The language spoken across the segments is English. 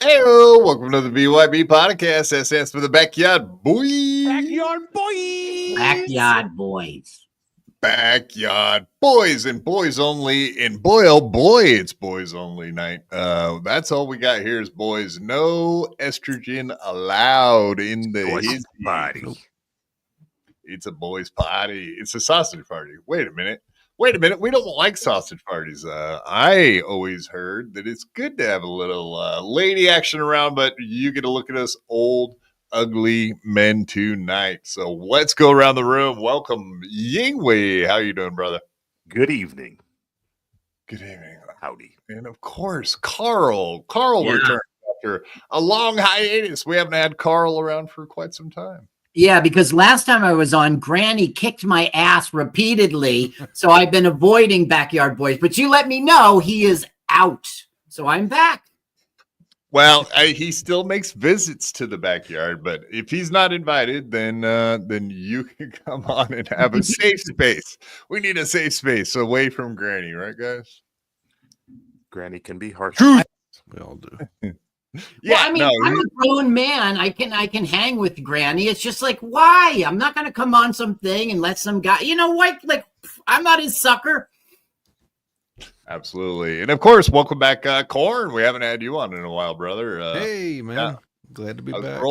Hello, welcome to the BYB Podcast. That stands for the Backyard Boys. Backyard Boys. Backyard Boys. Backyard Boys and boys only. And boy, oh boy, it's boys only night. That's all we got here is boys. No estrogen allowed in the party. It's a boys' party. It's a sausage party. Wait a minute. We don't like sausage parties. I always heard that it's good to have a little lady action around, but you get to look at us old, ugly men tonight. So let's go around the room. Welcome, Yingwei. How you doing, brother? Good evening. Good evening. Howdy. And of course, Carl. Carl returned after a long hiatus. We haven't had Carl around for quite some time. Yeah, because last time I was on, Granny kicked my ass repeatedly, so I've been avoiding Backyard Boys. But you let me know he is out, so I'm back. Well, he still makes visits to the backyard, but if he's not invited, then you can come on and have a safe space. We need a safe space away from Granny, right, guys? Granny can be harsh. We all do. Yeah, well, I'm a grown man. I can hang with Granny. It's just like, why? I'm not going to come on something and let some guy, you know what? Like, I'm not his sucker. Absolutely. And of course, welcome back, Corn. We haven't had you on in a while, brother. Hey, man. Yeah. Glad to be back.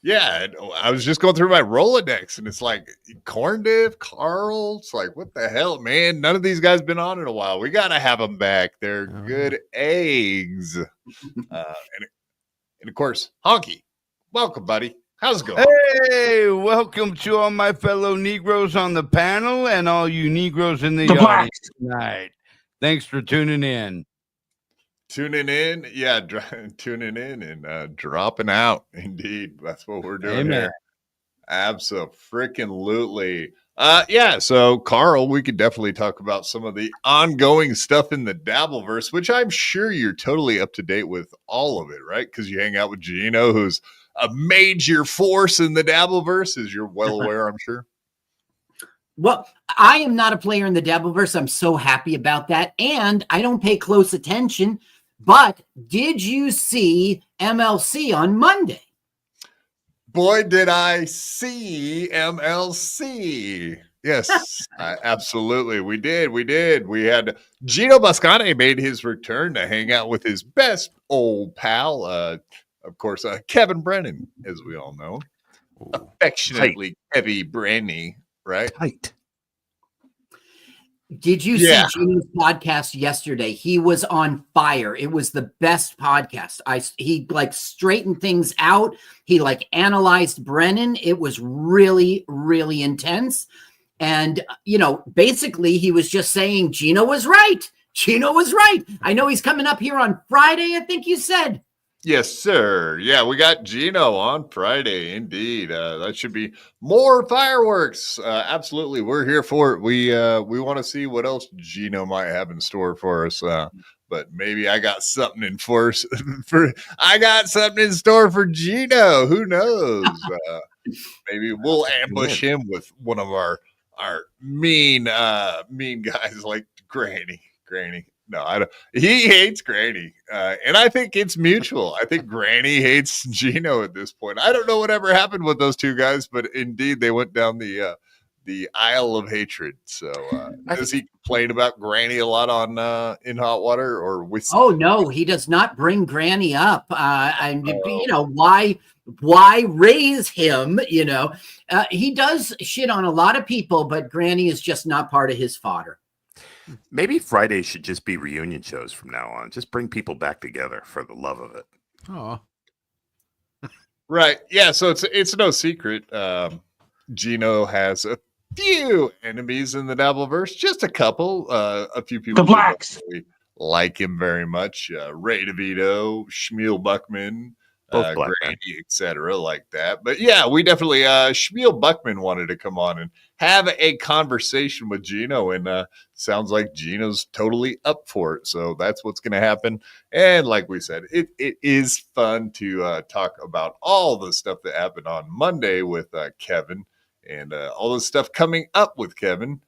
Yeah, I was just going through my Rolodex, and it's like Corndiff, Carl. It's like, what the hell, man? None of these guys been on in a while. We got to have them back. They're good eggs. And of course, Honky. Welcome, buddy. How's it going? Hey, welcome to all my fellow Negroes on the panel and all you Negroes in the audience tonight. Thanks for tuning in. Tuning in, yeah, tuning in and dropping out. Indeed, that's what we're doing here. Absolutely. Yeah. So, Carl, we could definitely talk about some of the ongoing stuff in the Dabbleverse, which I'm sure you're totally up to date with all of it, right? Because you hang out with Gino, who's a major force in the Dabbleverse, as you're well aware, I'm sure. Well, I am not a player in the Dabbleverse. I'm so happy about that, and I don't pay close attention. But did you see MLC on Monday? Boy, did I see MLC. Yes, absolutely. We did. We had Geno Bisconte made his return to hang out with his best old pal, of course, Kevin Brennan, as we all know. Affectionately, Heavy Brandy, right? Tight. Did you see Gino's podcast yesterday? He was on fire. It was the best podcast. He like straightened things out. He like analyzed Brennan. It was really, really intense. And, you know, basically he was just saying Gino was right. Gino was right. I know he's coming up here on Friday, I think you said. Yes, sir. Yeah, we got Gino on Friday. Indeed. That should be more fireworks. Absolutely. We're here for it. We want to see what else Gino might have in store for us. but maybe I got something in force I got something in store for Gino. Who knows? Maybe we'll ambush him with one of our mean guys like Granny. No, I don't. He hates Granny, and I think it's mutual. I think Granny hates Gino at this point. I don't know whatever happened with those two guys, but indeed they went down the aisle of hatred. So does he complain about Granny a lot on In Hot Water or with? Oh no, he does not bring Granny up. You know, why raise him? You know, he does shit on a lot of people, but Granny is just not part of his fodder. Maybe Fridays should just be reunion shows from now on. Just bring people back together for the love of it. Oh, right. Yeah. So it's no secret. Gino has a few enemies in the Dabbleverse, just a couple. A few people. The blacks like him very much. Ray DeVito, Shmuel Buckman. Both black Granny, etc., like that. But yeah, we definitely Shmuel Buckman wanted to come on and have a conversation with Gino, and sounds like Gino's totally up for it. So that's what's going to happen. And like we said, it is fun to talk about all the stuff that happened on Monday with Kevin, and all the stuff coming up with Kevin.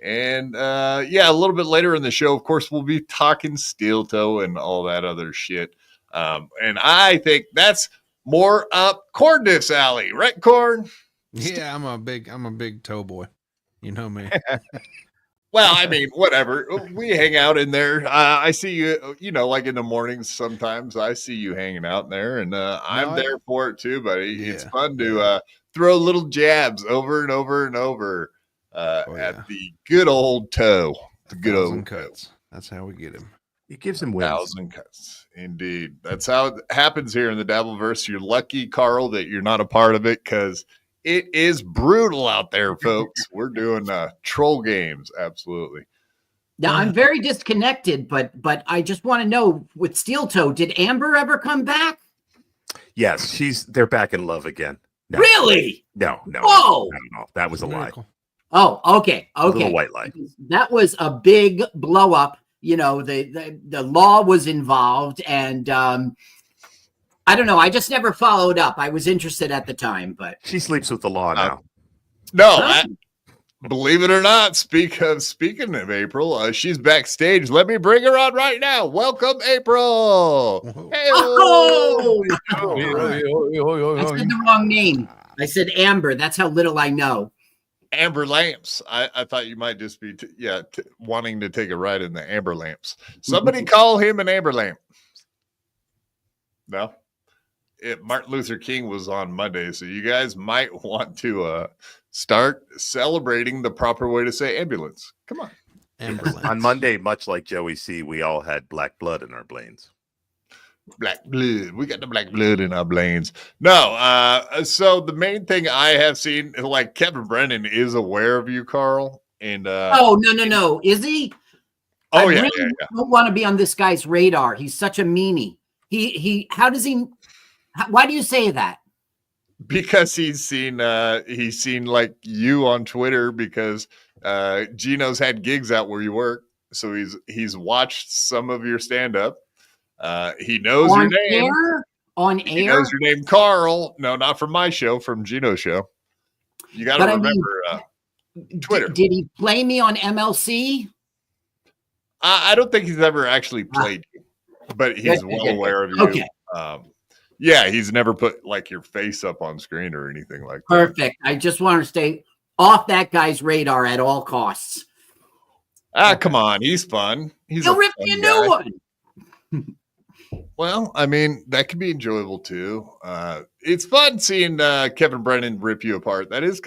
And yeah, a little bit later in the show, of course, we'll be talking Steel Toe and all that other shit. And I think that's more up Corndiff's alley, right, Corn? yeah. I'm a big toe boy. You know me. Well, I mean, whatever. We hang out in there. I see you, you know, like in the mornings sometimes I see you hanging out in there, and I'm there for it too, buddy. Yeah. It's fun to throw little jabs over and over and over at the good old toe. The good old cuts. That's how we get him. It gives him wins. 1,000 cuts. Indeed. That's how it happens here in the Dabbleverse. You're lucky, Carl, that you're not a part of it, because it is brutal out there, folks. We're doing troll games. Absolutely. Now I'm very disconnected, but I just want to know, with Steel Toe, did Amber ever come back? Yes, they're back in love again. No. Really? No. Whoa! No. That was a lie. Miracle. Oh, okay. A little white lie. That was a big blow up. You know, the law was involved, and I don't know. I just never followed up. I was interested at the time, but She sleeps with the law now. No, believe it or not, speaking of April, she's backstage. Let me bring her on right now. Welcome, April. Hey, oh! Right. I said the wrong name. I said Amber. That's how little I know. Amber Lamps. I thought you might just be wanting to take a ride in the Amber Lamps. Somebody call him an Amber Lamp. No, Martin Luther King was on Monday, so you guys might want to start celebrating the proper way to say ambulance. Come on. Ambulance. On Monday, much like Joey C, we all had black blood in our brains. Black blood. We got the black blood in our brains. No. So the main thing I have seen, like Kevin Brennan is aware of you, Carl. And oh no, is he? Oh I yeah, really don't want to be on this guy's radar. He's such a meanie. How does he? Why do you say that? Because he's seen like you on Twitter, because Gino's had gigs out where you work, so he's watched some of your stand up. He knows on your name. On air? He knows your name, Carl. No, not from my show, from Gino's show. You got to remember Twitter. Did he play me on MLC? I don't think he's ever actually played you, but he's well aware of you. Okay. Yeah, he's never put like your face up on screen or anything like that. Perfect. I just want to stay off that guy's radar at all costs. Come on. He's fun. He'll rip me a new one. Well, I mean, that can be enjoyable too. It's fun seeing Kevin Brennan rip you apart. That is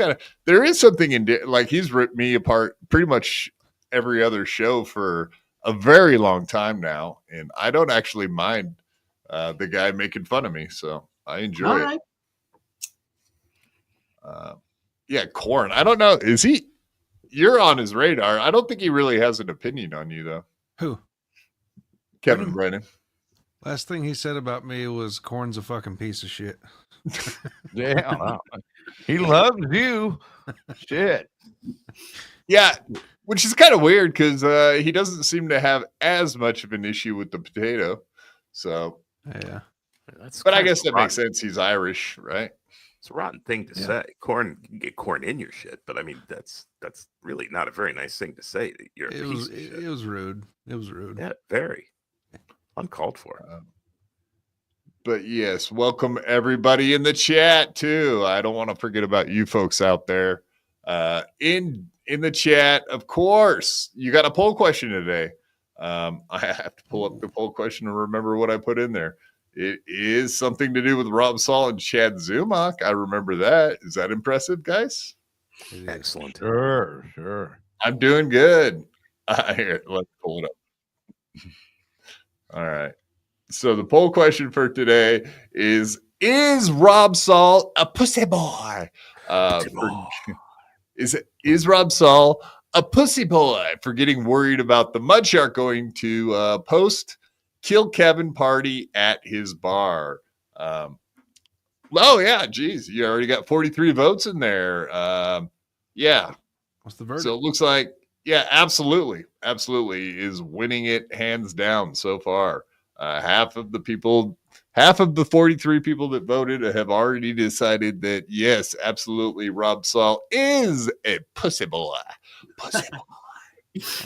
there is something like he's ripped me apart pretty much every other show for a very long time now. And I don't actually mind the guy making fun of me. So I enjoy it. Yeah, Corn. I don't know. You're on his radar. I don't think he really has an opinion on you though. Who? Kevin Brennan. Last thing he said about me was Corn's a fucking piece of shit. Yeah, he loves you. Shit. Yeah, which is kind of weird because he doesn't seem to have as much of an issue with the potato. So, Yeah. But I guess that makes sense. He's Irish, right? It's a rotten thing to say. Corn, you can get corn in your shit, but I mean that's really not a very nice thing to say. That you're It was rude. It was rude. Yeah, very uncalled for. But yes, welcome everybody in the chat too. I don't want to forget about you folks out there. In the chat, of course, you got a poll question today. I have to pull up the poll question and remember what I put in there. It is something to do with Rob Saul and Chad Zumach. I remember that. Is that impressive, guys? Excellent. Sure. I'm doing good. Here, let's pull it up. All right. So the poll question for today is Rob Saul a pussy boy? Is Rob Saul a pussy boy for getting worried about the Mud Shark going to post Kill Kevin party at his bar? Oh yeah, geez, you already got 43 votes in there. Yeah. What's the verdict? So it looks like, yeah, absolutely is winning it hands down so far. Half of the 43 people that voted have already decided that yes, absolutely, Rob Saul is a pussy boy. Pussy boy.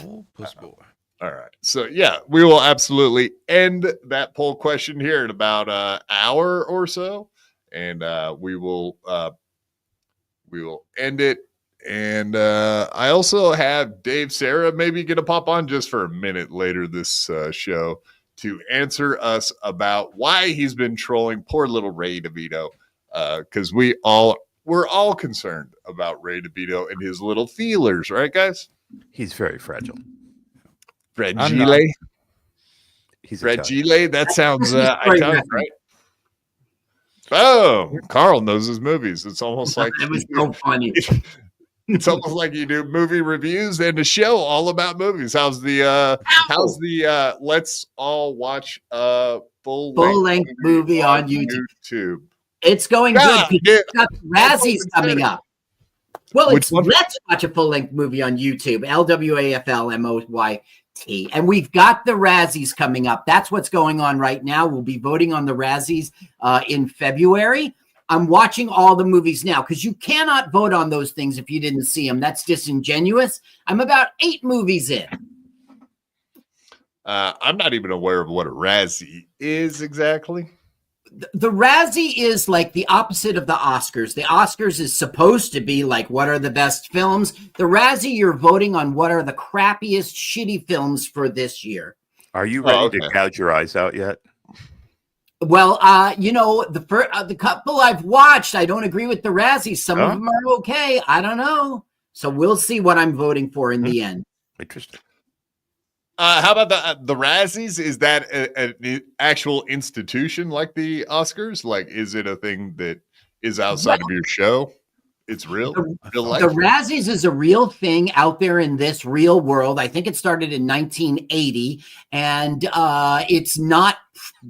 Oh, pussy boy. All right. So yeah, we will absolutely end that poll question here in about an hour or so. And we will end it. And I also have Dave Sarra maybe going to pop on just for a minute later this show to answer us about why he's been trolling poor little Ray DeVito. Because we're all concerned about Ray DeVito and his little feelers, right, guys? He's very fragile. Fragile. He's Fragile. That sounds Italian, right? Oh, Carl knows his movies. It's almost like it was so funny. It's almost like you do movie reviews and a show all about movies. How's the let's all watch a full length movie on YouTube? It's going good. It's got Razzies coming up. Well, let's watch a full length movie on YouTube. LWAFLMOYT. And we've got the Razzies coming up. That's what's going on right now. We'll be voting on the Razzies in February. I'm watching all the movies now because you cannot vote on those things if you didn't see them. That's disingenuous. I'm about 8 movies in. I'm not even aware of what a Razzie is exactly. The Razzie is like the opposite of the Oscars. The Oscars is supposed to be like, what are the best films? The Razzie, you're voting on what are the crappiest, shitty films for this year. Are you ready to gouge your eyes out yet? Well, the couple I've watched, I don't agree with the Razzies. Some of them are okay. I don't know. So we'll see what I'm voting for in the end. Interesting. How about the Razzies? Is that an actual institution like the Oscars? Like, is it a thing that is outside of your show? It's real. Real life? The Razzies is a real thing out there in this real world. I think it started in 1980, and it's not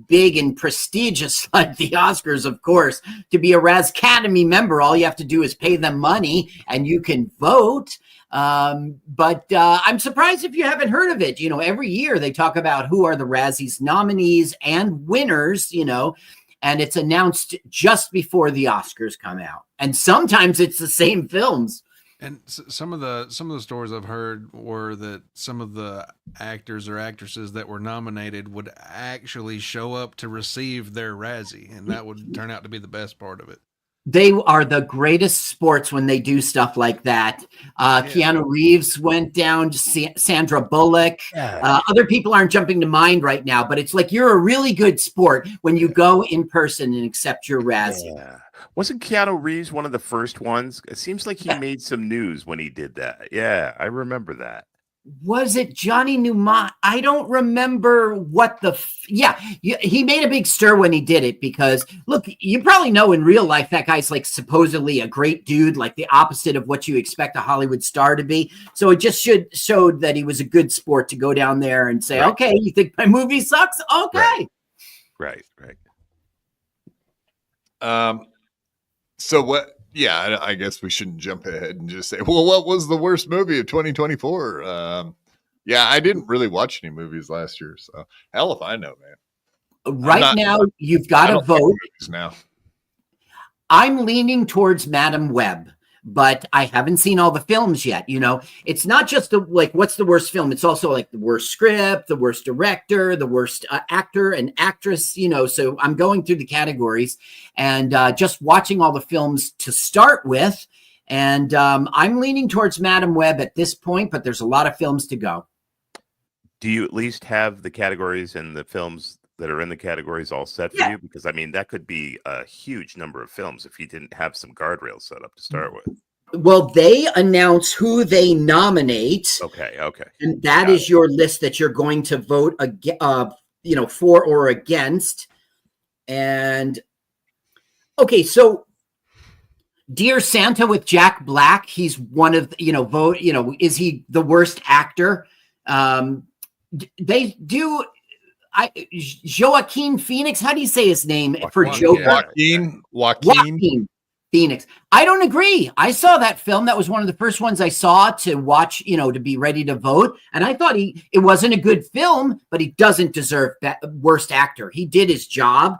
big and prestigious like the Oscars, of course. To be a Razcademy member, all you have to do is pay them money, and you can vote. But I'm surprised if you haven't heard of it. You know, every year they talk about who are the Razzies nominees and winners, you know, and it's announced just before the Oscars come out. And sometimes it's the same films. And some of the stories I've heard were that some of the actors or actresses that were nominated would actually show up to receive their Razzie, and that would turn out to be the best part of it. They are the greatest sports when they do stuff like that. Keanu Reeves went down, Sandra Bullock. Other people aren't jumping to mind right now, but it's like you're a really good sport when you go in person and accept your Razzie. Yeah. Wasn't Keanu Reeves one of the first ones? It seems like he made some news when he did that. Yeah, I remember that. Was it Johnny Newmont? I don't remember what he made a big stir when he did it because look, you probably know in real life that guy's like supposedly a great dude, like the opposite of what you expect a Hollywood star to be. So it just showed that he was a good sport to go down there and say, okay, you think my movie sucks? Okay. Right. So yeah, I guess we shouldn't jump ahead and just say, well, what was the worst movie of 2024? Yeah, I didn't really watch any movies last year, so hell if I know, man. Right now, you've got to vote. Now, I'm leaning towards Madam Web, but I haven't seen all the films yet. You know, it's not just what's the worst film? It's also like the worst script, the worst director, the worst actor and actress, you know. So I'm going through the categories and just watching all the films to start with. And I'm leaning towards Madam Web at this point, but there's a lot of films to go. Do you at least have the categories and the films that are in the categories all set for you? Because I mean, that could be a huge number of films if you didn't have some guardrails set up to start with. Well, they announce who they nominate. Okay. And that is your list that you're going to vote for or against. And okay, so Dear Santa with Jack Black, he's one of is he the worst actor? They do Joaquin Phoenix. How do you say his name for Joe? Joaquin Phoenix. I don't agree. I saw that film. That was one of the first ones I saw to watch, to be ready to vote. And I thought it wasn't a good film, but he doesn't deserve that worst actor. He did his job.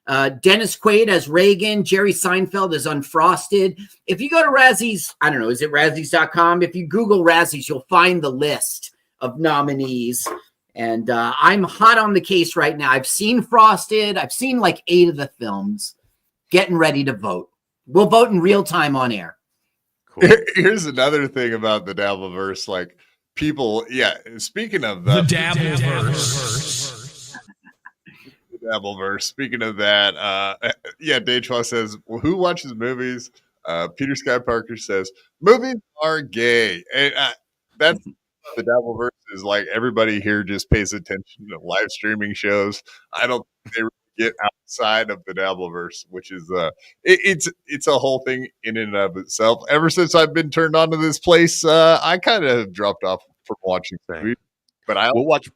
Dennis Quaid as Reagan, Jerry Seinfeld as Unfrosted. If you go to Razzies, I don't know, is it Razzies.com? If you Google Razzies, you'll find the list of nominees. And I'm hot on the case right now. I've seen Frosted. I've seen like 8 of the films. Getting ready to vote. We'll vote in real time on air. Cool. Here's another thing about the Dabbleverse. Like people, speaking of the Dabbleverse. Dabbleverse. Speaking of that, Daychwa says, well, who watches movies? Peter Sky Parker says, movies are gay. And that's the Dabbleverse is like everybody here just pays attention to live streaming shows. I don't think they really get outside of the Dabbleverse, which is it's a whole thing in and of itself. Ever since I've been turned on to this place, I kind of dropped off from watching movies. But we'll watch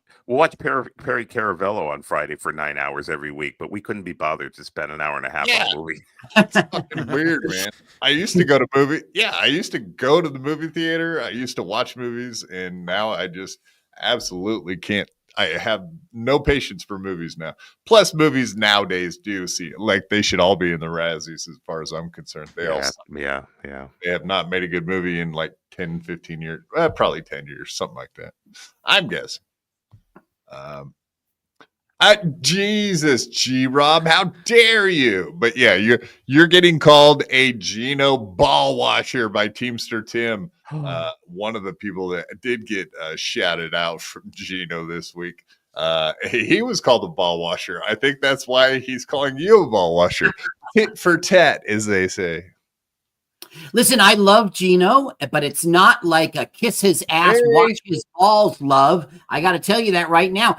Perry Caravello on Friday for 9 hours every week, but we couldn't be bothered to spend an hour and a half on a movie. It's fucking weird, man. I used to go to the movie theater. I used to watch movies, and now I just absolutely can't. I have no patience for movies now. Plus, movies nowadays they should all be in the Razzies as far as I'm concerned. They have not made a good movie in like 10, 15 years. Probably 10 years, something like that. I'm guessing. Jesus, G-Rob, how dare you? But yeah, you're getting called a Geno ball washer by Teamster Tim. One of the people that did get shouted out from Geno this week. He was called a ball washer. I think that's why he's calling you a ball washer. Tit for tat, as they say. Listen, I love Geno, but it's not like a kiss his ass, watch his balls love. I got to tell you that right now.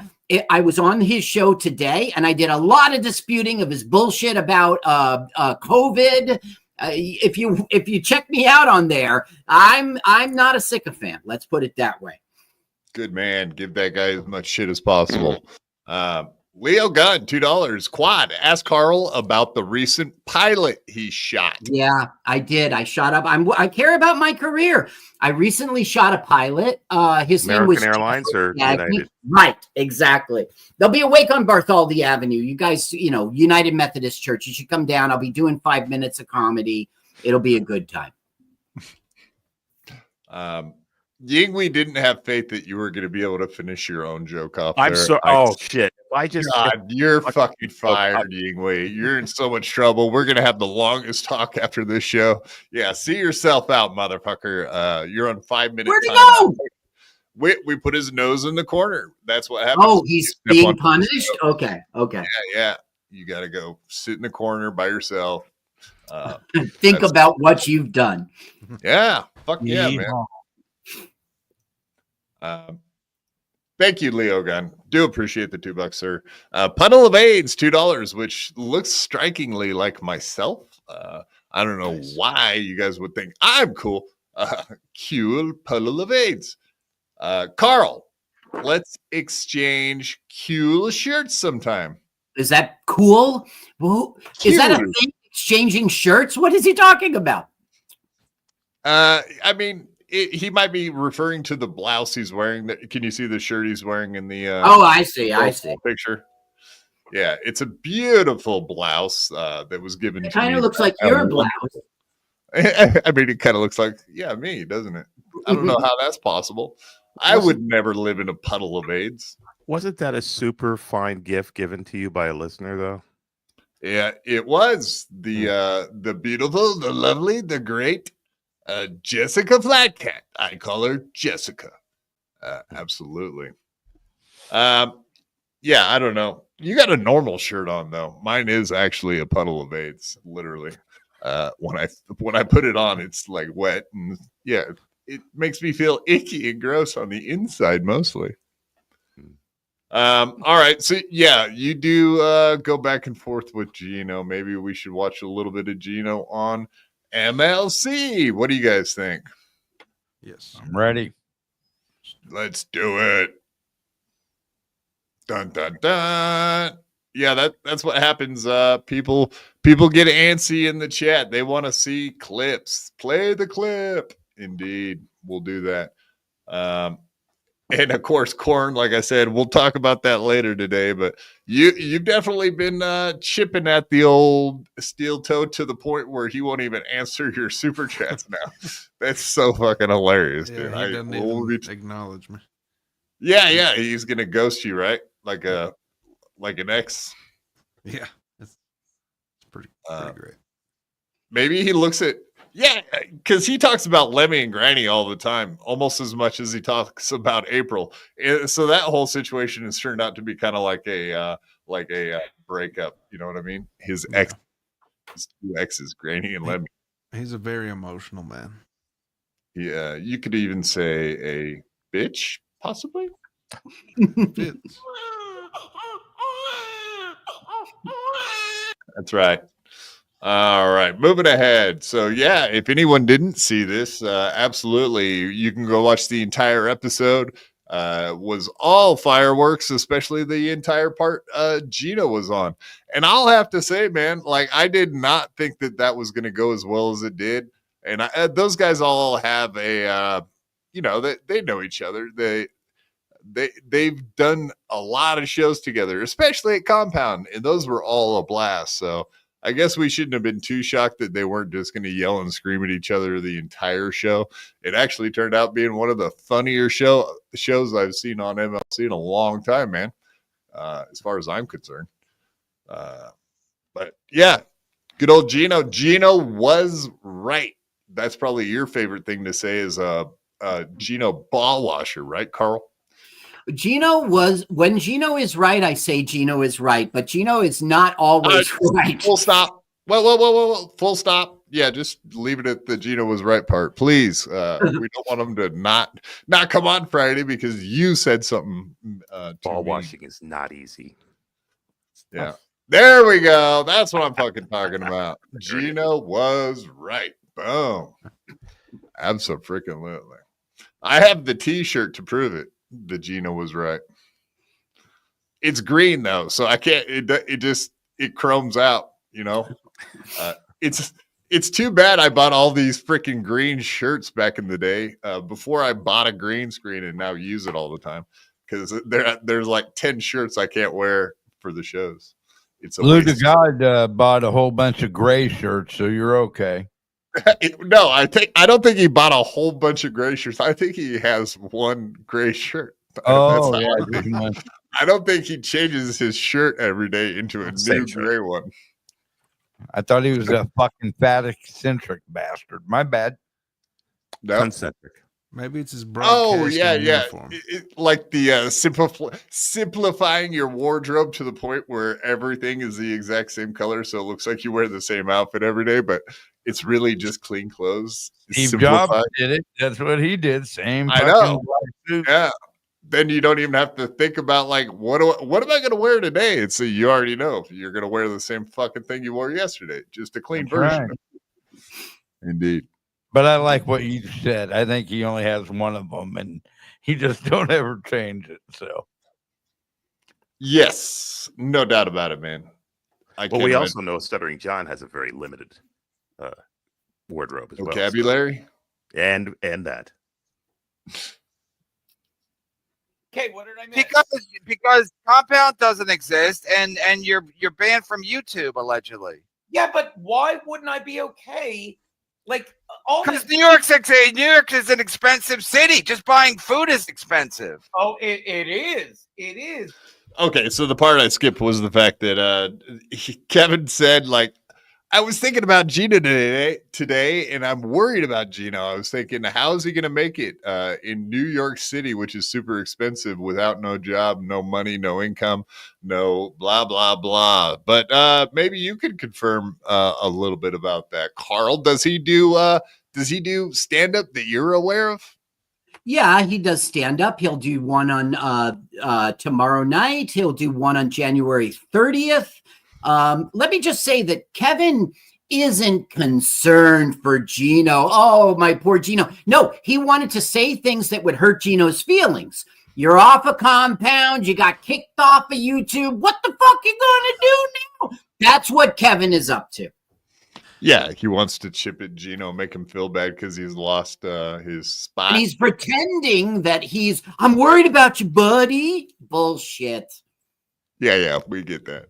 I was on his show today, and I did a lot of disputing of his bullshit about COVID. If you check me out on there, I'm not a sycophant. Let's put it that way. Good man. Give that guy as much shit as possible. Leo Gunn, $2. Quad, ask Carl about the recent pilot he shot. Yeah, I did. I shot up. I care about my career. I recently shot a pilot. His name was American Airlines or United? Right, exactly. They'll be awake on Bartholdi Avenue. You guys, United Methodist Church. You should come down. I'll be doing 5 minutes of comedy. It'll be a good time. Yingwei didn't have faith that you were going to be able to finish your own joke off there. I'm so. Shit! You're fucking fired, Yingwei. You're in so much trouble. We're going to have the longest talk after this show. Yeah, see yourself out, motherfucker. You're on 5 minutes. Where'd he go? We put his nose in the corner. That's what happened. Oh, he's being punished? Okay. Yeah. You got to go sit in the corner by yourself. Think about what you've done. Yeah. Fuck yeah, man. Thank you, Leo Gunn. Do appreciate the $2, sir. Puddle of AIDS, $2, which looks strikingly like myself. I don't know why you guys would think I'm cool. Cool Puddle of AIDS. Carl, let's exchange cool shirts sometime. Is that cool? Well, is that a thing? exchanging shirts? What is he talking about? I mean, he might be referring to the blouse he's wearing. Can you see the shirt he's wearing in the? Oh, I see. I see. Picture. Yeah, it's a beautiful blouse that was given. It kind of looks like your blouse. I mean, it kind of looks like me, doesn't it? I don't know how that's possible. I would never live in a puddle of AIDS. Wasn't that a super fine gift given to you by a listener, though? Yeah, it was the beautiful, the lovely, the great Jessica Flatcat. I call her Jessica. Absolutely. Yeah, I don't know. You got a normal shirt on though. Mine is actually a puddle of AIDS, literally. When I put it on, it's like wet, and yeah, it makes me feel icky and gross on the inside mostly. All right, so yeah, you do go back and forth with Gino. Maybe we should watch a little bit of Gino on MLC. What do you guys think? Yes, I'm ready. Let's do it. Dun dun dun. Yeah, that's what happens. People get antsy in the chat. They want to see clips. Play the clip. Indeed, we'll do that. And of course, Corn, like I said, we'll talk about that later today. But you've definitely been chipping at the old steel toe to the point where he won't even answer your super chats now. That's so fucking hilarious, dude. He doesn't even acknowledge me. Yeah, he's gonna ghost you, right? Like an ex. Yeah, it's pretty great. Maybe he looks at because he talks about Lemmy and Granny all the time, almost as much as he talks about April. So that whole situation has turned out to be kind of like a breakup. You know what I mean? His two exes, Granny and Lemmy. He's a very emotional man. Yeah, you could even say a bitch, possibly. That's right. All right, moving ahead. So yeah, if anyone didn't see this, absolutely, you can go watch the entire episode. Was all fireworks, especially the entire part Gino was on. And I'll have to say, man, like I did not think that was going to go as well as it did. And those guys all have a, they know each other. They've done a lot of shows together, especially at Compound, and those were all a blast. So I guess we shouldn't have been too shocked that they weren't just going to yell and scream at each other the entire show. It actually turned out being one of the funnier shows I've seen on MLC in a long time, man, as far as I'm concerned. But yeah, good old Gino. Gino was right. That's probably your favorite thing to say is Gino ball washer, right, Carl? When Gino is right, I say Gino is right, but Gino is not always right. Full stop. Well, full stop. Yeah, just leave it at the Gino was right part, please. We don't want him to not come on Friday because you said something. Ball washing is not easy. Yeah, there we go. That's what I'm fucking talking about. Gino was right. Boom. Abso-freaking-lutely. I have the T-shirt to prove it. The Gino was right. It's green though, so I can't. It chromes out. You know, it's too bad I bought all these freaking green shirts back in the day before I bought a green screen and now use it all the time because there's like 10 shirts I can't wear for the shows. It's a Luke God bought a whole bunch of gray shirts, so you're okay. No, I don't think he bought a whole bunch of gray shirts. I think he has one gray shirt. Oh, I don't think he changes his shirt every day into a new gray one. I thought he was a fucking fat eccentric bastard. My bad. No. Concentric. Maybe it's his broadcasting uniform. Like the simplifying your wardrobe to the point where everything is the exact same color, so it looks like you wear the same outfit every day, but it's really just clean clothes. Steve Jobs did it. That's what he did. Same. I know. Yeah. Then you don't even have to think about like what am I going to wear today? It's you already know you're going to wear the same fucking thing you wore yesterday, just a clean version. Right. Indeed. But I like what you said. I think he only has one of them, and he just don't ever change it. So, yes, no doubt about it, man. Well, we also know Stuttering John has a very limited wardrobe as vocabulary. Well, so. And that. Okay, what did I miss? Because Compound doesn't exist, and you're banned from YouTube allegedly. Yeah, but why wouldn't I be okay? Like all because New York is an expensive city. Just buying food is expensive. Oh, it is. It is. Okay, so the part I skipped was the fact that Kevin said, like, I was thinking about Gino today, and I'm worried about Gino. I was thinking, how is he going to make it in New York City, which is super expensive, without no job, no money, no income, no blah, blah, blah. But maybe you could confirm a little bit about that. Carl, does he do stand-up that you're aware of? Yeah, he does stand up. He'll do one on tomorrow night. He'll do one on January 30th. Let me just say that Kevin isn't concerned for Gino. Oh, my poor Gino. No, he wanted to say things that would hurt Gino's feelings. You're off a compound. You got kicked off of YouTube. What the fuck you gonna do now? That's what Kevin is up to. Yeah, he wants to chip at Gino, make him feel bad because he's lost his spot. And he's pretending that I'm worried about you, buddy. Bullshit. Yeah, we get that.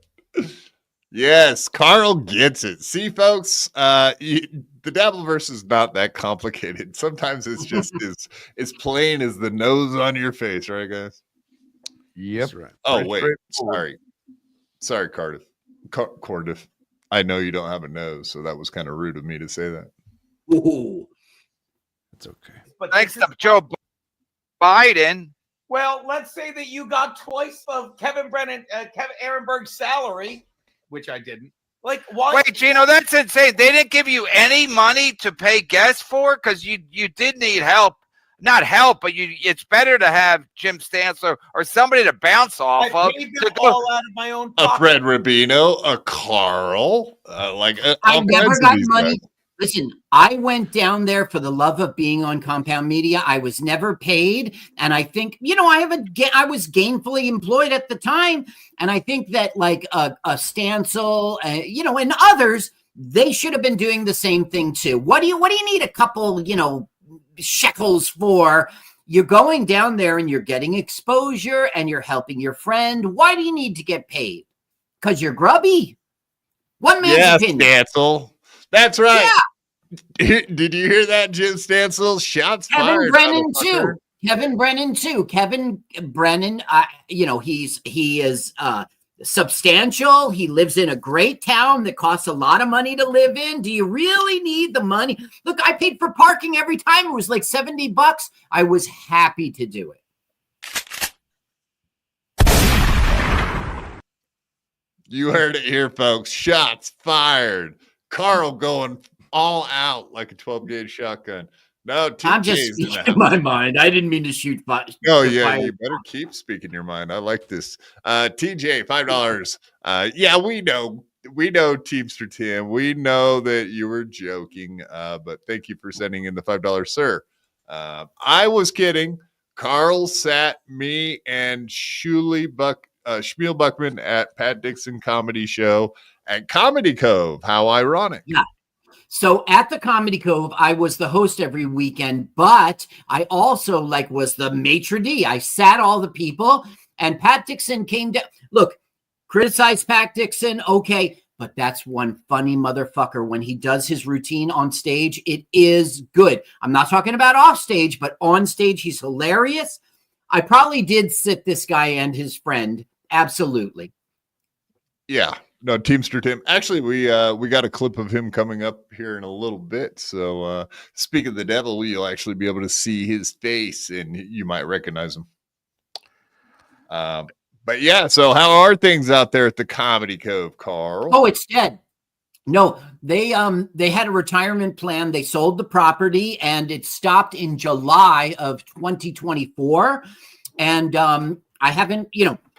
Yes, Carl gets it. See, folks, the Dabbleverse is not that complicated. Sometimes it's just as plain as the nose on your face, right, guys? Yep. Right. Oh, wait. Sorry, Corndiff. I know you don't have a nose, so that was kind of rude of me to say that. Ooh. It's okay. But thanks to Joe Biden. Well, let's say that you got twice of Kevin Ehrenberg's salary, which I didn't. Like, why? Wait, Gino, that's insane. They didn't give you any money to pay guests for because you did need help. Not help, but it's better to have Jim Stansler or somebody to bounce off I of. paid them all out of my own pocket. A Fred Rubino, a Carl, I never got money. Guys. Listen, I went down there for the love of being on Compound Media. I was never paid, and I think I was gainfully employed at the time, and I think that like a Stansel, and others, they should have been doing the same thing too. What do you need a couple, shekels for? You're going down there and you're getting exposure and you're helping your friend. Why do you need to get paid? Because you're grubby. One man's opinion. Stansel. That's right. Yeah. Did you hear that, Jim Stansel? Shots Kevin fired. Brennan too. Kevin Brennan too. Kevin Brennan, he is substantial. He lives in a great town that costs a lot of money to live in. Do you really need the money? Look, I paid for parking every time. It was like $70. I was happy to do it. You heard it here, folks. Shots fired. Carl going all out like a 12-gauge shotgun. No, I'm just speaking my mind. I didn't mean to shoot. Oh, yeah, you better keep speaking your mind. I like this. TJ, $5. Yeah, we know, Teamster Tim. We know that you were joking, but thank you for sending in the $5, sir. I was kidding. Carl sat me and Shmuel Buckman at Pat Dixon Comedy Show at Comedy Cove. How ironic. Yeah. So at the Comedy Cove, I was the host every weekend, but I also was the maitre d'. I sat all the people, and Pat Dixon came down. Look, criticize Pat Dixon, okay, but that's one funny motherfucker. When he does his routine on stage, it is good. I'm not talking about off stage, but on stage, he's hilarious. I probably did sit this guy and his friend. Absolutely. Yeah. No, Teamster Tim. Actually, we got a clip of him coming up here in a little bit. So speak of the devil, you'll actually be able to see his face and you might recognize him. But yeah, so how are things out there at the Comedy Cove, Carl? Oh, it's dead. No, they had a retirement plan. They sold the property and it stopped in July of 2024. And I haven't,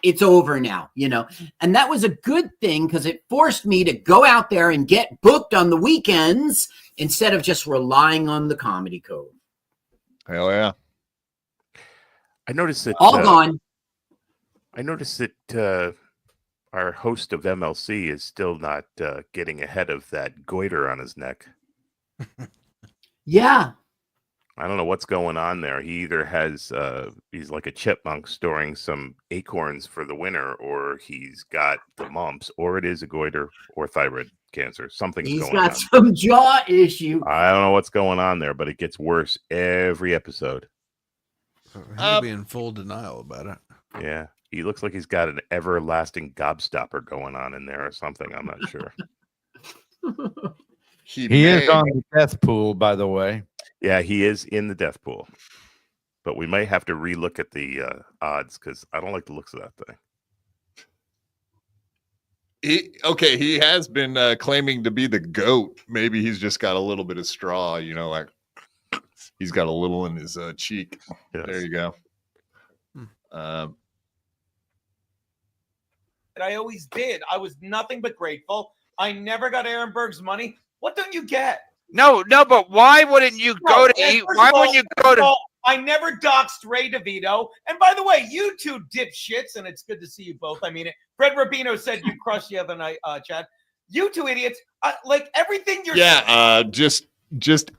it's over now, and that was a good thing because it forced me to go out there and get booked on the weekends instead of just relying on the Comedy Cove. Hell yeah. I noticed that all gone. I noticed that our host of MLC is still not getting ahead of that goiter on his neck. Yeah. I don't know what's going on there. He either has he's like a chipmunk storing some acorns for the winter, or he's got the mumps, or it is a goiter or thyroid cancer. Something's He's going got on. some jaw issue. I don't know what's going on there, but it gets worse every episode. He'll be in full denial about it. Yeah. He looks like he's got an everlasting gobstopper going on in there or something. I'm not sure. He is on the death pool, by the way. Yeah, he is in the death pool. But we might have to relook at the odds because I don't like the looks of that thing. He has been claiming to be the GOAT. Maybe he's just got a little bit of straw, like he's got a little in his cheek. Yes. There you go. And I always did. I was nothing but grateful. I never got Aaron Berg's money. What don't you get? No, but why wouldn't you go to eat? Why wouldn't you go to? I never doxed Ray DeVito. And by the way, you two dipshits, and it's good to see you both. I mean it. Fred Rubino said you crushed the other night, Chad. You two idiots, like everything you're saying. Just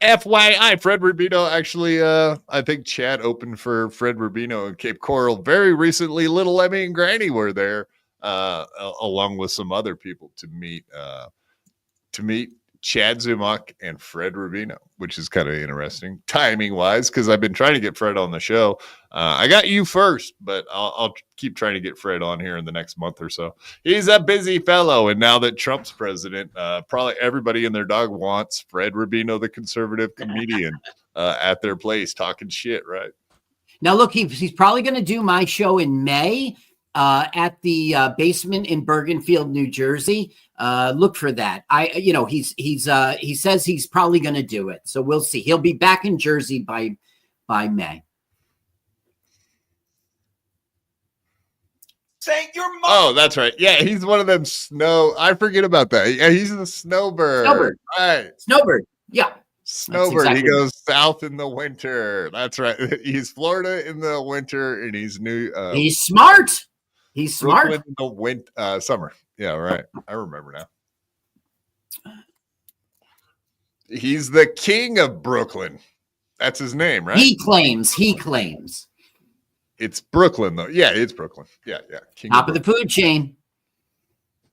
FYI, Fred Rubino actually, I think Chad opened for Fred Rubino in Cape Coral very recently. Little Emmy and Granny were there, along with some other people to meet Chad Zumach and Fred Rubino, which is kind of interesting timing wise, because I've been trying to get Fred on the show. I got you first, but I'll keep trying to get Fred on here in the next month or so. He's a busy fellow, and now that Trump's president, probably everybody and their dog wants Fred Rubino, the conservative comedian, at their place talking shit, right? Now, look, he's probably going to do my show in May at the basement in Bergenfield, New Jersey. Look for that. He says he's probably going to do it, so we'll see. He'll be back in Jersey by May. Saying your mom. Oh, that's right. Yeah, he's one of them snow. I forget about that. Yeah, he's the snowbird. Snowbird. Right. Snowbird. Yeah. Snowbird. Exactly. He goes south in the winter. That's right. He's Florida in the winter, and he's he's smart. He's smart. Brooklyn in the summer. Yeah, right. I remember now. He's the king of Brooklyn. That's his name, right? He claims. It's Brooklyn, though. Yeah, it's Brooklyn. Yeah. King Top of the food chain.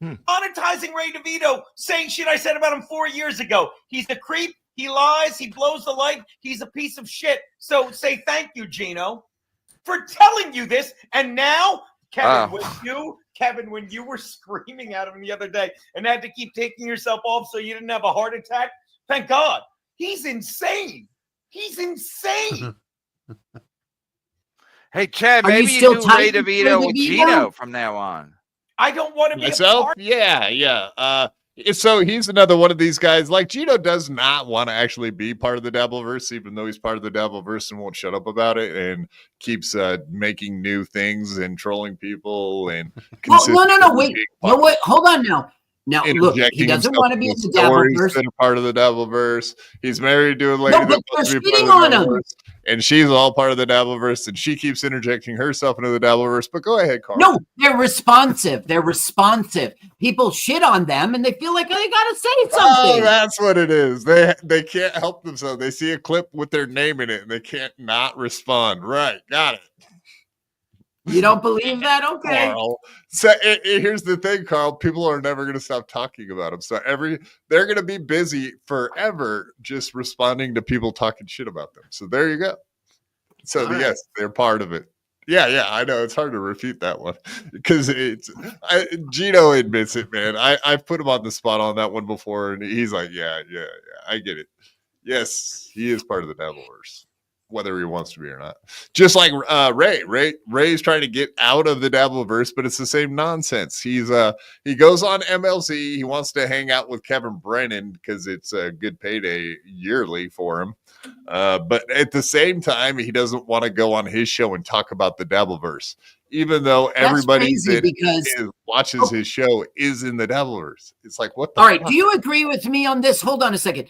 Monetizing Ray DeVito, saying shit I said about him 4 years ago. He's a creep. He lies. He blows the light. He's a piece of shit. So say thank you, Gino, for telling you this. And now, Kevin, when you were screaming at him the other day and had to keep taking yourself off so you didn't have a heart attack, thank God. He's insane. Hey, Chad, Are you maybe still you do Ray tight with DeVito Ray with DeVito? Gino from now on. I don't want to be myself. a part. Yeah. So he's another one of these guys. Like Gino does not want to actually be part of the Dabbleverse, even though he's part of the Dabbleverse and won't shut up about it and keeps making new things and trolling people and. Well, no, wait. Hold on now. Now, look, he doesn't want to be in the Dabbleverse. That are part of the Dabbleverse. He's married to a lady but that's they're supposed to be part spitting of the on him. Dabbleverse, and she's all part of the Dabbleverse, and she keeps interjecting herself into the Dabbleverse. But go ahead, Carl. No, they're responsive. People shit on them, and they feel like they gotta say something. Oh, that's what it is. They can't help themselves. They see a clip with their name in it, and they can't not respond. Right, got it. You don't believe that? Okay. Carl. So here's the thing, Carl. People are never going to stop talking about him. So they're going to be busy forever just responding to people talking shit about them. So there you go. So yes, they're part of it. Yeah. I know it's hard to refute that one because Gino admits it, man. I've put him on the spot on that one before, and he's like, yeah, I get it. Yes, he is part of the Dabbleverse, whether he wants to be or not. Just like Ray's trying to get out of the Dabbleverse, but it's the same nonsense. He goes on MLC. He wants to hang out with Kevin Brennan because it's a good payday yearly for him. But at the same time, he doesn't want to go on his show and talk about the Dabbleverse. even though everybody crazy that because watches his show is in the Dabbleverse. It's like, what the all right, fuck? do you agree with me on this? Hold on a second.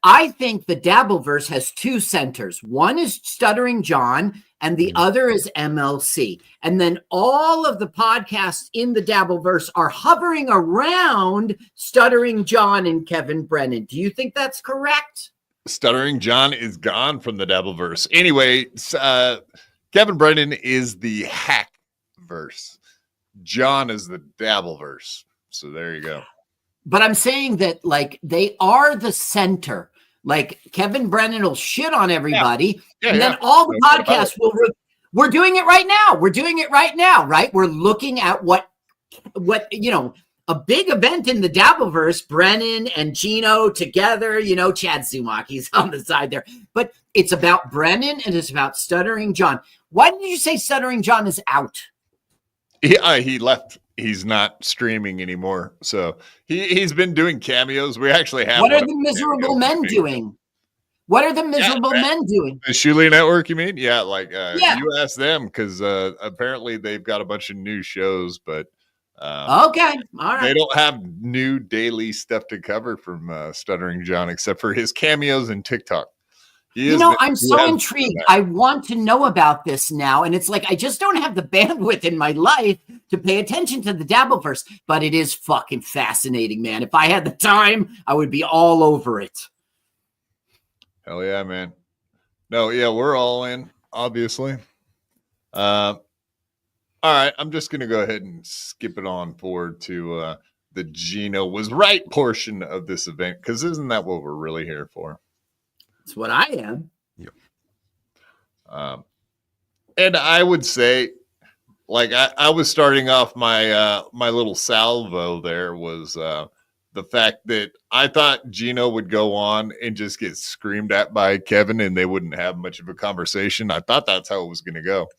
I think the Dabbleverse has two centers. One is Stuttering John, and the other is MLC. And then all of the podcasts in the Dabbleverse are hovering around Stuttering John and Kevin Brennan. Do you think that's correct? Stuttering John is gone from the Dabbleverse. Anyway, Kevin Brennan is the hack verse. John is the Dabbleverse. So there you go. But I'm saying that like they are the center. Like Kevin Brennan will shit on everybody, and then all the podcasts will. We're doing it right now. We're doing it right now, right? We're looking at what a big event in the Dabbleverse. Brennan and Gino together. Chad Sumaki's on the side there, but it's about Brennan and it's about Stuttering John. Why did you say Stuttering John is out? He left. He's not streaming anymore. So he's been doing cameos. We actually have. What are the miserable men doing? What are the miserable men doing? The Shuli Network, you mean? Yeah, you ask them because apparently they've got a bunch of new shows, but okay, all right. They don't have new daily stuff to cover from Stuttering John except for his cameos and TikTok. I'm so intrigued. I want to know about this now. And it's like, I just don't have the bandwidth in my life to pay attention to the Dabbleverse, but it is fucking fascinating, man. If I had the time, I would be all over it. Hell yeah, man. No, yeah, we're all in, obviously. All right, I'm just going to go ahead and skip it on forward to the Gino was right portion of this event, because isn't that what we're really here for? That's what I am. Yep. And I would say, like, I was starting off my my little salvo there was the fact that I thought Gino would go on and just get screamed at by Kevin and they wouldn't have much of a conversation. I thought that's how it was going to go.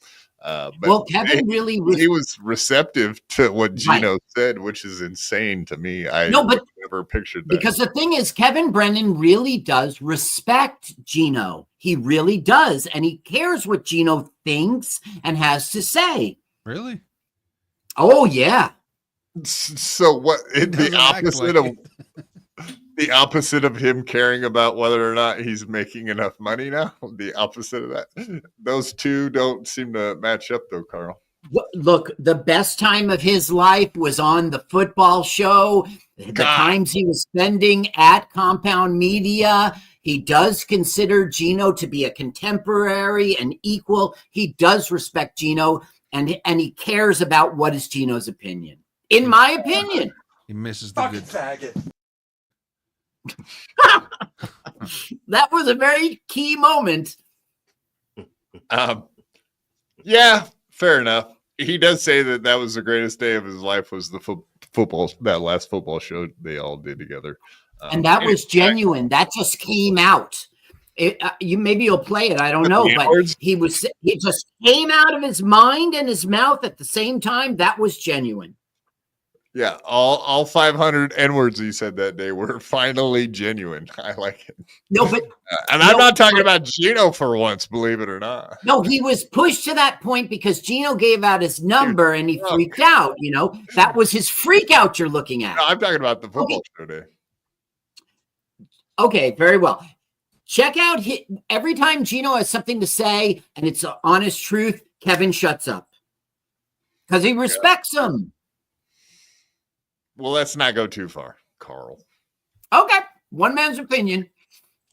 But Kevin he was receptive to what Gino said, which is insane to me. I never pictured that. Because the thing is, Kevin Brennan really does respect Gino. He really does. And he cares what Gino thinks and has to say. Really? Oh, yeah. So what? The opposite of him caring about whether or not he's making enough money now. The opposite of that. Those two don't seem to match up, though, Carl. Look, the best time of his life was on the football show. The times he was spending at Compound Media. He does consider Gino to be a contemporary and equal. He does respect Gino, and he cares about what is Gino's opinion. In my opinion. He misses the good faggot. That was a very key moment. Yeah, fair enough. He does say that was the greatest day of his life was the football, that last football show they all did together. And that was genuine. That just came out. Maybe you'll play it. I don't know, but it just came out of his mind and his mouth at the same time. That was genuine. Yeah, all 500 N-words he said that day were finally genuine. I like it. No, but I'm not talking about Gino for once, believe it or not. No, he was pushed to that point because Gino gave out his number and he freaked out. That was his freak out you're looking at. No, I'm talking about the football show day. Okay, very well. Check out every time Gino has something to say and it's the honest truth, Kevin shuts up because he respects him. Well, let's not go too far, Carl. Okay, one man's opinion.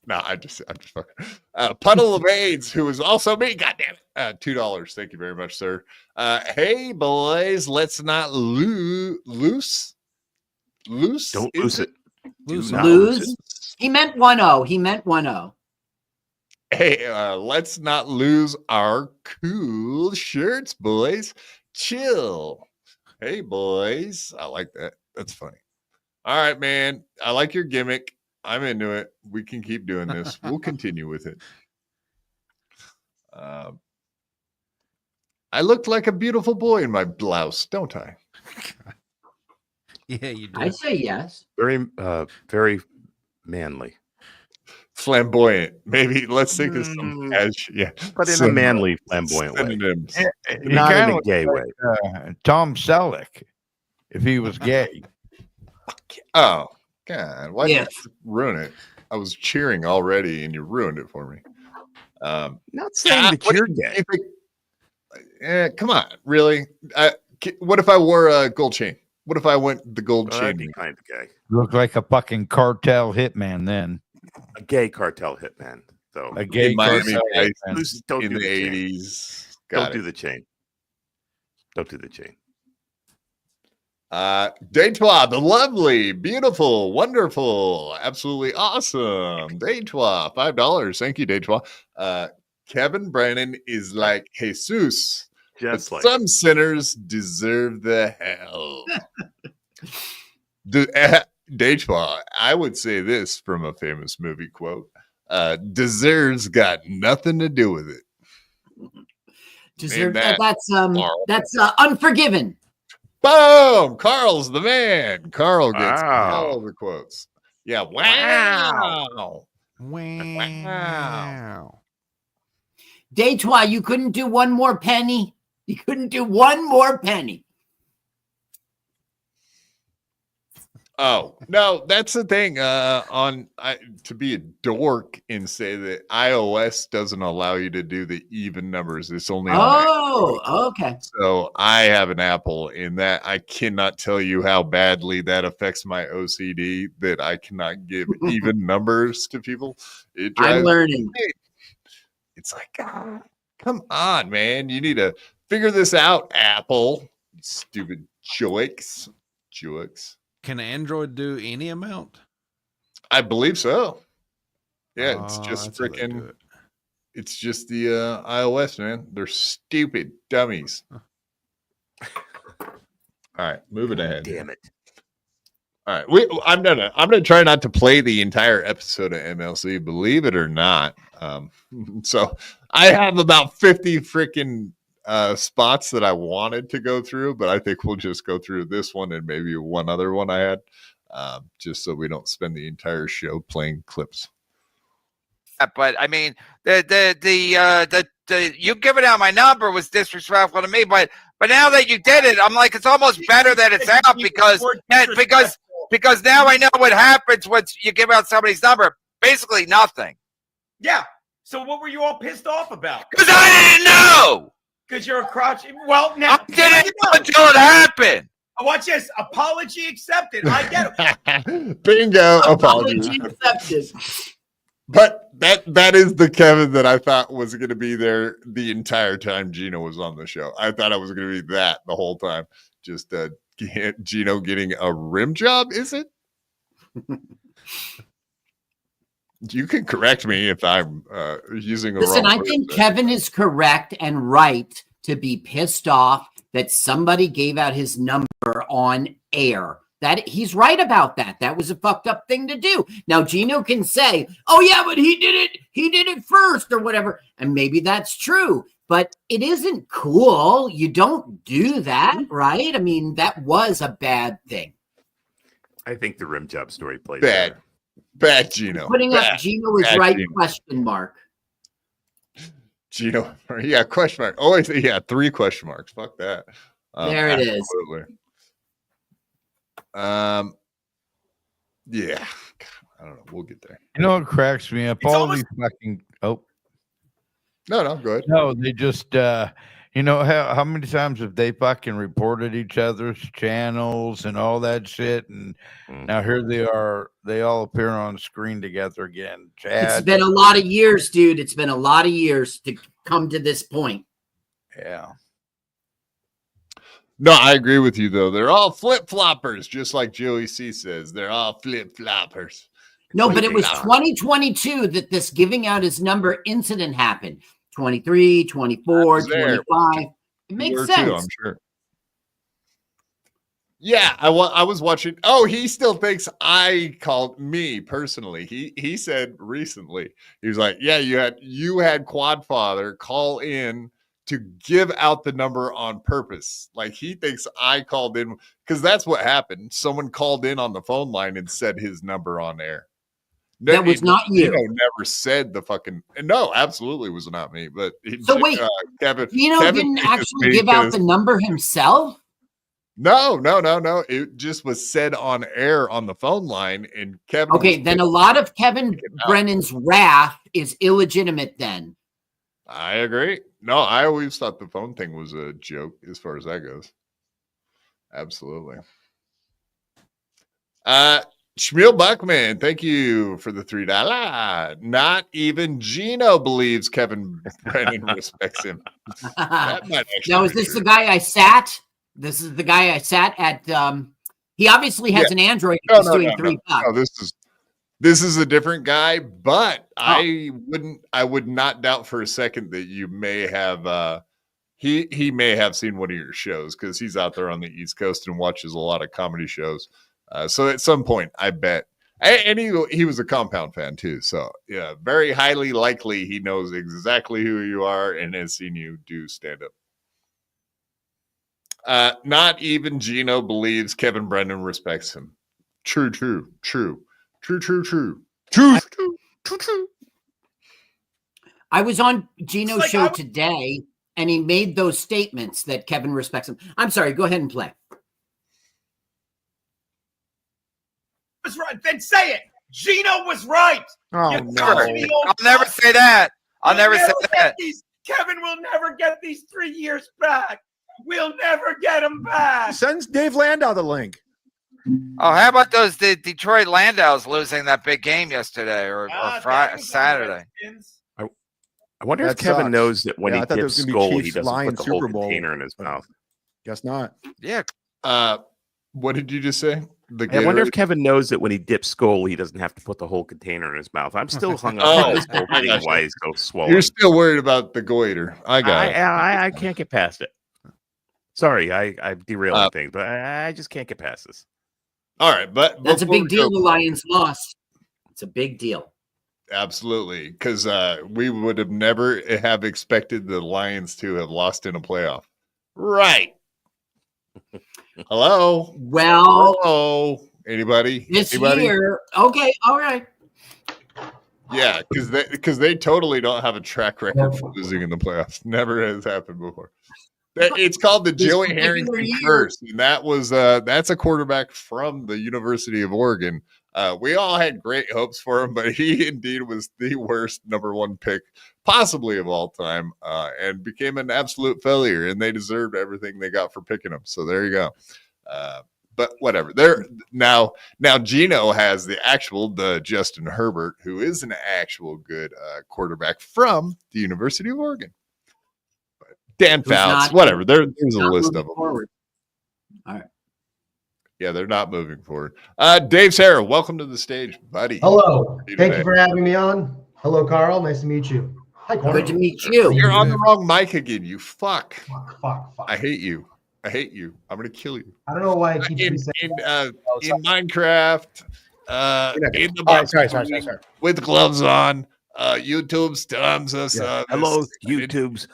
No, I'm just fucking. Puddle of AIDS, who is also me. God damn it. $2. Thank you very much, sir. Hey, boys, let's not lose. Don't lose it. Lose. He meant 1-0. He meant 1-0. Hey, let's not lose our cool shirts, boys. Chill. Hey, boys. I like that. That's funny. All right, man. I like your gimmick. I'm into it. We can keep doing this. We'll continue with it. I looked like a beautiful boy in my blouse, don't I? Yeah, you do. I say yes. Very, very manly. flamboyant. Maybe let's think of some yeah, but in a manly, flamboyant way, synonyms. not in a gay way. Tom Selleck, if he was gay. Oh God! Why did Yes. you ruin it? I was cheering already, and you ruined it for me. Not saying that you're gay. Come on, really? What if I wore a gold chain? What if I went the gold That'd chain? be kind of gay. Look like a fucking cartel hitman then. A gay cartel hitman, though. A gay In Miami cartel Vice hitman. Don't in do the the chain. 80s. Don't do the chain. Don't do the chain. Deitwa, the lovely, beautiful, wonderful, absolutely awesome. Deitwa, $5. Thank you, Deitwa. Kevin Brennan is like Jesus. Just But like some sinners deserve the hell. Deitwa, I would say this from a famous movie quote. Deserves got nothing to do with it. Deserve that, that's Carl. Unforgiven. Boom! Carl's the man. Carl gets Wow. all the quotes. Yeah. Wow. Wow. Deitwa, you couldn't do one more penny. You couldn't do one more penny. Oh no, that's the thing. To be a dork and say that iOS doesn't allow you to do the even numbers. It's only on Oh, okay. So I have an Apple in that I cannot tell you how badly that affects my OCD that I cannot give even numbers to people. It I'm drives learning. me. It's like, God, come on, man. You need to figure this out, Apple. You stupid jokes. Can Android do any amount? I believe so. Yeah, it's Oh, just that's how they do freaking. it. It's just the iOS, man. They're stupid dummies. All right, moving ahead. damn it. All right, I'm gonna try not to play the entire episode of MLC, believe it or not. So I have about 50 freaking spots that I wanted to go through, but I think we'll just go through this one and maybe one other one I had, just so we don't spend the entire show playing clips. But I mean, the you giving out my number was disrespectful to me. But now that you did it, I'm like, it's almost better that it's out because now I know what happens once you give out somebody's number. Basically, nothing. Yeah. So what were you all pissed off about? Because I didn't know. Because you're a crotch. Well, now I didn't know until it happened. watch this. Apology accepted. I get it. Bingo. Apologies. Apology accepted. But that is the Kevin that I thought was going to be there the entire time Gino was on the show. I thought I was going to be that the whole time. Just Gino getting a rim job, is it? You can correct me if I'm using a Listen, wrong I word think there. Kevin is correct and right to be pissed off that somebody gave out his number on air. That he's right about that. That was a fucked up thing to do. Now Gino can say, "Oh yeah, but he did it first or whatever," and maybe that's true. But it isn't cool. You don't do that, right? I mean, that was a bad thing. I think the rim job story played Bad. better. Bad Gino. Putting Bad. up Gino is Bad right? Gino. Question mark. Gino. Yeah, question mark. Oh, yeah, 3 question marks. Fuck that. There it is. Absolutely. Yeah. I don't know. We'll get there. You know what cracks me up? It's All almost- these fucking No, go ahead. no, they just you know how many times have they fucking reported each other's channels and all that shit, and now here they all appear on screen together again. It's Chad, been a lot of years, dude. It's been a lot of years to come to this point. yeah. No, I agree with you though. They're all flip floppers, just like Joey C says. They're all flip floppers. No, but it was Completely 2022 that this giving out his number incident happened. 23, 24, I was there. 25. It makes Were sense. too, I'm sure. Yeah, I was watching. Oh, he still thinks I called me personally. He said recently, he was like, "Yeah, you had Quadfather call in to give out the number on purpose." Like he thinks I called in because that's what happened. Someone called in on the phone line and said his number on air. That was not you. Gino never said the fucking. No, absolutely was not me. But So wait, Kevin Gino didn't actually give out the number himself? No. It just was said on air on the phone line, and Kevin. Okay, then a lot of Kevin Brennan's wrath is illegitimate. Then I agree. No, I always thought the phone thing was a joke as far as that goes. Absolutely. Shmuel Buckman, thank you for the $3. Not even Gino believes Kevin Brennan respects him. Now, is this the guy I sat? This is the guy I sat at. He obviously has an Android. He's doing $3. No, this is a different guy, but I would not doubt for a second that you may have he may have seen one of your shows because he's out there on the East Coast and watches a lot of comedy shows. So at some point, I bet, and he was a Compound fan too. So yeah, very highly likely he knows exactly who you are and has seen you do stand up. Not even Gino believes Kevin Brennan respects him. True. I was on Gino's show today, and he made those statements that Kevin respects him. I'm sorry. Go ahead and play. Was right. Then say it. Gino was right. Oh, no. I'll never say that. I'll never say that. Kevin will never get these 3 years back. We'll never get them back. Sends Dave Landau the link. Oh, how about those Detroit Landaus losing that big game yesterday or Saturday? I wonder if Kevin knows that when he dips Skull, he doesn't put the whole container in his mouth. Guess not. Yeah. What did you just say? I wonder if Kevin knows that when he dips Skull, he doesn't have to put the whole container in his mouth. I'm still hung up on this whole thing. Why he's so swollen? You're still worried about the goiter. I got it. I can't get past it. Sorry, I'm derailing things, but I just can't get past this. All right, but that's a big deal. The Lions lost. It's a big deal. Absolutely, because we would have never have expected the Lions to have lost in a playoff. Right. Hello. Well. Hello. Anybody? Anybody? Year. Okay. All right. Yeah, because they totally don't have a track record for losing in the playoffs. Never has happened before. It's called the Joey Harrington curse, and that's a quarterback from the University of Oregon. We all had great hopes for him, but he indeed was the worst number one pick possibly of all time, and became an absolute failure. And they deserved everything they got for picking him. So there you go. But whatever. Now Gino has the Justin Herbert, who is an actual good quarterback from the University of Oregon. Dan Fouts, whatever. There's a list of them. Forward. All right. Yeah, they're not moving forward. Dave Sarra, welcome to the stage, buddy. Hello. Thank you for having me on. Hello, Carl. Nice to meet you. Hi, Carl. Good to meet you. You're on the wrong mic again, you fuck. Fuck. I hate you. I'm going to kill you. I don't know why I keep in Minecraft, in the box sorry. with gloves on, YouTube's terms of service. Hello, YouTube's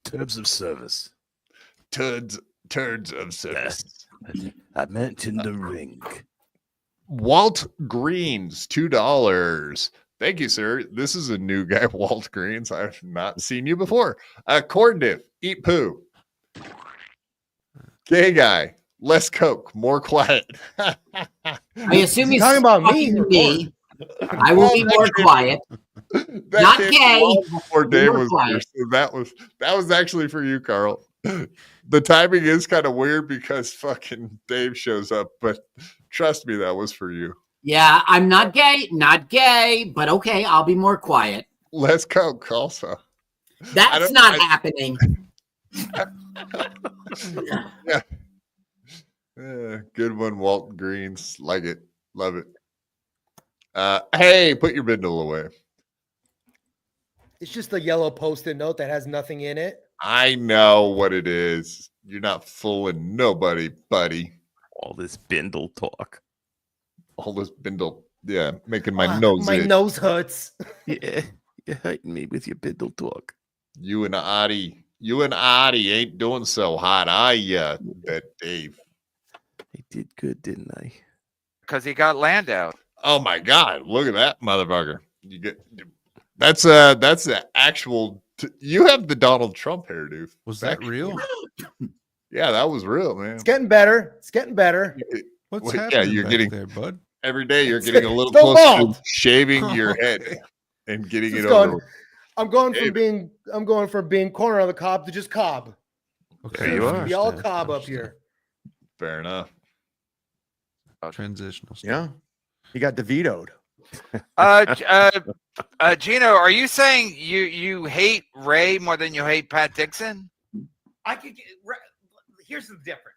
terms of service. Turds of service. I meant in the ring. Walt Greens, $2. Thank you, sir. This is a new guy, Walt Greens. I've not seen you before. Corndiff, eat poo. Gay guy, less coke, more quiet. I assume he's talking about me. I will be more quiet. Not gay. Before Dave was here, so that was actually for you, Carl. The timing is kind of weird because fucking Dave shows up, but trust me, that was for you. Yeah, I'm not gay, but okay, I'll be more quiet. Less coke also. That's not happening. Yeah. Good one, Walt Greens. Like it. Love it. Hey, put your bindle away. It's just a yellow Post-it note that has nothing in it. I know what it is. You're not fooling nobody, buddy. All this bindle talk. All this bindle. Yeah, making my nose My nose hurts. Yeah, you're hurting me with your bindle talk. You and Adi ain't doing so hot, are ya, that Dave? I did good, didn't I? Because he got Landau. Oh my God! Look at that motherfucker. You get that's the actual. You have the Donald Trump hairdo. Was that real? Yeah, that was real, man. It's getting better. It's getting better. What's Yeah, happening? you're back getting there, bud. every day. You're getting a little Still closer to bald. shaving your head and getting Just it going- over. I'm going David. from being corner on the cob to just cob. Okay, There you I are. Be all understand, cob up understand. here. Fair enough. Transitional. Stuff. Yeah. He got DeVito'd. Gino, are you saying you hate Ray more than you hate Pat Dixon? Here's the difference.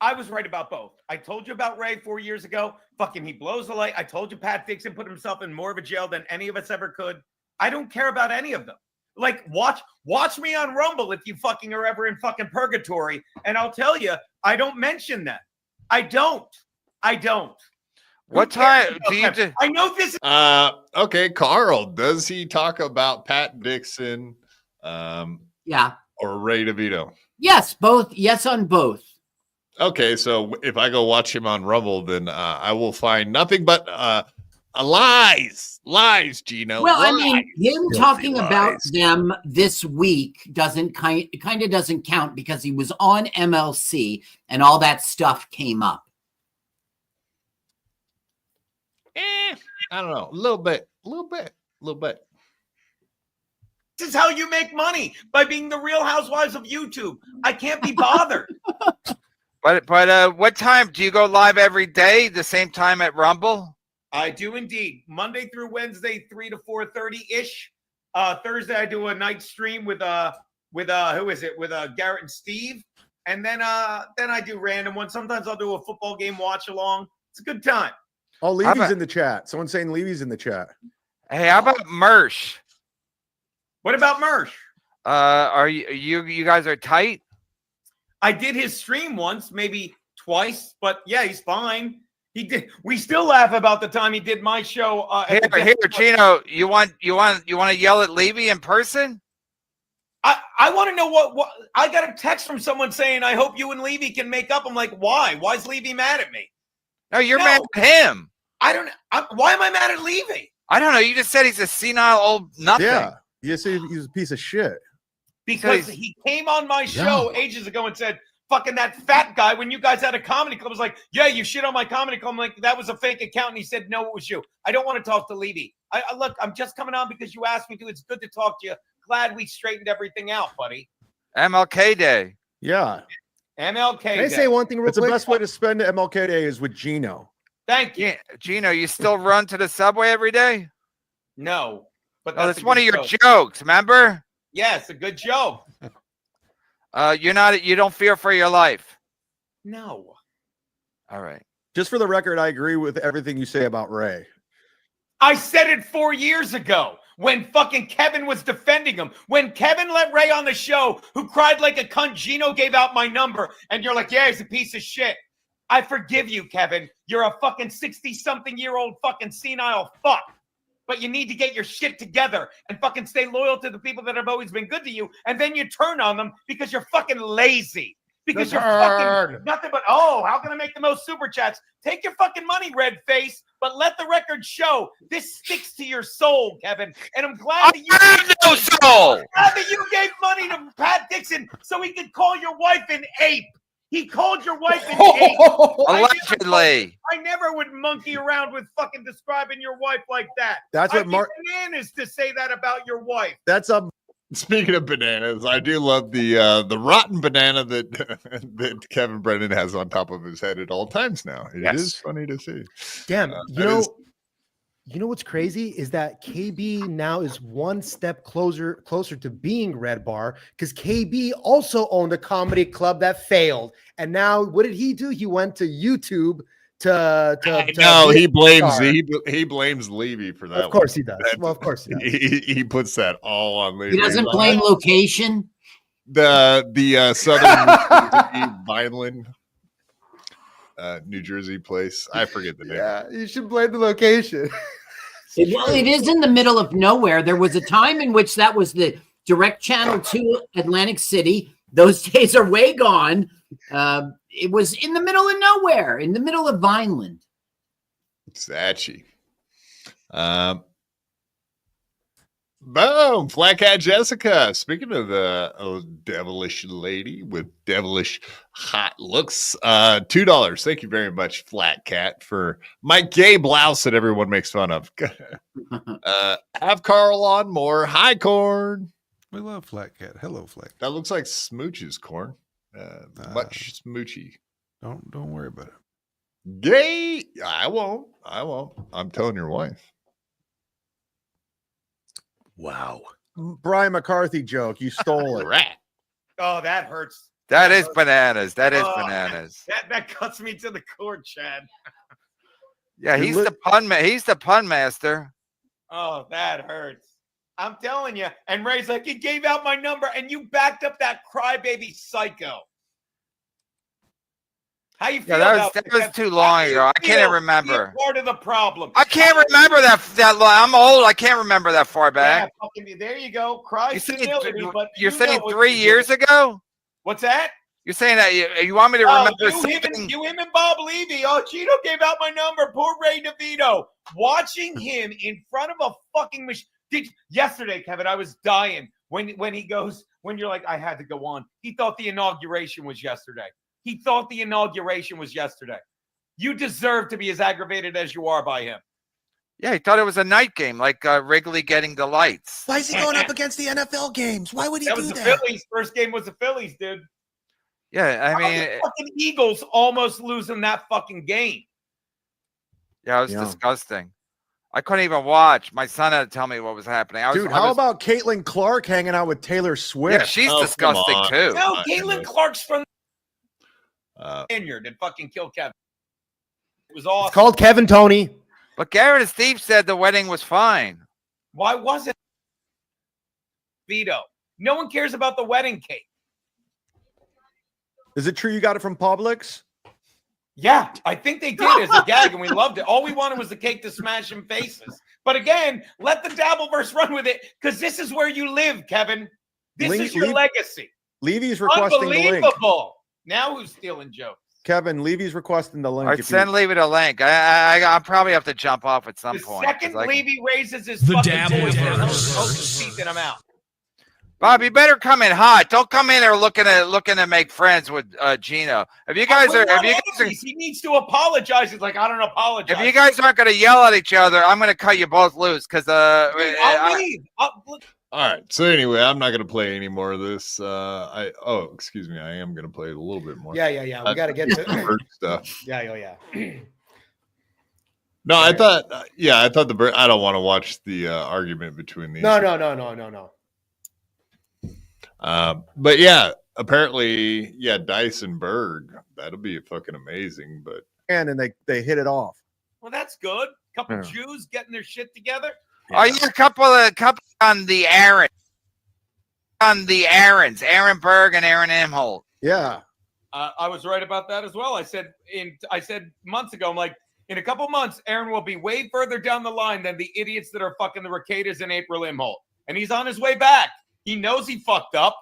I was right about both. I told you about Ray 4 years ago. Fucking, he blows the light. I told you Pat Dixon put himself in more of a jail than any of us ever could. I don't care about any of them. Like, watch me on Rumble if you fucking are ever in fucking purgatory, and I'll tell you, I don't mention that. I don't. What time do you do? I know this. Okay, Carl. Does he talk about Pat Dixon, Yeah. or Ray DeVito? Yes, both. Yes, on both. Okay, so if I go watch him on Rumble, then I will find nothing but lies, Gino. Well, I lies. mean, him Filthy talking about lies. them this week doesn't kind of doesn't count because he was on MLC and all that stuff came up. I don't know, a little bit. This is how you make money, by being the Real Housewives of YouTube. I can't be bothered. But what time do you go live every day? The same time at Rumble? I do indeed. Monday through Wednesday, 3 to 4:30 ish. Thursday, I do a night stream with who is it? With Garrett and Steve, and then I do random ones. Sometimes I'll do a football game watch along. It's a good time. Oh, How Levy's about- in the chat. Someone's saying Levy's in the chat. Hey, how about Mersh? What about Mersh? Are you guys are tight? I did his stream once, maybe twice, but yeah, he's fine. He did. We still laugh about the time he did my show. Here, Gino. You want to yell at Levy in person? I want to know what I got a text from someone saying, I hope you and Levy can make up. I'm like, why? Why is Levy mad at me? No, you're No. mad at him. I don't know. Why am I mad at Levy? I don't know. You just said he's a senile old nothing. Yeah. You say he's a piece of shit. Because he came on my show ages ago and said, fucking that fat guy, when you guys had a comedy club, was like, yeah, you shit on my comedy club. I'm like, that was a fake account. And he said, no, it was you. I don't want to talk to Levy. Look, I'm just coming on because you asked me to. It's good to talk to you. Glad we straightened everything out, buddy. MLK Day. Yeah. MLK Can I Day. say one thing real It's the quick? best way to spend MLK Day is with Gino. Thank you. Yeah, Gino, you still run to the subway every day? No. But Oh, that's a one of good your joke. jokes, remember? Yeah, it's a good joke. You don't fear for your life. No. All right. Just for the record, I agree with everything you say about Ray. I said it 4 years ago when fucking Kevin was defending him. When Kevin let Ray on the show, who cried like a cunt, Gino gave out my number, and you're like, yeah, he's a piece of shit. I forgive you, Kevin. You're a fucking 60-something-year-old fucking senile fuck. But you need to get your shit together and fucking stay loyal to the people that have always been good to you. And then you turn on them because you're fucking lazy. Because you're fucking nothing but, how can I make the most super chats? Take your fucking money, red face, but let the record show this sticks to your soul, Kevin. And I'm glad that you have no soul. glad that you gave money to Pat Dixon so he could call your wife an ape. He called your wife an ape. Allegedly. I never would monkey around with fucking describing your wife like that. That's what I'd be Mark. bananas to say that about your wife. That's a. Speaking of bananas, I do love the rotten banana that that Kevin Brennan has on top of his head at all times now. It is funny to see. Damn, that you know what's crazy is that KB now is one step closer to being Red Bar because KB also owned a comedy club that failed, and now what did he do? He went to YouTube to he blames Levy for that. Of course he does. Well, of course he does. He puts that all on Levy. He doesn't blame location. The Southern Vineland, New Jersey place. I forget the name. Yeah, you should blame the location. Well, it is in the middle of nowhere. There was a time in which that was the direct channel to Atlantic City. Those days are way gone. It was in the middle of nowhere, in the middle of Vineland. Sachi. Boom, Flat Cat Jessica. Speaking of the devilish lady with devilish hot looks, $2. Thank you very much, Flat Cat, for my gay blouse that everyone makes fun of. Have Carl on more. Hi, Corn. We love Flat Cat. Hello, Flat Cat. That looks like Smooch's Corn. Much smoochy. Don't worry about it. Gay. I won't. I'm telling your wife. Wow. Brian McCarthy joke. You stole it. Rat. Oh, that hurts. That is bananas. That is bananas. That cuts me to the core, Chad. Yeah, he's the pun man. He's the pun master. Oh, that hurts. I'm telling you. And Ray's like, you gave out my number and you backed up that crybaby psycho. How you feel? Yeah, that was too long ago. I can't even remember. Part of the problem. I can't remember that long. I'm old. I can't remember that far back. Yeah, there you go. Cry senility, but you're saying 3 years ago? What's that? You're saying that you want me to remember something? You, him, and Bob Levy. Oh, Gino gave out my number. Poor Ray DeVito. Watching him in front of a fucking machine. Yesterday, Kevin, I was dying when he goes, when you're like, I had to go on. He thought the inauguration was yesterday. He thought the inauguration was yesterday. You deserve to be as aggravated as you are by him. Yeah, he thought it was a night game, like Wrigley getting the lights. Why is he going up against the NFL games? Why would he do that? that? The Phillies. First game was the Phillies, dude. Yeah, I mean, the fucking Eagles almost losing that fucking game. Yeah, it was disgusting. I couldn't even watch. My son had to tell me what was happening. How about Caitlin Clark hanging out with Taylor Swift? Yeah, she's disgusting too. No, Caitlin Clark's from Vineyard and fucking kill Kevin. It was awesome. It's called Kevin Tony. But Garrett and Steve said the wedding was fine. Why wasn't Vito? No one cares about the wedding cake. Is it true you got it from Publix? Yeah, I think they did as a gag, and we loved it. All we wanted was the cake to smash in faces. But again, let the Dabbleverse run with it, because this is where you live, Kevin. This is your legacy. Levy's requesting the link. Unbelievable. Now who's stealing jokes? Kevin, Levy's requesting the link. All right, send Levy the link. I'll probably have to jump off at some point. Second Levy raises his fucking Dabbleverse, then I'm out. Bob, you better come in hot. Don't come in there looking to make friends with Gino. If you guys he needs to apologize. He's like, I don't apologize. If you guys aren't going to yell at each other, I'm going to cut you both loose because I'll leave. All right. So anyway, I'm not going to play any more of this. Excuse me. I am going to play a little bit more. Yeah. We got to get to stuff. Yeah. No, I thought I don't want to watch the argument between these. No. But yeah, apparently, Dyson Berg. That'll be fucking amazing. But and they hit it off. Well, that's good. Couple Jews getting their shit together. Oh, yeah, a couple on the Aaron. Aaron Berg and Aaron Imholt. Yeah. I was right about that as well. I said months ago, I'm like, in a couple months, Aaron will be way further down the line than the idiots that are fucking the Ricadas and April Imholt. And he's on his way back. He knows he fucked up.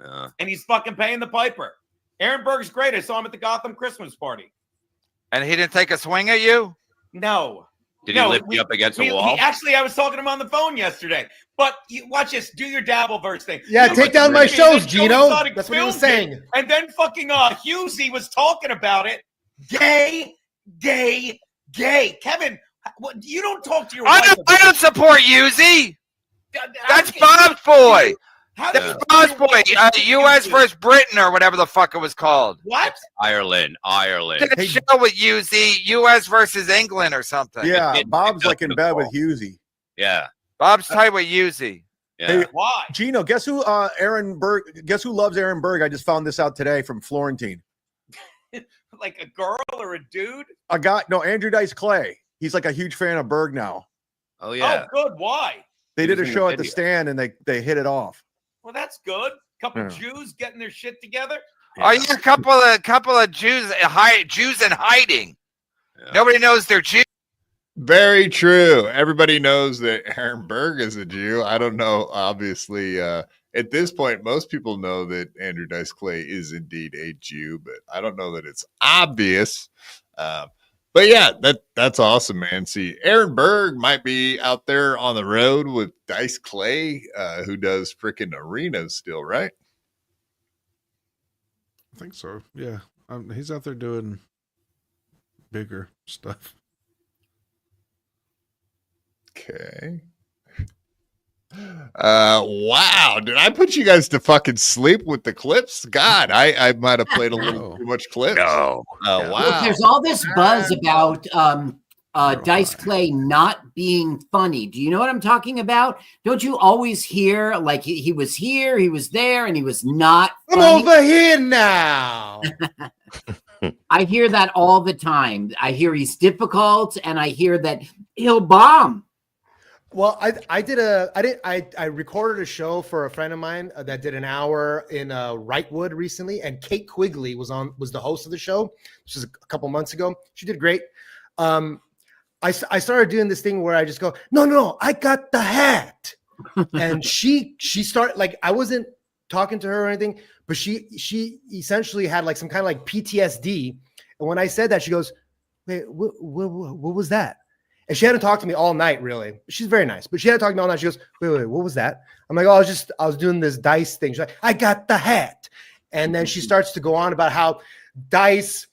Yeah. And he's fucking paying the piper. Aaron Berg's great. I saw him at the Gotham Christmas party. And he didn't take a swing at you? No. Did he lift you up against the wall? Actually, I was talking to him on the phone yesterday. But watch this. Do your Dabbleverse thing. Yeah, take down my shows, Gino. That's what he was saying. And then fucking Husey was talking about it. Gay. Kevin, you don't talk to your wife. I don't support Husey. That's Bob's boy. That's Bob's boy. U.S. versus Britain or whatever the fuck it was called. What? Ireland. Did a show with Husey, U.S. versus England or something. Yeah, Bob's like in bed with Husey. Yeah. Bob's tight with Husey. Yeah. Hey, why? Gino, guess who Aaron Berg? Guess who loves Aaron Berg? I just found this out today from Florentine. Like a girl or a dude? A guy? No, Andrew Dice Clay. He's like a huge fan of Berg now. Oh yeah. Oh, good. Why? They did a show at the Stand and they hit it off. Well, that's good. Couple Jews getting their shit together. Oh, yeah, a couple of Jews in hiding. Yeah. Nobody knows they're Jews. Very true. Everybody knows that Aaron Berg is a Jew. I don't know. Obviously, at this point, most people know that Andrew Dice Clay is indeed a Jew, but I don't know that it's obvious. But yeah, that's awesome, man. See, Aaron Berg might be out there on the road with Dice Clay, who does freaking arenas still, right? I think so. Yeah. He's out there doing bigger stuff. Okay. Wow. Did I put you guys to fucking sleep with the clips? God, I might have played a little too much clips. No. Wow. Look, there's all this buzz about Dice Clay not being funny. Do you know what I'm talking about? Don't you always hear like he was here, he was there, and he was not I'm funny? over here now. I hear that all the time. I hear he's difficult, and I hear that he'll bomb. Well, I recorded a show for a friend of mine that did an hour in Wrightwood recently, and Kate Quigley was the host of the show. This was a couple months ago. She did great. I started doing this thing where I just go, no, I got the hat, and she started like I wasn't talking to her or anything, but she essentially had like some kind of like PTSD, and when I said that, she goes, "Wait, what was that?" And she hadn't talked to me all night, really. She's very nice, but she hadn't talked to me all night. She goes, wait, what was that? I'm like, oh, I was doing this Dice thing. She's like, I got the hat. And then she starts to go on about how Dice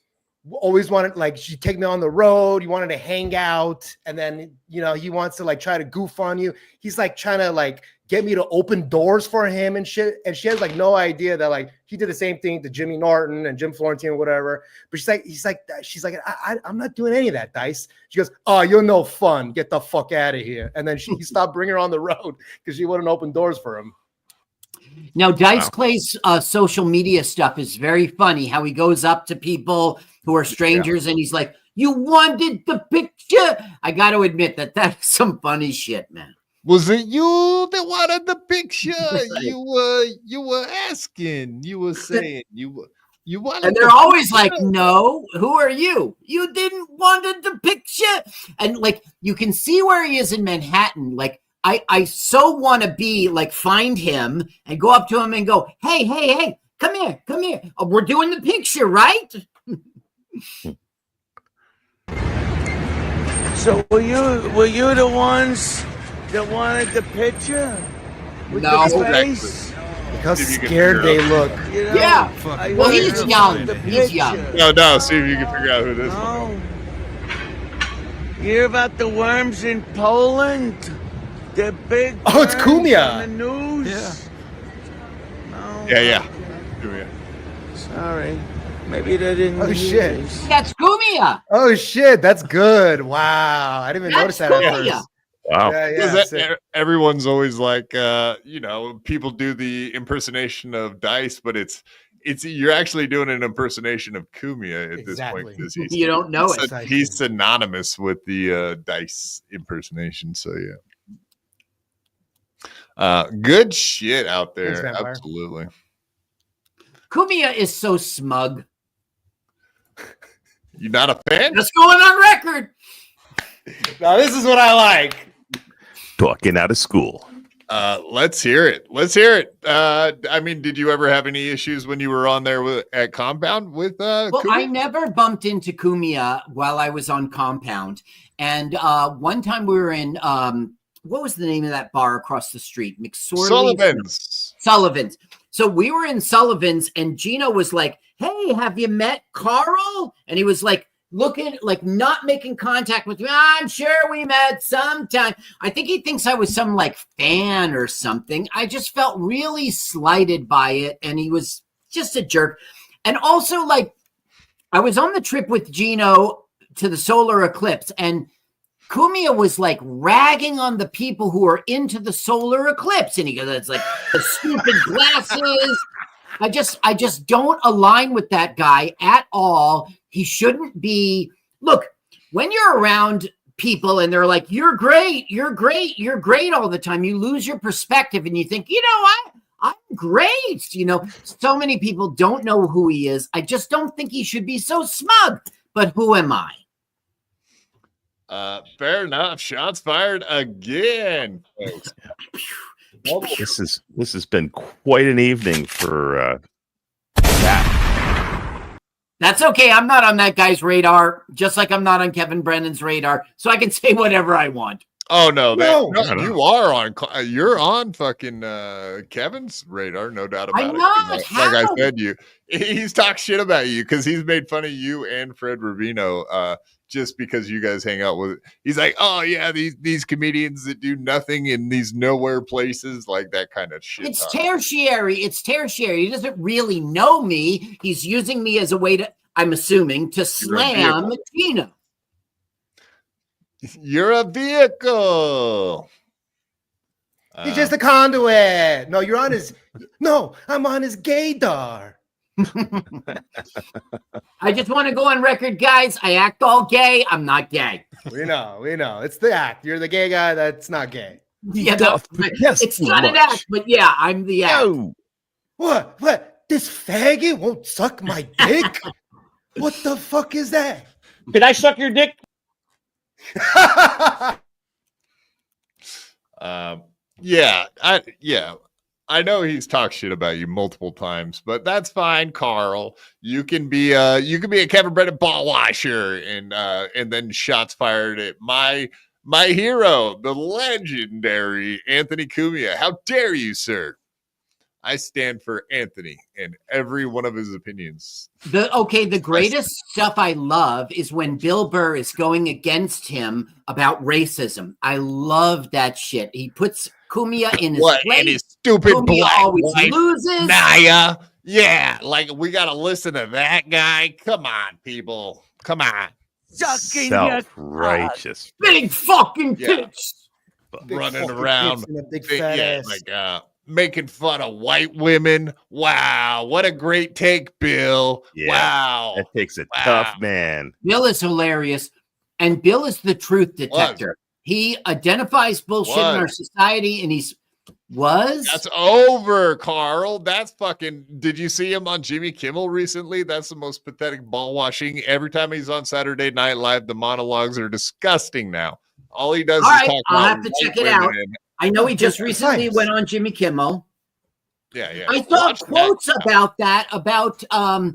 always wanted, like, she'd take me on the road. He wanted to hang out. And then, he wants to like try to goof on you. He's like trying to like get me to open doors for him and shit. And she has like no idea that like he did the same thing to Jimmy Norton and Jim Florentine or whatever. But she's like, I'm not doing any of that, Dice. She goes, oh, you're no fun. Get the fuck out of here. And then he stopped bringing her on the road because she wouldn't open doors for him. Now, Dice Clay's social media stuff is very funny. How he goes up to people who are strangers and he's like, you wanted the picture. I got to admit that's some funny shit, man. Was it you that wanted the picture? You were asking. You were saying you wanted. And they're always like, "No, who are you? You didn't wanted the picture." And like, you can see where he is in Manhattan. Like, I so want to be like, find him and go up to him and go, "Hey, come here. Oh, we're doing the picture, right?" So were you the ones that wanted the picture? With No. the face? How scared they look. Yeah. Well, he's young. He's young. No. See if you can figure out who this is. You hear about the worms in Poland? They're big. Oh, it's Kumia. On the news. Yeah. No. Yeah. Kumia. Sorry. Maybe they didn't. Oh shit. This. That's Kumia. Oh shit. That's good. Wow. I didn't even notice that at Kumia. first. Wow. Yeah. Everyone's always like, people do the impersonation of Dice, but it's you're actually doing an impersonation of Kumia at this point. Because You don't know it. He's synonymous with the Dice impersonation. So yeah. Good shit out there. Thanks, Vampire. Absolutely. Kumia is so smug. You not a fan? Let's go on record. Now this is what I like. Talking out of school. Let's hear it. I mean, did you ever have any issues when you were on there at Compound with Well, Kumia? I never bumped into Kumia while I was on Compound. And one time we were in what was the name of that bar across the street? Sullivan's. So we were in Sullivan's and Gino was like, hey, have you met Carl? And he was like, looking like not making contact with me. I'm sure we met sometime. I think he thinks I was some like fan or something. I just felt really slighted by it. And he was just a jerk. And also, like, I was on the trip with Gino to the solar eclipse and Kumia was like ragging on the people who are into the solar eclipse. And he goes, it's like the stupid glasses. I just don't align with that guy at all. He shouldn't be. Look, when you're around people and they're like, you're great all the time, you lose your perspective and you think, I'm great. So many people don't know who he is. I just don't think he should be so smug. But who am I? Fair enough. Shots fired again, folks. This has been quite an evening for that. That's okay. I'm not on that guy's radar, just like I'm not on Kevin Brennan's radar, so I can say whatever I want. Oh no, No. you are on. You're on fucking Kevin's radar, no doubt about I'm it. not. Like How? I said, he's talked shit about you because he's made fun of you and Fred Rubino just because you guys hang out with. He's like, oh yeah, these comedians that do nothing in these nowhere places, like that kind of shit. It's tertiary. It's tertiary. He doesn't really know me. He's using me as a way to, I'm assuming, to slam Gino. You're a vehicle. He's just a conduit. No, you're on his. No, I'm on his gaydar. I just want to go on record, guys. I act all gay. I'm not gay. We know. It's the act. You're the gay guy that's not gay. Yeah, Yes, it's not an act, but yeah, I'm the act. No. What? This faggot won't suck my dick? What the fuck is that? Did I suck your dick? I know he's talked shit about you multiple times, but that's fine, Carl. You can be a Kevin Brennan ball washer, and then shots fired at my hero, the legendary Anthony Cumia. How dare you, sir? I stand for Anthony and every one of his opinions. The greatest stuff I love is when Bill Burr is going against him about racism. I love that shit. He puts Cumia in his place. And his stupid Cumia black always wife, loses. Naya. Yeah, like we gotta listen to that guy. Come on, people. Come on. Self-righteous. Big fucking tits. Running around. And a big fat ass. Making fun of white women. Wow, what a great take, Bill. Yeah, wow. That takes a tough man. Bill is hilarious, and Bill is the truth detector. He identifies bullshit in our society, and that's over, Carl. That's fucking. Did you see him on Jimmy Kimmel recently? That's the most pathetic ball washing. Every time he's on Saturday Night Live, the monologues are disgusting now. All he does is talk about. I'll have to check it out. I know he just recently went on Jimmy Kimmel. Yeah. I saw quotes about that, about how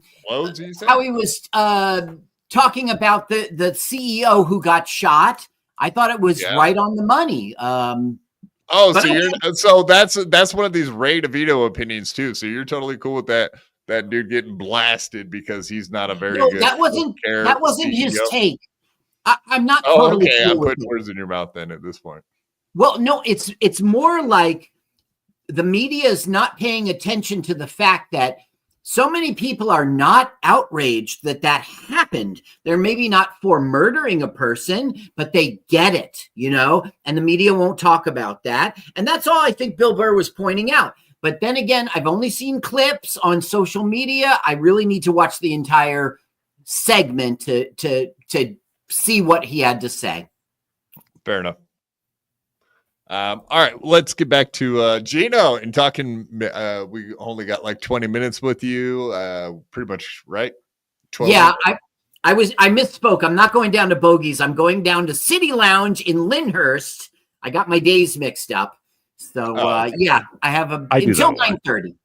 he was talking about the CEO who got shot. I thought it was right on the money. So that's one of these Ray DeVito opinions too. So you're totally cool with that dude getting blasted because he's not a very good. That wasn't his take. I'm not. Oh, totally okay. cool I'm with putting it. words in your mouth then at this point. Well, no, it's more like the media is not paying attention to the fact that so many people are not outraged that happened. They're maybe not for murdering a person, but they get it, and the media won't talk about that. And that's all I think Bill Burr was pointing out. But then again, I've only seen clips on social media. I really need to watch the entire segment to see what he had to say. Fair enough. All right, let's get back to Gino and talking. We only got like 20 minutes with you, pretty much, right? 12 yeah, minutes? I misspoke. I'm not going down to Bogies. I'm going down to City Lounge in Lyndhurst. I got my days mixed up. So yeah, I have until 9:30.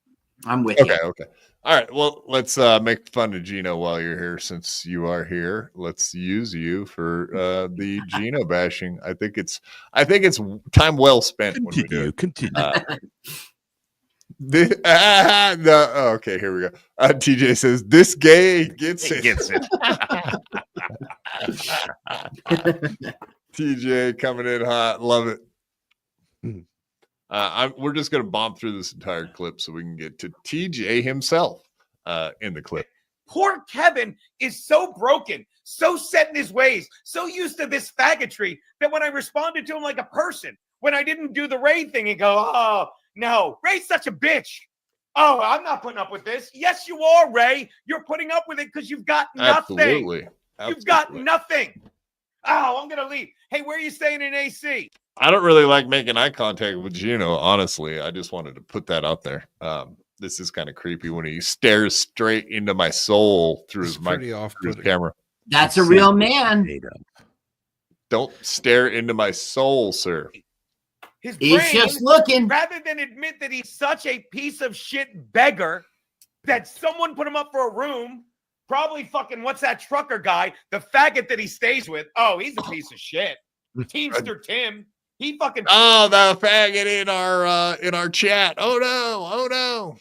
I'm with you. Okay. All right. Well, let's make fun of Gino while you're here, since you are here. Let's use you for the Gino bashing. I think it's time well spent. Continue. Okay, here we go. TJ says this gay gets it. TJ coming in hot. Love it. We're just going to bomb through this entire clip so we can get to TJ himself in the clip. Poor Kevin is so broken, so set in his ways, so used to this faggotry that when I responded to him like a person, when I didn't do the Ray thing, he'd go, oh, no, Ray's such a bitch. Oh, I'm not putting up with this. Yes, you are, Ray. You're putting up with it because you've got nothing. Absolutely. You've got nothing. Oh, I'm going to leave. Hey, where are you staying in AC? I don't really like making eye contact with Gino, honestly. I just wanted to put that out there. This is kind of creepy when he stares straight into my soul through his camera. That's a real man. Don't stare into my soul, sir. He's just looking. Rather than admit that he's such a piece of shit beggar that someone put him up for a room, Probably fucking, what's that trucker guy? The faggot that he stays with. Oh, he's a piece of shit. Teamster Tim. He fucking. Oh, the faggot in our chat. Oh no.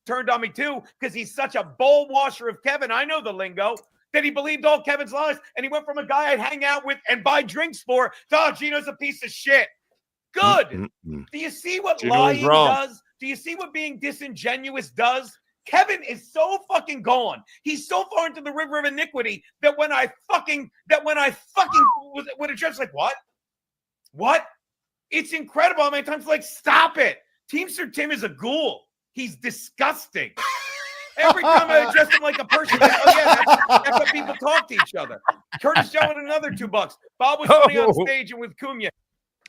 Turned on me too because he's such a bowl washer of Kevin. I know the lingo. That he believed all Kevin's lies, and he went from a guy I'd hang out with and buy drinks for to, oh, Gino's a piece of shit. Good. Do you see what Gino lying is wrong. does? Do you see what being disingenuous does? Kevin is so fucking gone. He's so far into the river of iniquity that when I fucking would have just like, what? It's incredible how many times like, stop it. Teamster Tim is a ghoul. He's disgusting. Every time I address him like a person, like, oh yeah, that's how people talk to each other. Curtis Joe with another $2. Bob was funny on stage and with Cunha.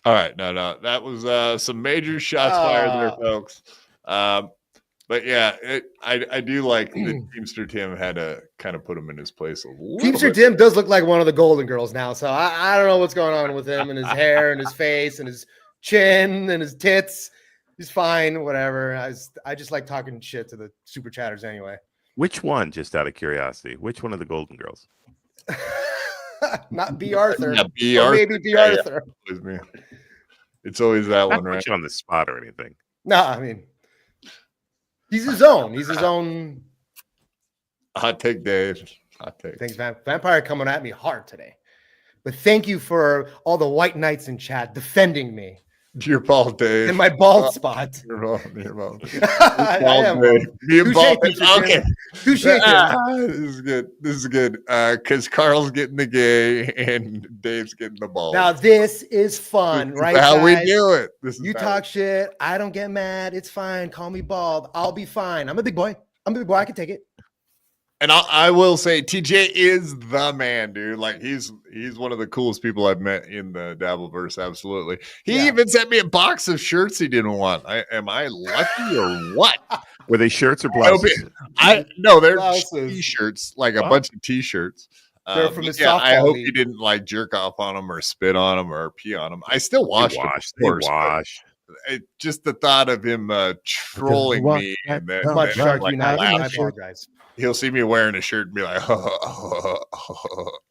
All right, no, that was some major shots fired there, folks. But yeah, I do like that Teamster Tim had to kind of put him in his place a little Teamster bit. Tim does look like one of the Golden Girls now, so I don't know what's going on with him and his hair and his face and his chin and his tits. He's fine, whatever. I just like talking shit to the super chatters anyway. Which one, just out of curiosity? Which one of the Golden Girls? Not B. Arthur. Yeah, B. Or Arthur. maybe B. Arthur. Yeah. It's always that Not one, right? put you on the spot or anything. No, I mean, he's his own. He's his own. Hot take, Dave. Hot take. Thanks, Vampire, coming at me hard today. But thank you for all the white knights in chat defending me. Your bald, Dave. In my bald spot. You're wrong. I am. Me and bald. Touche, Teamster Okay. Tim. Touche, Tim. This is good. Because Carl's getting the gay and Dave's getting the bald. Now this is fun, This is right? how we guys? do it. This is You how- talk shit. I don't get mad. It's fine. Call me bald. I'll be fine. I'm a big boy. I can take it. And I will say, TJ is the man, dude. Like he's one of the coolest people I've met in the Dabbleverse. Absolutely. He even sent me a box of shirts he didn't want. Am I lucky or what? Were they shirts or blouses? No, they're Blouses. t-shirts, like a bunch of t-shirts. They're from his I softball hope league. he didn't like jerk off on them or spit on them or pee on them. I still washed them, of course, but just the thought of him trolling me and then, Much Shark like, United. I laughing. apologize. He'll see me wearing a shirt and be like,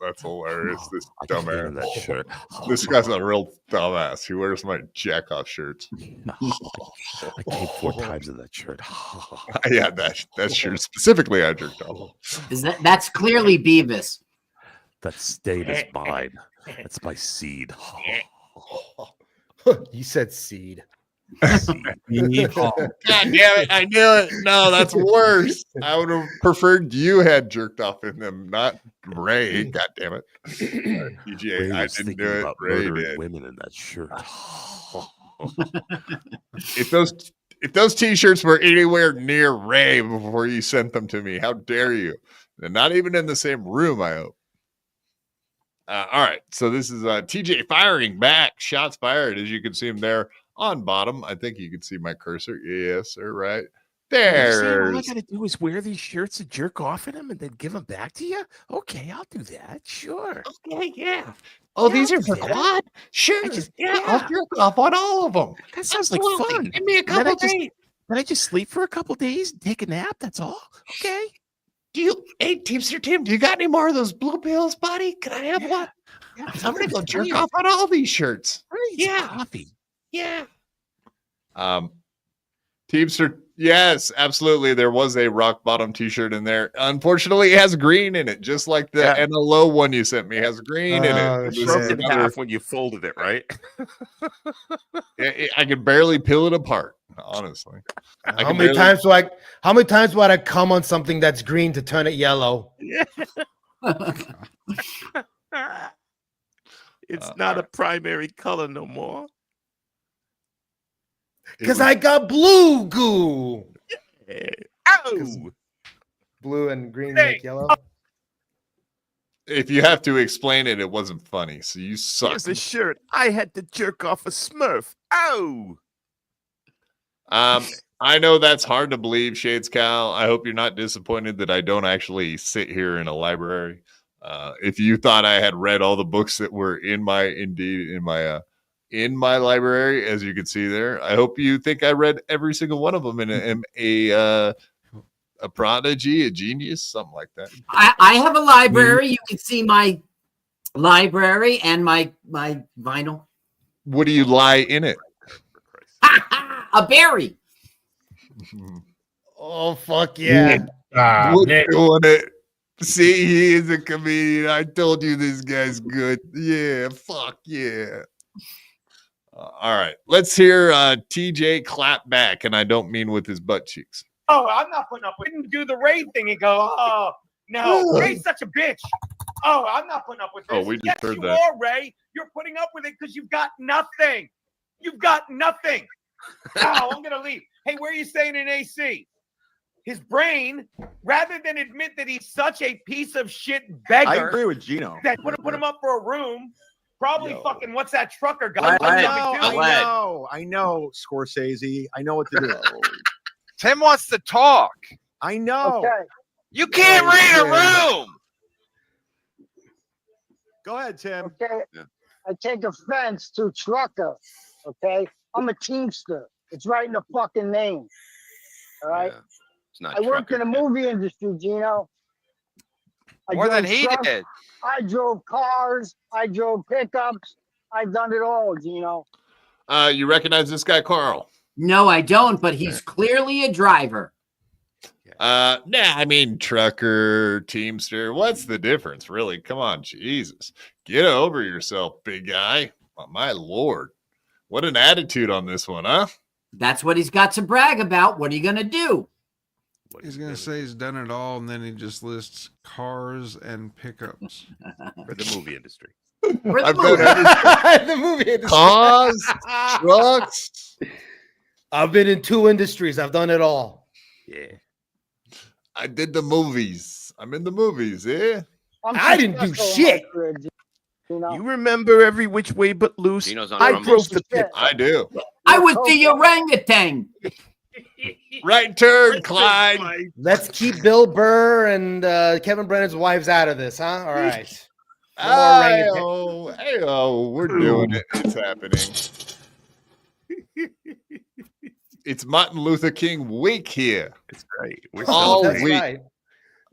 that's hilarious. This dumbass. That shirt. This guy's a real dumbass. He wears my jack off shirts. I came 4 times in that shirt. Yeah, that shirt specifically I jerked off. That's clearly Beavis. That state is mine. That's my seed. You said seed. God damn it. I knew it. No, that's worse. I would have preferred you had jerked off in them, not Ray. God damn it. PGA, Ray I was didn't thinking do it. about Ray murdering did. women in that shirt. If those t-shirts were anywhere near Ray before you sent them to me, how dare you? They're not even in the same room, I hope. All right, so this is TJ firing back. Shots fired, as you can see him there on bottom. I think you can see my cursor. Yes, sir, right there. All I gotta do is wear these shirts and jerk off in them and then give them back to you? Okay, I'll do that. Sure. Okay, yeah. Oh, these are for quad? Sure. I'll jerk off on all of them. That sounds like Absolutely. fun. Give me a And then couple I just- days. Then I just sleep for a couple days and take a nap. That's all. Okay. Hey, Teamster Tim, do you got any more of those blue pills, buddy? Can I have one? I'm gonna go jerk off on all these shirts. Yeah. Coffee. Yeah. Teamster, yes, absolutely. There was a rock bottom t-shirt in there. Unfortunately, it has green in it, just like the NLO one you sent me has green in it. It broke in half when you folded it, right? I could barely peel it apart, honestly. How many times do I come on something that's green to turn it yellow? It's not a primary color no more. Because I got blue goo. Ow! Blue and green make yellow. If you have to explain it, it wasn't funny. So you suck. Here's the shirt. I had to jerk off a Smurf. Ow! I know that's hard to believe, Shades Cal. I hope you're not disappointed that I don't actually sit here in a library. If you thought I had read all the books that were in my library, as you can see there, I hope you think I read every single one of them and am a a prodigy, a genius, something like that. I have a library. You can see my library and my vinyl. What do you lie in it? A berry. Oh, fuck yeah. What's doing it? See, he is a comedian. I told you this guy's good. Yeah, fuck yeah. All right, let's hear TJ clap back, and I don't mean with his butt cheeks. Oh, I'm not putting up with it. Didn't do the Ray thing and go, oh, no, Ray's such a bitch. Oh, I'm not putting up with this. Oh, we just yes, heard you that. are, Ray. You're putting up with it because you've got nothing. You've got nothing. Oh, I'm going to leave. Hey, where are you staying in AC? His brain, rather than admit that he's such a piece of shit beggar. I agree with Gino. That would have put him up for a room. Probably fucking, what's that trucker guy? I know, Scorsese. I know what to do. Tim wants to talk. I know. Okay. You can't read a room. Go ahead, Tim. Okay. Yeah. I take offense to trucker. Okay. I'm a teamster. It's right in the fucking name. All right. Yeah. It's not I worked in the movie industry, Gino. More than drove he trucks, did. I drove cars. I drove pickups. I've done it all, Gino. You recognize this guy, Carl? No, I don't, but he's clearly a driver. Nah, I mean trucker, teamster. What's the difference, really? Come on, Jesus. Get over yourself, big guy. Oh, my Lord. What an attitude on this one, huh? That's what he's got to brag about. What are you going to do? He's going to say he's done it all, and then he just lists cars and pickups. For the movie industry. I've done everything. The movie industry. Cars, trucks. I've been in 2 industries. I've done it all. Yeah. I did the movies. I'm in the movies, yeah? I didn't do shit. You remember Every Which Way But Loose? Gino's on I Rumble. drove the pit. I do. I was the orangutan. Right turn, Clyde. Let's keep Bill Burr and Kevin Brennan's wives out of this, huh? All right. Hey-oh, we're doing it. It's happening. It's Martin Luther King week here. It's great. We're all That's week. right.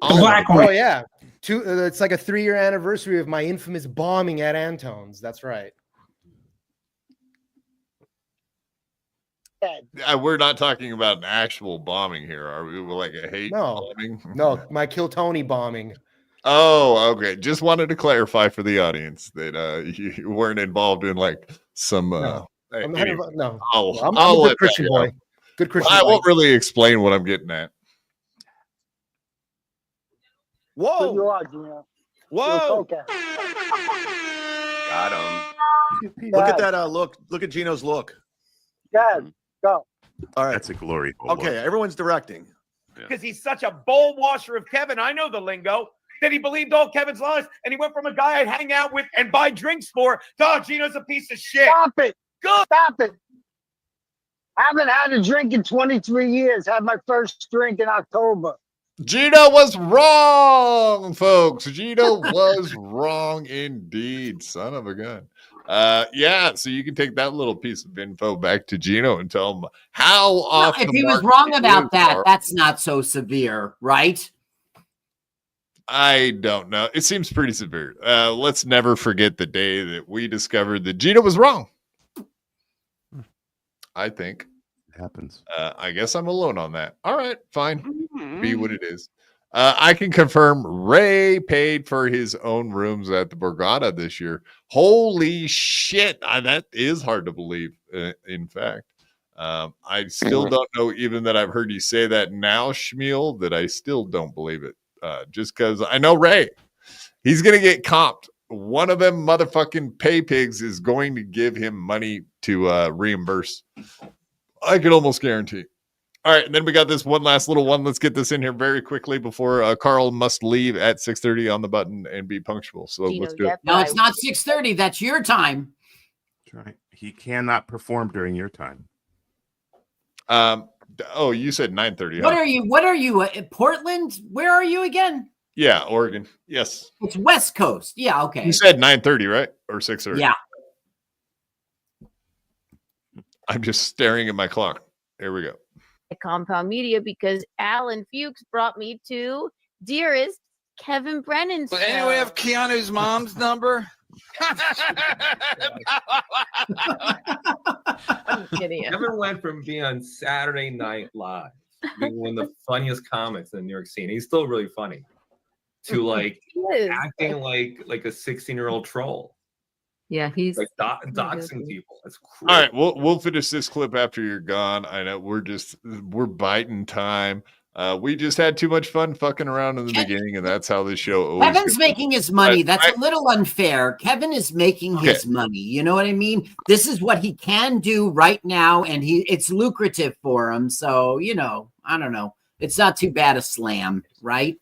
All Oh, yeah. It's like a 3-year anniversary of my infamous bombing at Antone's. That's right. We're not talking about an actual bombing here, are we? Like a hate bombing? No, my Kill Tony bombing. Oh, okay. Just wanted to clarify for the audience that you weren't involved in like some. No. I'm anyway. no. I'm I'm a let good Christian that go. boy. Good Christian I boy. won't really explain what I'm getting at. So you are, Gino. Whoa. Okay. Got him. Look at that look. Look at Gino's look. Good. Go. All right. That's a glory. Okay, everyone's directing. Because he's such a bowl washer of Kevin. I know the lingo. That he believed all Kevin's lies, and he went from a guy I'd hang out with and buy drinks for to, oh, Gino's a piece of shit. Stop it. Good. Stop it. Haven't had a drink in 23 years. Had my first drink in October. Gino was wrong, folks. Gino was wrong indeed. Son of a gun. Yeah, so you can take that little piece of info back to Gino and tell him how off. If he was wrong about that, that's not so severe, right? I don't know. It seems pretty severe. Let's never forget the day that we discovered that Gino was wrong. I think it happens. I guess I'm alone on that. All right, fine. Be what it is. I can confirm Ray paid for his own rooms at the Borgata this year. Holy shit. That is hard to believe, in fact. I still don't know, even that I've heard you say that now, Shmuel, that I still don't believe it. Just because I know Ray, he's going to get comped. One of them motherfucking pay pigs is going to give him money to reimburse. I can almost guarantee. All right, and then we got this one last little one. Let's get this in here very quickly before Carl must leave at 6:30 on the button and be punctual. So let's do it. No, it's not 6:30. That's your time. That's right. He cannot perform during your time. Oh, you said 9:30. What are you? What are you? Portland? Where are you again? Yeah, Oregon. Yes. It's West Coast. Yeah, okay. You said 9:30, right? Or 6:30? Yeah. I'm just staring at my clock. Here we go. Compound Media because Alan Fuchs brought me to dearest Kevin Brennan's Does show. anyone have Keanu's mom's number? I'm kidding. Kevin went from being on Saturday Night Live, being one of the funniest comics in the New York scene. He's still really funny. To like acting like a 16-year-old troll. Yeah, he's like doxing people. That's crazy. All right, we'll finish this clip after you're gone. I know we're biting time. We just had too much fun fucking around in the beginning, and that's how this show always Kevin's making his money. That's a little unfair. Kevin is making his money. You know what I mean? This is what he can do right now, and it's lucrative for him. So, I don't know. It's not too bad a slam, right?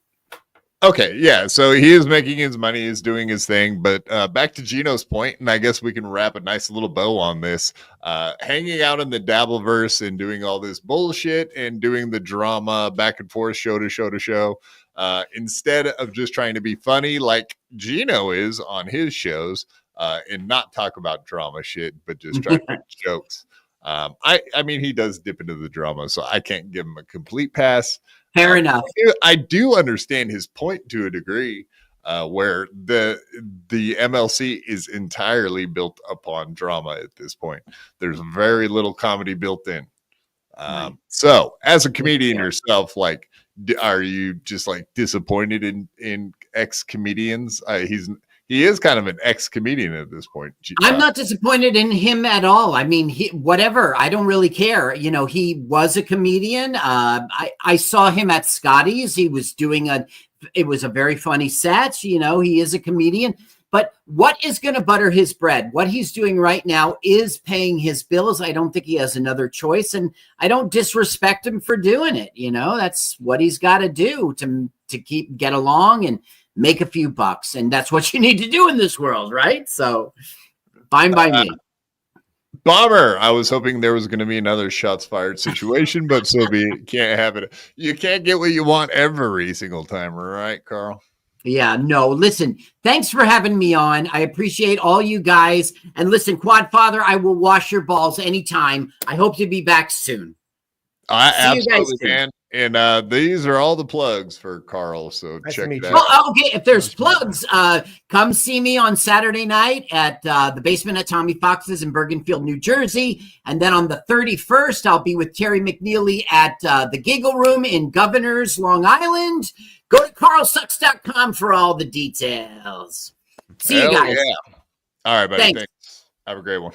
Okay, yeah. So he is making his money, he's doing his thing. But back to Gino's point, and I guess we can wrap a nice little bow on this. Hanging out in the Dabbleverse and doing all this bullshit and doing the drama back and forth, show to show to show, instead of just trying to be funny like Gino is on his shows and not talk about drama shit, but just try to make jokes. I mean, he does dip into the drama, so I can't give him a complete pass. Fair enough. I do understand his point to a degree, where the MLC is entirely built upon drama at this point. There's very little comedy built in. So, as a comedian yourself, like, are you just like disappointed in ex-comedians? He is kind of an ex-comedian at this point. I'm not disappointed in him at all. I mean, whatever. I don't really care. He was a comedian. I saw him at Scotty's. He was doing it was a very funny set. He is a comedian. But what is going to butter his bread? What he's doing right now is paying his bills. I don't think he has another choice. And I don't disrespect him for doing it. That's what he's got to do to get along and make a few bucks, and that's what you need to do in this world, right? So, fine by me. Bomber, I was hoping there was going to be another shots fired situation, but so be it. Can't have it. You can't get what you want every single time, right, Carl? Yeah, no, listen, thanks for having me on. I appreciate all you guys. And listen, Quad Father, I will wash your balls anytime. I hope to be back soon. Absolutely, man. And these are all the plugs for Carl. So check that out. Well, okay, if there's plugs, come see me on Saturday night at the basement at Tommy Fox's in Bergenfield, New Jersey. And then on the 31st, I'll be with Terry McNeely at the Giggle Room in Governors, Long Island. Go to carlsucks.com for all the details. See you guys. Yeah. All right, buddy. Thanks. Have a great one.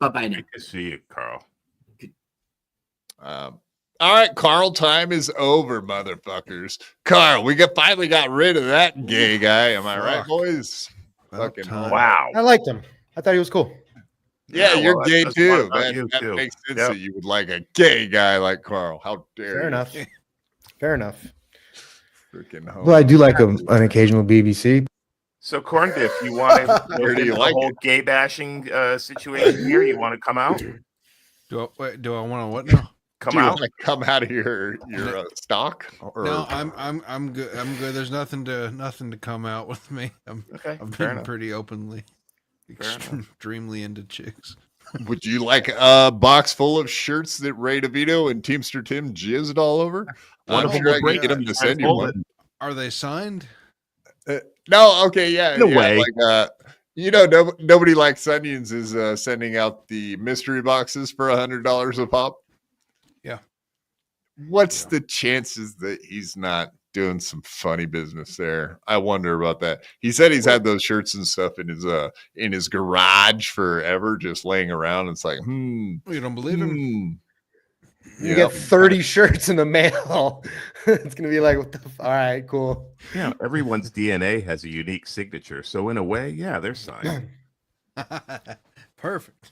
Bye-bye now. Good to see you, Carl. All right, Carl, time is over, motherfuckers. Carl, we finally got rid of that gay guy. Am I right, boys? Fucking wow. I liked him. I thought he was cool. Yeah, you're gay that's too. smart. That makes sense that you would like a gay guy like Carl. How dare you? Fair enough. Fair enough. Freaking Well, I do like an occasional BBC. So, Corndiff, you want to Where do you the like whole gay bashing situation here? You want to come out? Do I want to what now? Come out of your stock? Or? No, I'm good. I'm good. There's nothing to come out with me. I've been pretty openly, extremely into chicks. Would you like a box full of shirts that Ray DeVito and Teamster Tim jizzed all over? I'm sure I can get them to send you one. Are they signed? No, okay, yeah. No way. Like, nobody likes onions is sending out the mystery boxes for $100 a pop. Yeah. What's the chances that he's not doing some funny business there? I wonder about that. He said he's had those shirts and stuff in his garage forever, just laying around. It's like, You don't believe him? You get 30 shirts in the mail. It's gonna be like, all right, cool. Yeah, everyone's DNA has a unique signature. So in a way, yeah, they're signed. Perfect.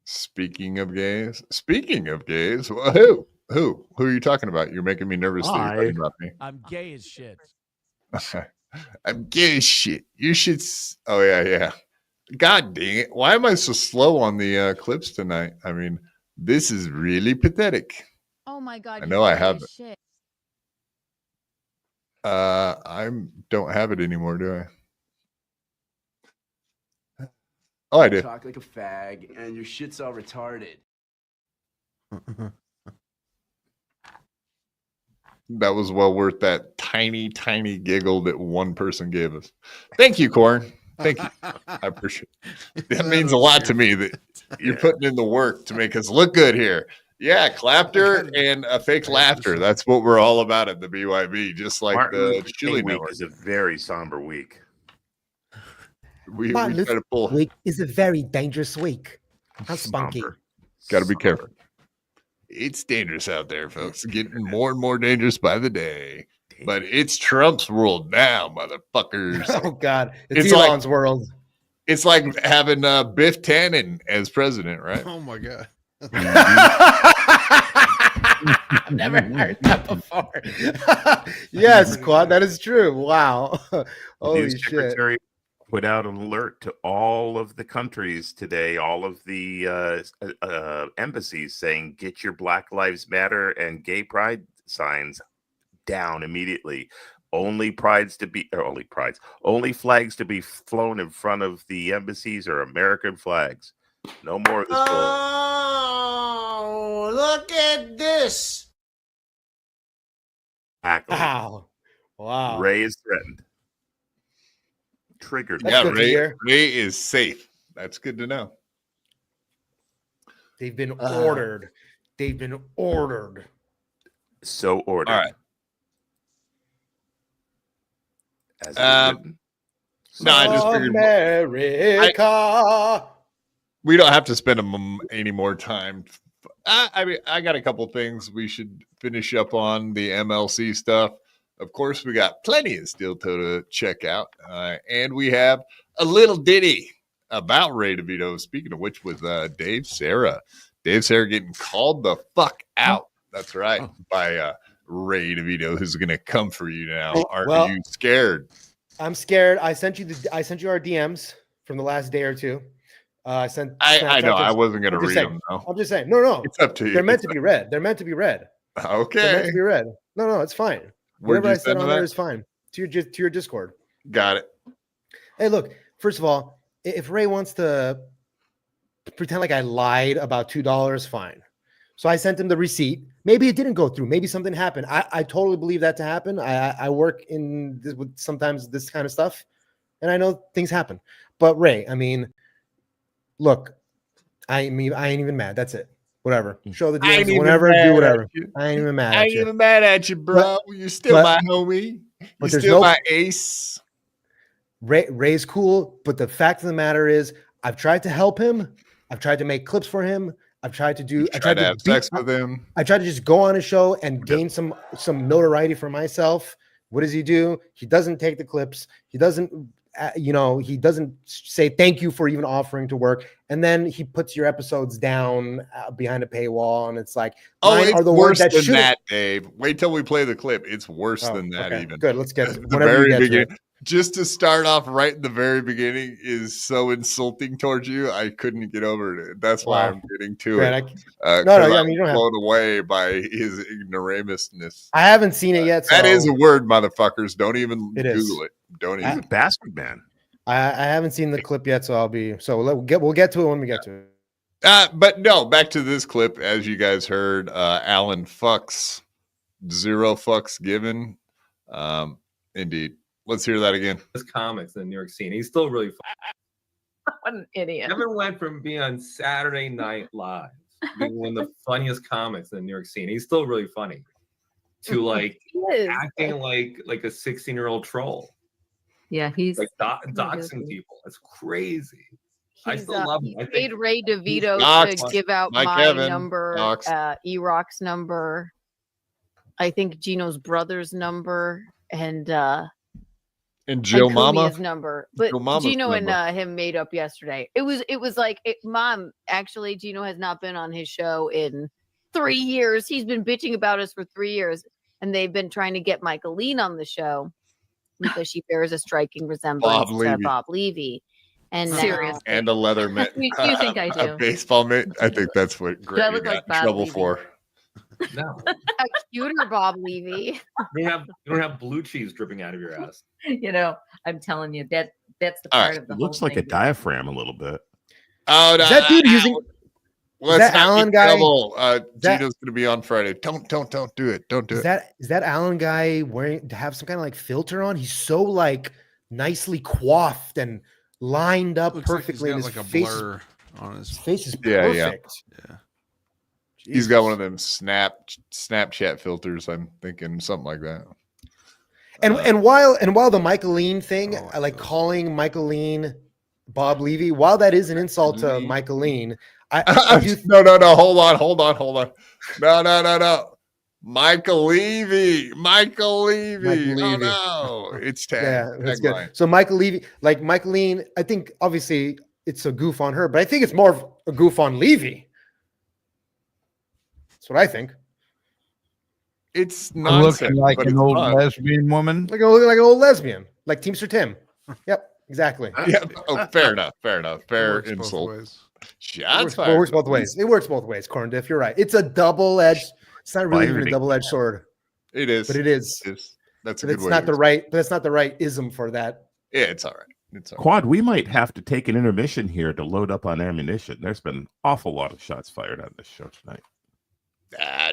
Speaking of gays, well, who are you talking about? You're making me nervous that you're talking about me. I'm gay as shit. I'm gay as shit. Your shit's. Oh yeah. God dang it! Why am I so slow on the clips tonight? I mean, this is really pathetic. Oh my god! I know I have it. I don't have it anymore, do I? Oh, I do. Talk like a fag, and your shit's all retarded. That was well worth that tiny, tiny giggle that one person gave us. Thank you, Corn. Thank you. I appreciate it. That means a lot to me that you're putting in the work to make us look good here. Yeah, clapter and a fake laughter. That's what we're all about at the BYB, just like Martin the Luther Chili King week Network. is a very somber week. We Martin try Luther to pull. Week is a very dangerous week. How spunky. Got to be careful. It's dangerous out there, folks. Getting more and more dangerous by the day. But it's Trump's world now, motherfuckers. Oh, God. It's Elon's world. It's like having Biff Tannen as president, right? Oh, my God. I've never heard that before. Yes, Quad, that is true. Wow. Holy News shit. Secretary put out an alert to all of the countries today, all of the embassies saying, get your Black Lives Matter and gay pride signs down immediately. Only flags to be flown in front of the embassies are American flags. No more of this bull. Oh, look at this. Exactly. Wow. Wow. Ray is threatened. Triggered. Yeah, Ray is safe. That's good to know. They've been ordered. They've been ordered. So ordered. All right. As no, I just figured America. we don't have to spend any more time. I mean, I got a couple things we should finish up on the MLC stuff. Of course, we got plenty of steel toe to check out. And we have a little ditty about Ray DeVito. Speaking of which, with Dave Sarra. Dave Sarra getting called the fuck out. That's right. By Ray DeVito, who's going to come for you now. Aren't you scared? I'm scared. I sent you our DMs from the last day or two. I know. I wasn't going to read them. Though. I'm just saying. No. It's up to you. They're meant to be read. They're meant to be read. Okay. They're meant to be read. No, it's fine. Whatever I said on there is fine. To your Discord. Got it. Hey, look. First of all, if Ray wants to pretend like I lied about $2, fine. So I sent him the receipt. Maybe it didn't go through. Maybe something happened. I totally believe that to happen. I work in this with sometimes this kind of stuff, and I know things happen. But Ray, I mean, look, I ain't even mad. That's it. Whatever. Show the DMs whenever. Do whatever. I ain't even mad. I ain't even mad at you, bro. You're still my homie. You're still my ace. Ray's cool, but the fact of the matter is, I've tried to help him. I've tried to make clips for him. I've tried to have sex with him. I tried to just go on a show and gain some notoriety for myself. What does he do? He doesn't take the clips. He doesn't, he doesn't say thank you for even offering to work. And then he puts your episodes down behind a paywall, and it's like, it's are the worse than that, Dave. Wait till we play the clip. It's worse than that. Okay. Even good. Let's get the very beginning. Just to start off right in the very beginning is so insulting towards you. I couldn't get over it. That's why I'm getting to it. I'm blown away by his ignoramusness. I haven't seen it yet. That is a word, motherfuckers. Don't even Google it. Don't even. Bastard man. I haven't seen the clip yet, so we'll get to it when we get to it. But no, back to this clip. As you guys heard, Alan fucks, 0 fucks given. Indeed. Let's hear that again. His comics in the New York scene. He's still really funny. What an idiot. Kevin went from being on Saturday Night Live, being one of the funniest comics in the New York scene. He's still really funny. To like acting like a 16-year-old troll. Yeah, he's like doxing people. That's crazy. I still love him. I paid Ray DeVito to give out my number, E-Rock's number. I think Gino's brother's number, and Jill Mama's number, but Gino and him made up yesterday. It was like, Mom, actually, Gino has not been on his show in 3 years. He's been bitching about us for 3 years, and they've been trying to get Michaeline on the show because she bears a striking resemblance to Bob Levy. And seriously, and a leather mitt. You think I do? A baseball mitt. I think that's what Greg got in trouble for. No, a cuter Bob Levy. You don't have blue cheese dripping out of your ass. I'm telling you that's the part of the It looks like a diaphragm a little bit. Oh, no, is that dude using? Let's not Alan guy? Gino's going to be on Friday. Don't do it. Don't do it. Is that Alan guy wearing to have some kind of like filter on? He's so like nicely coiffed and lined up perfectly. Like his like a face, blur on his face is perfect. Yeah. He's got one of them Snapchat filters. I'm thinking something like that. And while the Michael Lean thing, I like calling Michael Lean Bob Levy. While that is an insult to Michael Lean, I do no. Hold on. No. Michael Levy. Oh no, it's tag. Yeah, that's good. So Michael Levy, like Michael Lean, I think obviously it's a goof on her, but I think it's more of a goof on Levy. That's what I think. It's nonsense, looking like an old lesbian woman. Like an old lesbian, like Teamster Tim. Yep, exactly. Yeah. Oh, fair enough. Fair insult. Shots fired. It works both ways. It works both ways, Corndiff. You're right. It's a double-edged. It's not really even a double-edged sword. It is. But it is. That's a but good it's way. Not the right. But it's not the right ism for that. Yeah, it's all right. Quad, we might have to take an intermission here to load up on ammunition. There's been an awful lot of shots fired on this show tonight.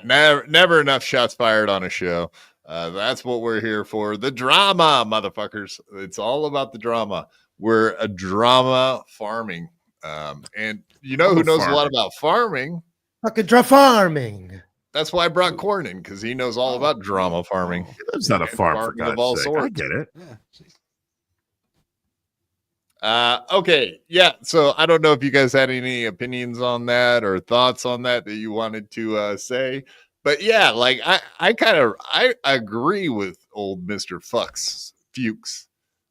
Never enough shots fired on a show. That's what we're here for. The drama, motherfuckers. It's all about the drama. We're a drama farming. And you know who knows a lot about farming? Fucking farming. That's why I brought Corn in, because he knows all about drama farming. It's not a farm for God's sake. I get it. Okay. Yeah. So I don't know if you guys had any opinions on that or thoughts on that you wanted to say, but yeah, like I agree with old Mr. Fuchs,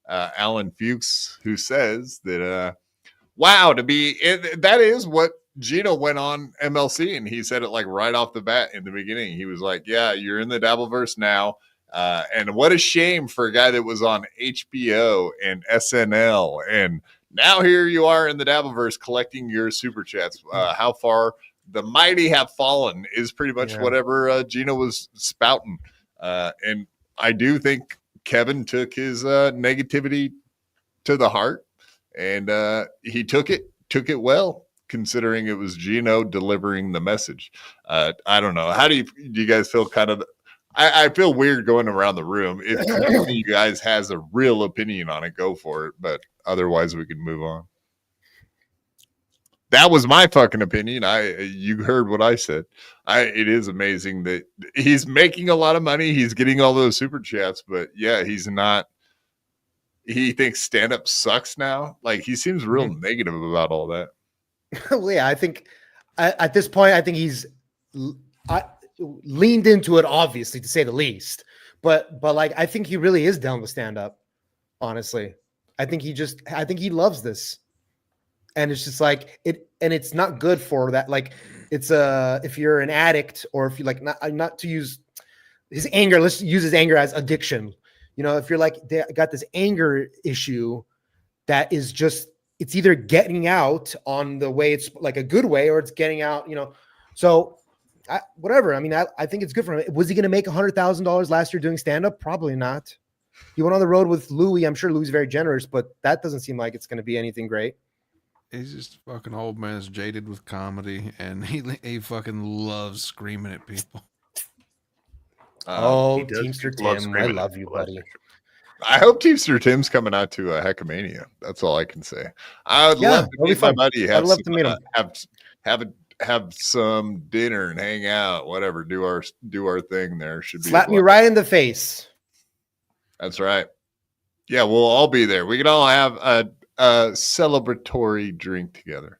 Alan Fuchs, who says that, wow, that is what Gino went on MLC, and he said it like right off the bat in the beginning. He was like, yeah, you're in the Dabbleverse now. And what a shame for a guy that was on HBO and SNL. And now here you are in the Dabbleverse collecting your super chats. How far the mighty have fallen is pretty much whatever Gino was spouting. And I do think Kevin took his negativity to the heart, and he took it well, considering it was Gino delivering the message. I don't know. How do you guys feel? Kind of, I feel weird going around the room. If one of you guys has a real opinion on it, go for it. But otherwise, we can move on. That was my fucking opinion. You heard what I said. It is amazing that he's making a lot of money. He's getting all those super chats, but yeah, he's not. He thinks stand-up sucks now. Like, he seems real negative about all that. Well, yeah, I think at this point, I think he's leaned into it, obviously, to say the least. But like, I think he really is down with stand-up. Honestly, I think he loves this, and it's just like it, and it's not good for that. Like, it's if you're an addict, or if you like not to use his anger. Let's use his anger as addiction. You know, if you're like they got this anger issue that is just, it's either getting out on the way it's like a good way, or it's getting out, you know. So whatever. I mean, I think it's good for him. Was he going to make $100,000 last year doing stand-up? Probably not. He went on the road with Louis. I'm sure Louis is very generous, but that doesn't seem like it's going to be anything great. He's just fucking old man, is jaded with comedy, and he fucking loves screaming at people. Teamster Tim, I love you, buddy. I hope Teamster Tim's coming out to a Heckmania. That's all I can say. I would love to meet my buddy. I'd love to meet him. Have some dinner and hang out. Whatever. Do our thing. There should be. Slap me right in the face. That's right. Yeah, we'll all be there. We can all have a celebratory drink together.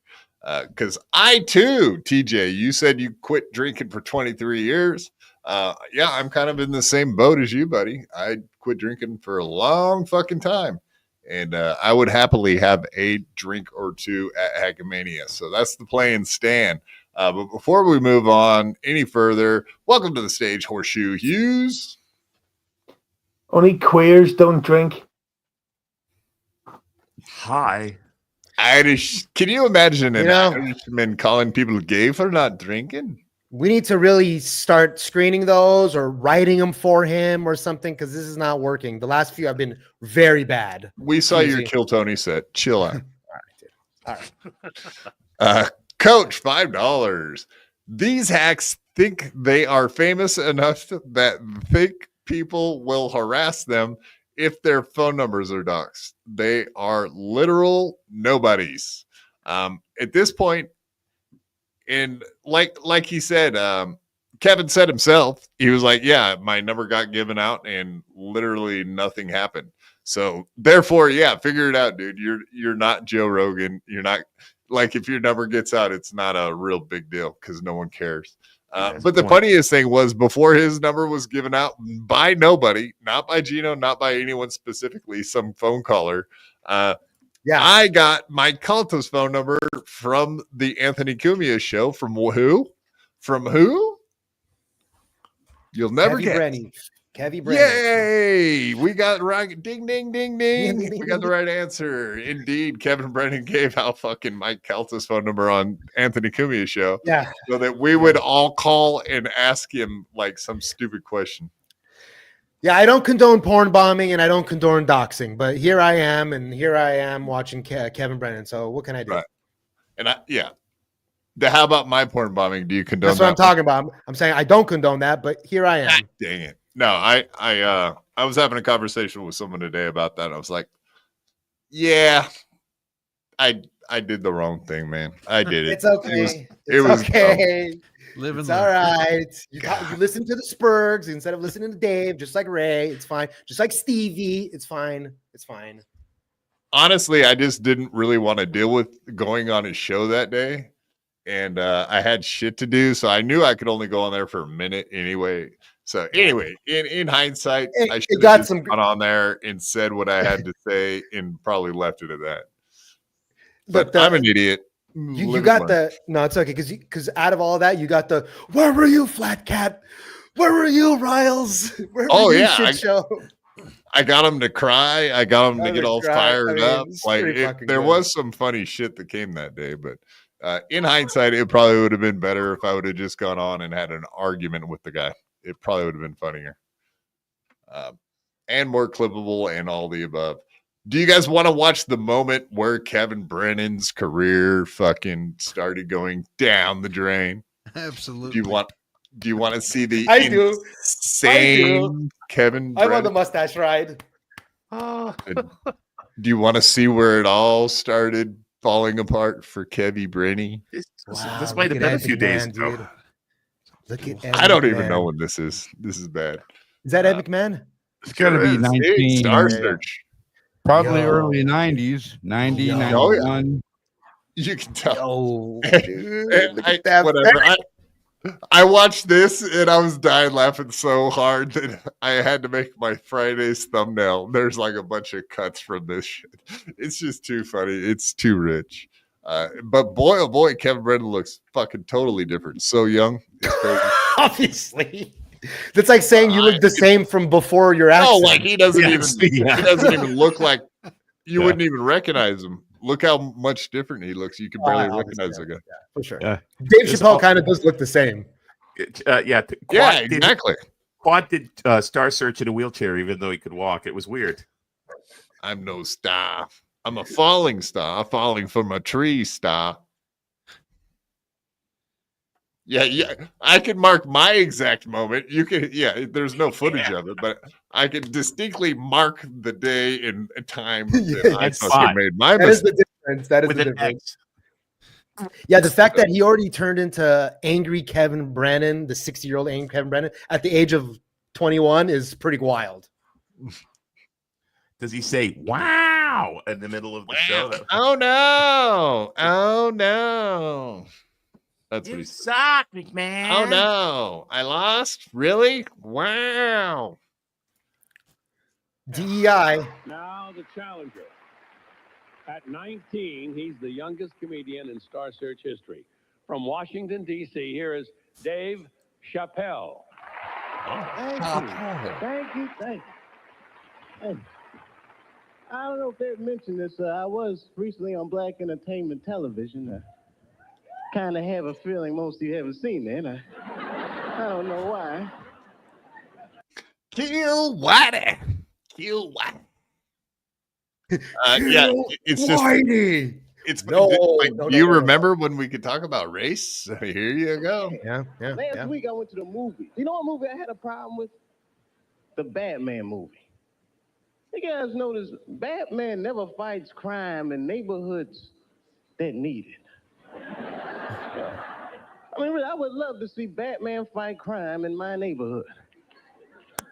Because I too, TJ, you said you quit drinking for 23 years. Yeah, I'm kind of in the same boat as you, buddy. I quit drinking for a long fucking time, and I would happily have a drink or two at Hackmania. So that's the plan, Stan. But before we move on any further, welcome to the stage, Horseshoe Hughes. Only queers don't drink. Hi. Can you imagine an Irishman calling people gay for not drinking? We need to really start screening those or writing them for him or something, because this is not working. The last few have been very bad. We saw your Kill Tony set. Chill out. All right. Coach, $5. These hacks think they are famous enough that think people will harass them if their phone numbers are doxed. They are literal nobodies. At this point, and like he said, Kevin said himself, he was like, yeah, my number got given out and literally nothing happened. So therefore, yeah, figure it out, dude. You're not Joe Rogan. You're not, like, if your number gets out, it's not a real big deal because no one cares. But the funniest thing was, before his number was given out by nobody, not by Gino, not by anyone specifically, some phone caller. I got Mike Calta's phone number from the Anthony Cumia show. From who? From who? You'll never guess. Kevy Brennan. Yay! We got right. Ding, ding, ding, ding. We got the right answer. Indeed, Kevin Brennan gave out fucking Mike Calta's phone number on Anthony Cumia's show. Yeah. So that we would all call and ask him like some stupid question. Yeah, I don't condone porn bombing and I don't condone doxing, but here I am watching Kevin Brennan. So what can I do? Right. And how about my porn bombing? Do you condone That's what I'm talking about. I'm saying I don't condone that, but here I am. Dang it. No, I was having a conversation with someone today about that. I was like, yeah, I did the wrong thing, man. I did it. It's okay. It was okay. It's all right. You listen to the Spurgs instead of listening to Dave, just like Ray. It's fine. Just like Stevie. It's fine. It's fine. Honestly, I just didn't really want to deal with going on his show that day. And I had shit to do. So I knew I could only go on there for a minute anyway. So anyway, in hindsight, I should have just gone on there and said what I had to say and probably left it at that. But I'm an idiot. You got no, it's okay, because out of all of that, you got the where were you, Flat Cat? Where were you, Riles? Where were you, shit show? I got him to cry. I got him to get all fired up. Like there was some funny shit that came that day, but in hindsight, it probably would have been better if I would have just gone on and had an argument with the guy. It probably would have been funnier and more clippable and all the above. Do you guys want to watch the moment where Kevin Brennan's career fucking started going down the drain? Absolutely. Do you want to see the insane Kevin Brennan? I'm on the mustache ride. Do you want to see where it all started falling apart for Kevy Brennan? This might have been a few days ago. Look at I don't even know when this is. This is bad. Is that Ed McMahon? It's got to be 19. Star Search. Probably early 90s. 90, 91. You can tell. Whatever. I watched this and I was dying laughing so hard that I had to make my Friday's thumbnail. There's like a bunch of cuts from this shit. It's just too funny. It's too rich. But boy, oh boy, Kevin Brennan looks fucking totally different. So young. It's crazy. Obviously. That's like saying you look the same from before your accident. Oh, like he doesn't even look like you wouldn't even recognize him. Look how much different he looks. You can barely recognize the guy. Yeah, for sure. Dave Chappelle kind of does look the same. Exactly. Quad did Star Search in a wheelchair, even though he could walk. It was weird. I'm no star. I'm a falling star, falling from a tree star. Yeah. I can mark my exact moment. You can, there's no footage of it, but I can distinctly mark the day and time that I fucking made my mistake. That is the difference. Yeah, the fact that he already turned into angry Kevin Brennan, the 60-year-old angry Kevin Brennan, at the age of 21 is pretty wild. Does he say "wow" in the middle of the show? Oh no! Oh no! That's what he suck, McMahon. Oh no! I lost. Really? Wow! DEI. Now the challenger. At 19, he's the youngest comedian in Star Search history. From Washington, D.C., here is Dave Chappelle. Thank you. Hey, I don't know if they've mentioned this. I was recently on Black Entertainment Television. I kind of have a feeling most of you haven't seen that. I don't know why. Kill Whitey. Kill Whitey. It's just Whitey. It's No, like, no, do you no, no, no. remember when we could talk about race? Here you go. Yeah, yeah. Last week I went to the movie. You know what movie I had a problem with? The Batman movie. You guys notice Batman never fights crime in neighborhoods that need it. I mean, really, I would love to see Batman fight crime in my neighborhood.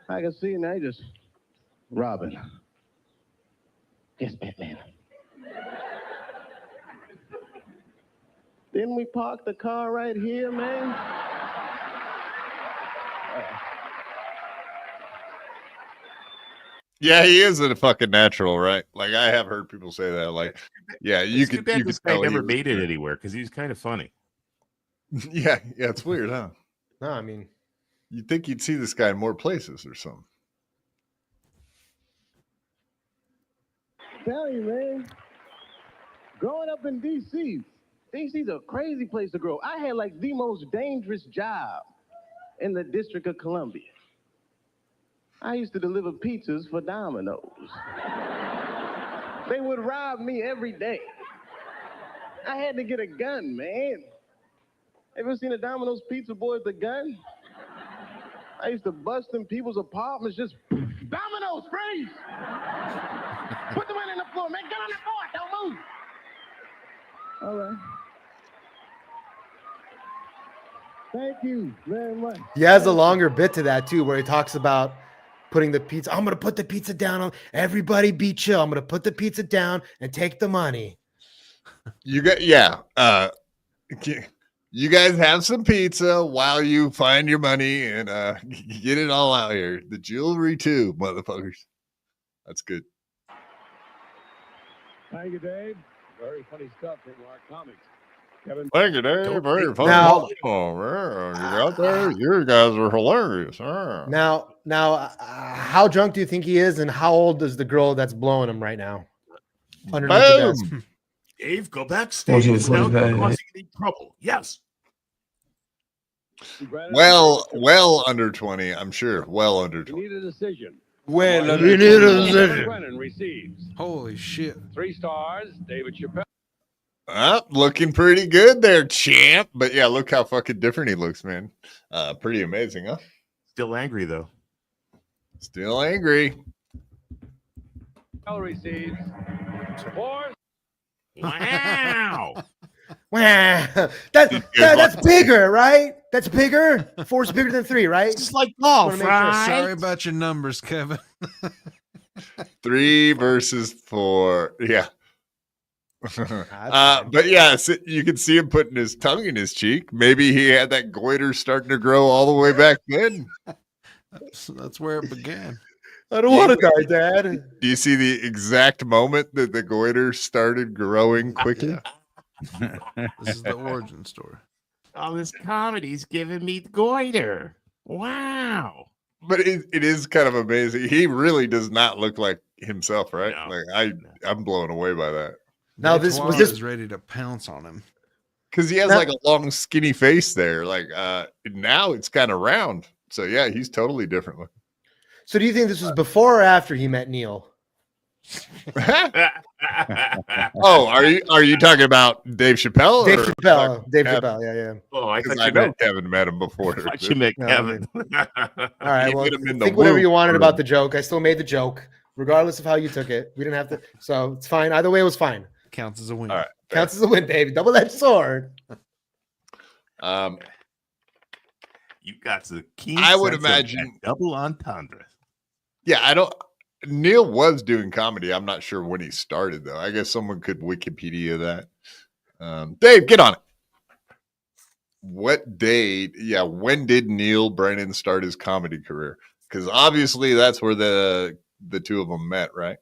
I can see now just Robin. Yes, Batman. Didn't we park the car right here, man? Yeah, he is a fucking natural, right? Like I have heard people say that. Like, yeah, you It's too could. bad You this could guy tell he never was made it good. anywhere because he was kind of funny. Yeah, it's weird, huh? No, I mean, You'd think you'd see this guy in more places or something. Tell you, man. Growing up in D.C., D.C.'s a crazy place to grow. I had like the most dangerous job in the District of Columbia. I used to deliver pizzas for Domino's. They would rob me every day. I had to get a gun, man. Ever seen a Domino's pizza boy with a gun? I used to bust in people's apartments, just Domino's, freeze! Put the money on the floor, man. Get on the floor, don't move. All right. Thank you very much. he has a longer bit to that too, where he talks about putting the pizza. I'm gonna put the pizza down. On everybody, be chill. I'm gonna put the pizza down and take the money. You got you guys have some pizza while you find your money and get it all out here. The jewelry too, motherfuckers. That's good. Thank you, Dave. Very funny stuff from our comics. Kevin. Thank you, Dave. Very funny. Now- You out there? You guys are hilarious. Now, how drunk do you think he is, and how old is the girl that's blowing him right now? Underneath the desk. Boom. Dave, go backstage without causing any trouble. Yes. Well under 20, I'm sure. Well under We 20. need a decision. Well, we need a Gino decision. Brennan receives Holy shit. 3 stars. David Chappelle. Looking pretty good there, champ. But yeah, look how fucking different he looks, man. Pretty amazing, huh? Still angry though. Still angry. Receives 4. Wow. Wow. That's bigger, right? That's bigger. 4's bigger than 3, right? It's like golf, Wanna make right? Sorry about your numbers, Kevin. 3 versus 4. Yeah. But yeah, you can see him putting his tongue in his cheek. Maybe he had that goiter starting to grow all the way back then. That's where it began. I don't want to die, Dad. Do you see the exact moment that the goiter started growing quickly? This is the origin story. All this comedy's giving me goiter. Wow. But it is kind of amazing. He really does not look like himself, right? No. Like I'm blown away by that. Now That's this why was I this was ready to pounce on him. Because he has Now- like a long, skinny face there. Like now it's kind of round. So yeah, he's totally different looking. So do you think this was before or after he met Neil? Oh, are you talking about Dave Chappelle? Dave or Chappelle. Dave Kevin? Chappelle, yeah. Oh, I 'Cause thought I you know meant, Kevin met him before. I thought you meant No, I Kevin. All right, You well, hit him in the think whatever you womb. wanted about the joke. I still made the joke, regardless of how you took it. We didn't have to, so it's fine. Either way, it was fine. Counts as a win. All right. Counts as a win, baby. Double-edged sword. You got the key. I would sense of imagine- that double entendre. Yeah, Neil was doing comedy. I'm not sure when he started though. I guess someone could Wikipedia that. Dave, get on it. What date? Yeah, when did Neil Brennan start his comedy career? Because obviously that's where the two of them met, right?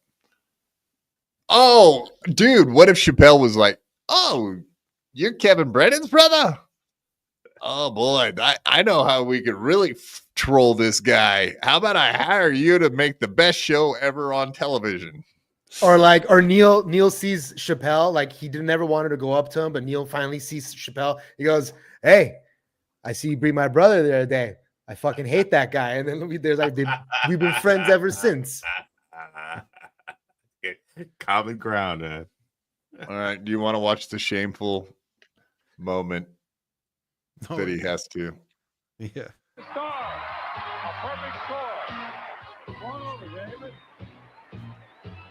Oh, dude, what if Chappelle was like, "Oh, you're Kevin Brennan's brother? Oh boy, I know how we could really troll this guy. How about I hire you to make the best show ever on television?" Or Neil sees Chappelle, like he didn't ever wanted to go up to him, but Neil finally sees Chappelle. He goes, "Hey, I see you bring my brother the other day. I fucking hate that guy." And then there's like we've been friends ever since. Common ground. All right. Do you want to watch the shameful moment that he has to? Yeah. Star, a perfect score. One over, David.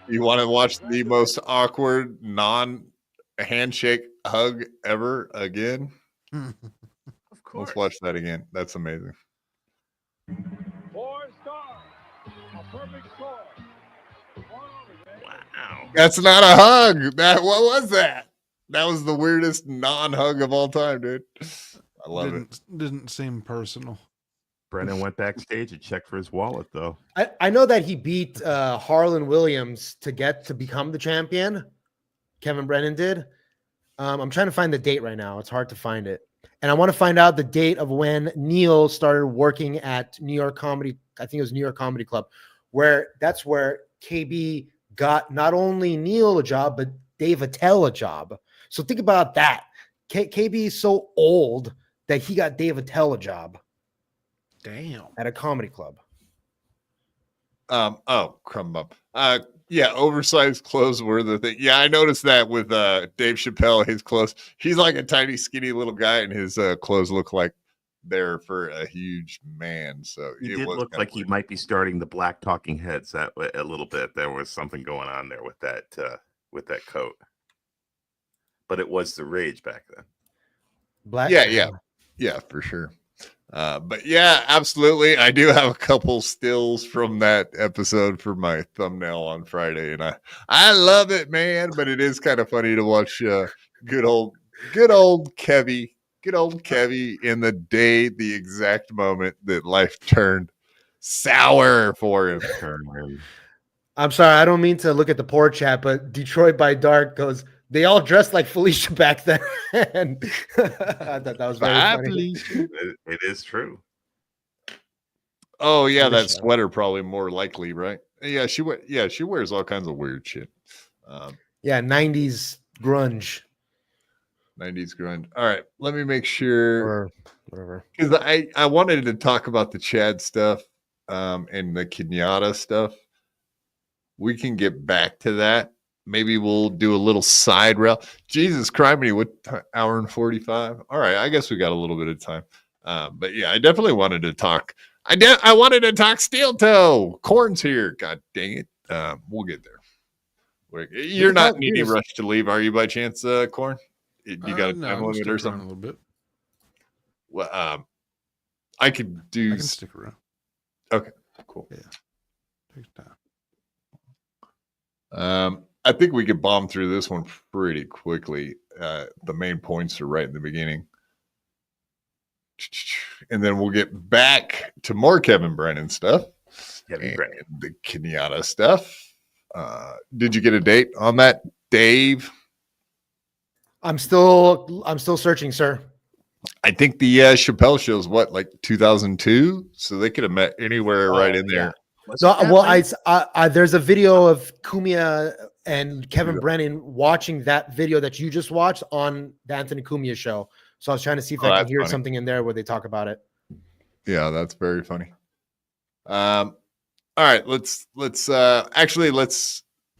You want to watch the most awkward non-handshake hug ever again? Of course. Let's watch that again. That's amazing. 4 stars, a perfect score. One over, David. Wow. That's not a hug. What was that? That was the weirdest non-hug of all time, dude. I love it. Didn't seem personal. Brennan went backstage and checked for his wallet, though. I know that he beat Harlan Williams to become the champion. Kevin Brennan did. I'm trying to find the date right now. It's hard to find it. And I want to find out the date of when Neil started working at New York Comedy. I think it was New York Comedy Club, that's where KB got not only Neil a job, but Dave Attell a job. So think about that. KB is so old that he got Dave Attell a job. Damn. At a comedy club. Crumb up. Yeah, oversized clothes were the thing. Yeah, I noticed that with Dave Chappelle. His clothes, he's like a tiny, skinny little guy, and his clothes look like they're for a huge man. So he did look like he might be starting the Black Talking Heads a little bit. There was something going on there with that coat, but it was the rage back then. Black, yeah, for sure. But yeah, absolutely. I do have a couple stills from that episode for my thumbnail on Friday, and I love it, man. But it is kind of funny to watch good old Kevy in the exact moment that life turned sour for him. I'm sorry, I don't mean to look at the poor chat, but Detroit by Dark goes, they all dressed like Felicia back then. And I thought that was very funny. It is true. Oh yeah, that sweater probably more likely, right? Yeah, she wears all kinds of weird shit. Yeah, 90s grunge. 90s grunge. All right, let me make sure, or whatever, because I wanted to talk about the Chad stuff and the Kenyatta stuff. We can get back to that. Maybe we'll do a little side route. Jesus criminy, what hour and 45? All right, I guess we got a little bit of time. But yeah, I definitely wanted to talk. I wanted to talk steel toe. Corn's here. God dang it. We'll get there. You're not in any rush to leave, are you, by chance, Corn? You got a time limit or something? A little bit. Well, I can stick around. Okay, cool. Yeah, take time. I think we could bomb through this one pretty quickly. The main points are right in the beginning. And then we'll get back to more Kevin Brennan stuff. The Kenyatta stuff. Did you get a date on that, Dave? I'm still searching, sir. I think the Chappelle show is like 2002, so they could have met anywhere right in there. So, well, there's a video of Cumia and Kevin Brennan watching that video that you just watched on the Anthony Cumia show. So I was trying to see if I could hear something in there where they talk about it. Yeah, that's very funny. All right, let's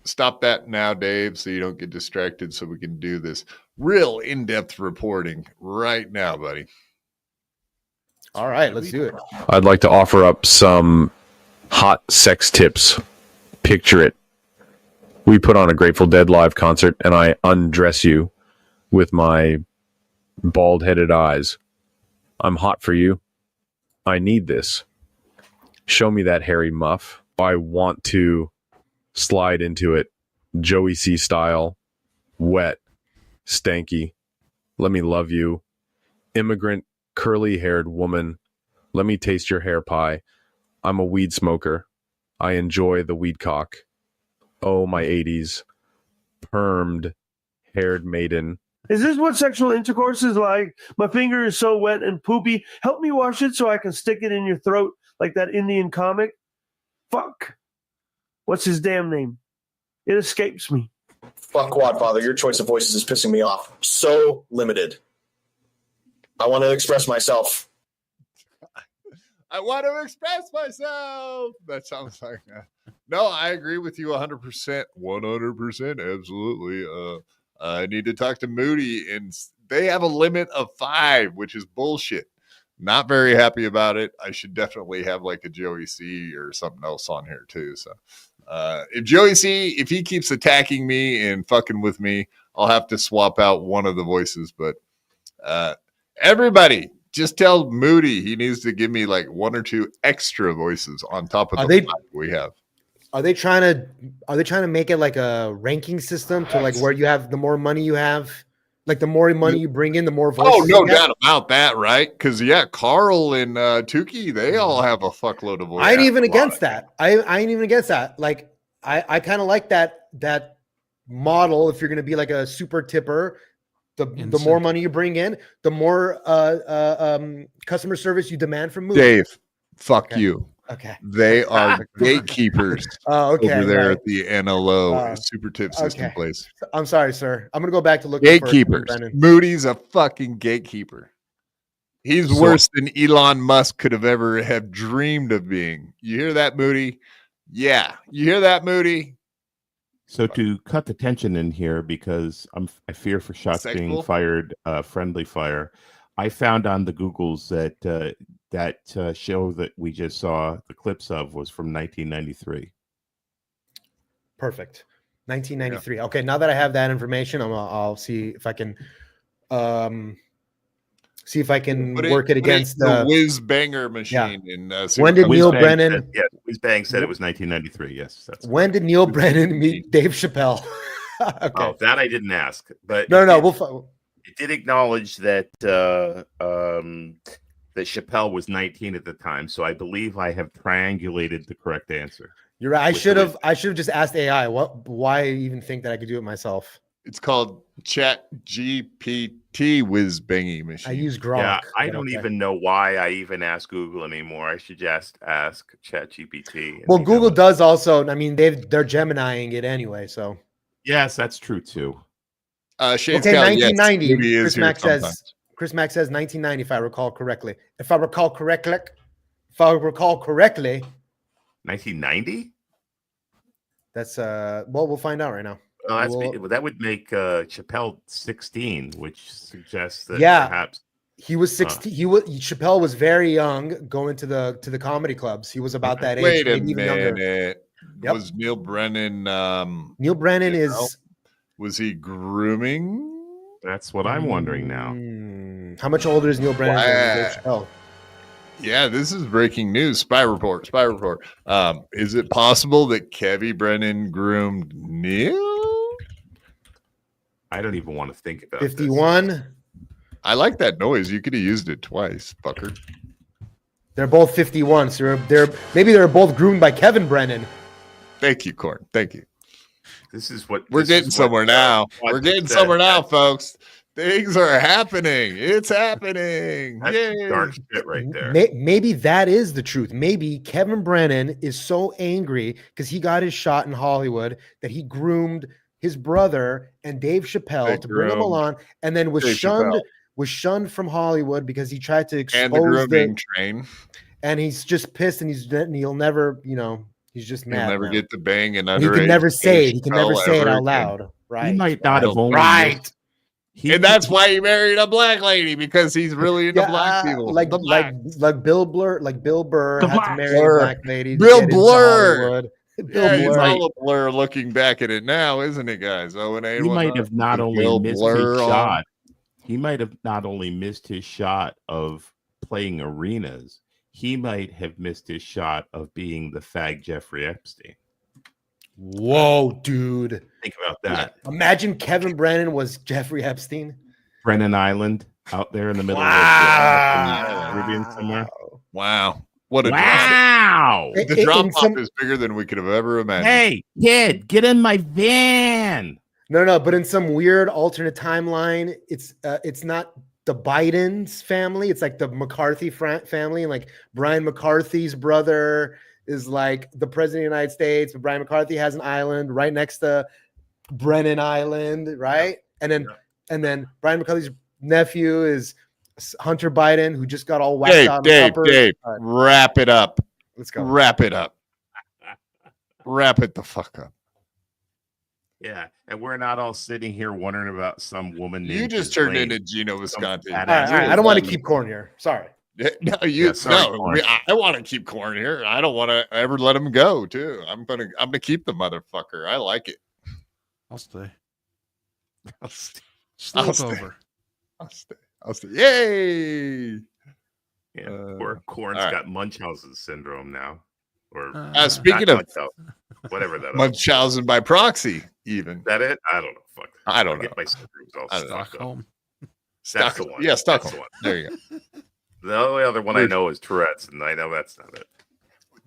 stop that now, Dave, so you don't get distracted, so we can do this real in-depth reporting right now, buddy. All right, let's do it. I'd like to offer up some hot sex tips. Picture it. We put on a Grateful Dead live concert and I undress you with my bald-headed eyes. I'm hot for you. I need this. Show me that hairy muff. I want to slide into it. Joey C style. Wet. Stanky. Let me love you. Immigrant, curly-haired woman. Let me taste your hair pie. I'm a weed smoker. I enjoy the weed cock. Oh, my 80s. Permed, haired maiden. Is this what sexual intercourse is like? My finger is so wet and poopy. Help me wash it so I can stick it in your throat like that Indian comic. Fuck. What's his damn name? It escapes me. Fuck Quadfather, your choice of voices is pissing me off. So limited. I want to express myself. I want to express myself. That sounds like no, I agree with you 100%. 100%. Absolutely. I need to talk to Moody, and they have a limit of 5, which is bullshit. Not very happy about it. I should definitely have like a Joey C or something else on here too. So if Joey C, if he keeps attacking me and fucking with me, I'll have to swap out one of the voices. But everybody, just tell Moody he needs to give me like 1 or 2 extra voices on top of the 5 we have. Are they trying to make it like a ranking system to like where you have the more money you have, like the more money you bring in, the more voices? Oh, no doubt about that, right? Because Carl and Tukey, they all have a fuckload of voices. I ain't even against that. I ain't even against that. Like I kind of like that model. If you're gonna be like a super tipper, the more money you bring in, the more customer service you demand from Moody. Dave, fuck you. Okay. They are gatekeepers over there at the NLO super tip system place. I'm sorry, sir. I'm going to go back to look Gatekeepers. Moody's a fucking gatekeeper. He's worse than Elon Musk could have ever have dreamed of being. You hear that, Moody? Yeah. You hear that, Moody? So to cut the tension in here, because I fear for shots being fired, friendly fire, I found on the Googles that that show that we just saw the clips of was from 1993. Perfect. 1993. Okay, now that I have that information, I'll see if I can work it against the whiz banger machine. Yeah. When did Neil Brennan? Whiz Bang said it was 1993. Yes, that's. When did Neil Brennan meet Dave Chappelle? Okay. Oh, that I didn't ask, but it did acknowledge that that Chappelle was 19 at the time. So I believe I have triangulated the correct answer. You're right. I should have just asked AI. Why even think that I could do it myself? It's called Chat GPT whiz bangy machine. I use Grok. Yeah, I don't even know why I even ask Google anymore. I should just ask Chat GPT. Well, Google does also. I mean, they're Geminiing it anyway. So yes, that's true too. Okay, 1990. Chris Mack says 1990, if I recall correctly. If I recall correctly, 1990. That's we'll find out right now. That would make Chappelle 16, which suggests that perhaps he was 16. Chappelle was very young going to the comedy clubs. He was about that age. Wait a minute. Was Neil Brennan? Neil Brennan was he grooming? That's what I'm wondering now. How much older is Neil Brennan than Dave Chappelle? Yeah, this is breaking news. Spy report. Is it possible that Kevin Brennan groomed Neil? I don't even want to think about 51. This. I like that noise. You could have used it twice, fucker. They're both 51, so maybe they're both groomed by Kevin Brennan. Thank you, Corn. Thank you. This is what we're getting somewhere now. We're getting somewhere now, folks. Things are happening. It's happening. That's dark shit right there. Maybe that is the truth. Maybe Kevin Brennan is so angry because he got his shot in Hollywood that he groomed his brother and Dave Chappelle to bring him along, and then was shunned from Hollywood because he tried to expose the grooming train. And he's just pissed, and he'll never, he's just mad. He'll never get the bang and he can never say it. He can never say it out loud. Right? He might not have only and that's why he married a black lady, because he's really into black people. Like Bill Burr had to marry a black lady. Bill Blur. He's all a blur looking back at it now, isn't it, guys? He might have not only missed his shot. He might have not only missed his shot of playing arenas. He might have missed his shot of being the fag Jeffrey Epstein. Whoa, dude. Think about that. Imagine Kevin Brennan was Jeffrey Epstein. Brennan Island out there in the middle of the Caribbean somewhere. Wow. What a drop. The drop off is bigger than we could have ever imagined. Hey, kid, get in my van. No, but in some weird alternate timeline, it's not the Biden's family. It's like the McCarthy family, and like Brian McCarthy's brother is like the president of the United States, but Brian McCarthy has an island right next to Brennan Island, right? And then Brian McCarthy's nephew is Hunter Biden, who just got all whacked out. Dave, wrap it up. Let's go. Wrap it up. Wrap it the fuck up. Yeah, and we're not all sitting here wondering about some woman. You named just turned Ghislaine, into Geno Bisconte. some All right. I don't want to keep corn here. Sorry. No, Corn. I want to keep Corn here. I don't want to ever let him go, too. I'm gonna keep the motherfucker. I like it. I'll stay. I'll stay. Slip over. I'll stay. Yay! Yeah, or Corn's all right. got Munchausen syndrome now. Or speaking not of Munchausen, whatever that is. Munchausen by proxy, even. Is that it? I don't know. Fuck. I don't know. Get my syndromes all I don't know. stuck up. Stockholm. That's the one. Yeah, That's Stockholm. the one. There you go. The only other one I know is Tourette's, and I know that's not it.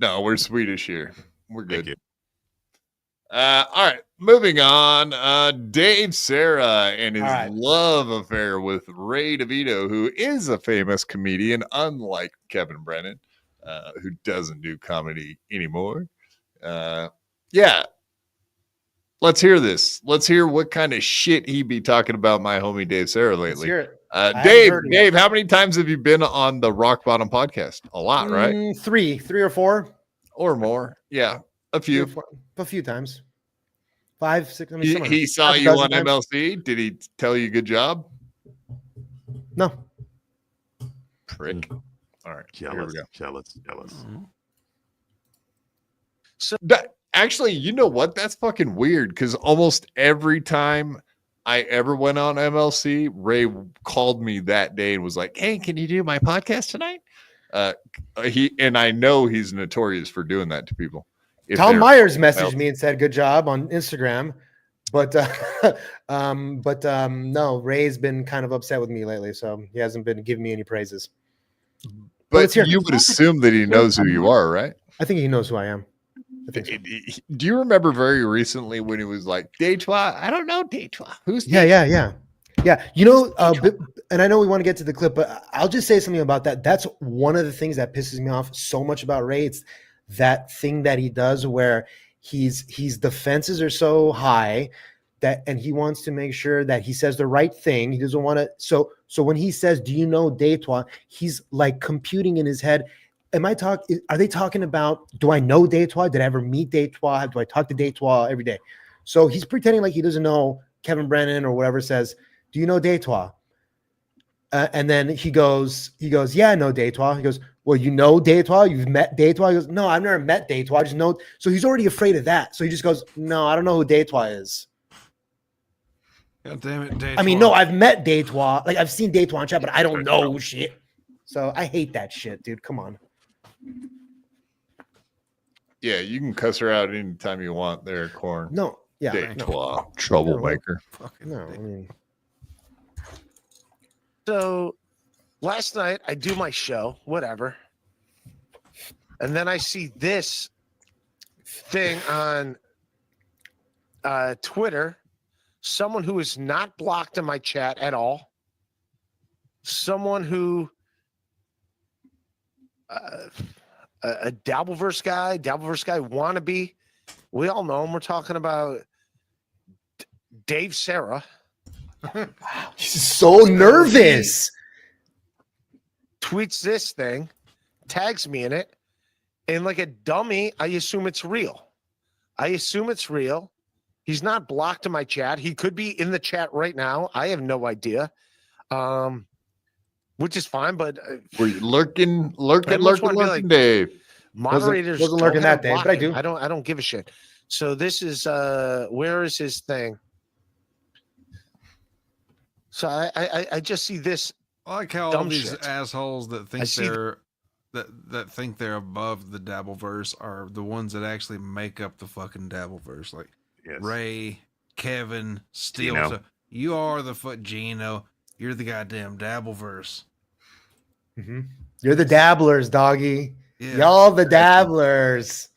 No, we're Swedish here. We're good. Thank you. All right, moving on. Dave Sarra and his right. love affair with Ray DeVito, who is a famous comedian, unlike Kevin Brennan, who doesn't do comedy anymore. Yeah. Let's hear this. Let's hear what kind of shit he be talking about my homie Dave Sarra lately. Let's hear it. Dave, how many times have you been on the Rock Bottom podcast? A lot, right? Three or four. Or more. Yeah, a few. A few times. 5, 6. I mean, He saw you on MLC. Did he tell you good job? No. Prick. All right. Jealous. Here we go. Jealous. So actually, you know what? That's fucking weird because almost every time I ever went on MLC, Ray called me that day and was like, "Hey, can you do my podcast tonight?" I know he's notorious for doing that to people. Tom Myers messaged me and said, "Good job" on Instagram, but no, Ray's been kind of upset with me lately, so he hasn't been giving me any praises. But you would assume that he knows who you are, right? I think he knows who I am. I think so. Do you remember very recently when he was like, Dejois? I don't know Dejois. Who's Yeah. You know, and I know we want to get to the clip, but I'll just say something about that. That's one of the things that pisses me off so much about Ray. It's that thing that he does where his defenses are so high and he wants to make sure that he says the right thing. He doesn't want to. So when he says, "Do you know Dejois?" He's like computing in his head. Are they talking about, do I know Dejois? Did I ever meet Dejois? Do I talk to Dejois every day? So he's pretending like he doesn't know Kevin Brennan or whatever says, "Do you know Dejois?" And then he goes, "Yeah, I know Dejois." He goes, "Well, you know Dejois? You've met Dejois?" He goes, "No, I've never met Dejois. I just know." So he's already afraid of that. So he just goes, "No, I don't know who Dejois is." God damn it, Dejois. I mean, no, I've met Dejois. Like, I've seen Dejois on chat, but I don't know shit. So I hate that shit, dude. Come on. Yeah, you can cuss her out anytime you want there, Corn. No, yeah. Dejois, troublemaker. No, I mean. So last night I do my show, whatever. And then I see this thing on Twitter. Someone who is not blocked in my chat at all. Someone who a Dabbleverse guy wannabe. We all know him. We're talking about Dave Sarra. He's so nervous. Tweets this thing, tags me in it, and like a dummy, I assume it's real. He's not blocked in my chat. He could be in the chat right now. I have no idea. Which is fine, but were you lurking, like, Dave? Moderators wasn't lurking that day, but I do. I don't give a shit. So this is where is his thing? So I just see this. I like how all these shit. assholes that think that think they're above the Dabbleverse are the ones that actually make up the fucking Dabbleverse. Like Ray, Kevin, Steele. Gino. So you are the Gino. You're the goddamn Dabbleverse. Mm-hmm. You're the dabblers, doggy. Yeah. Y'all the dabblers.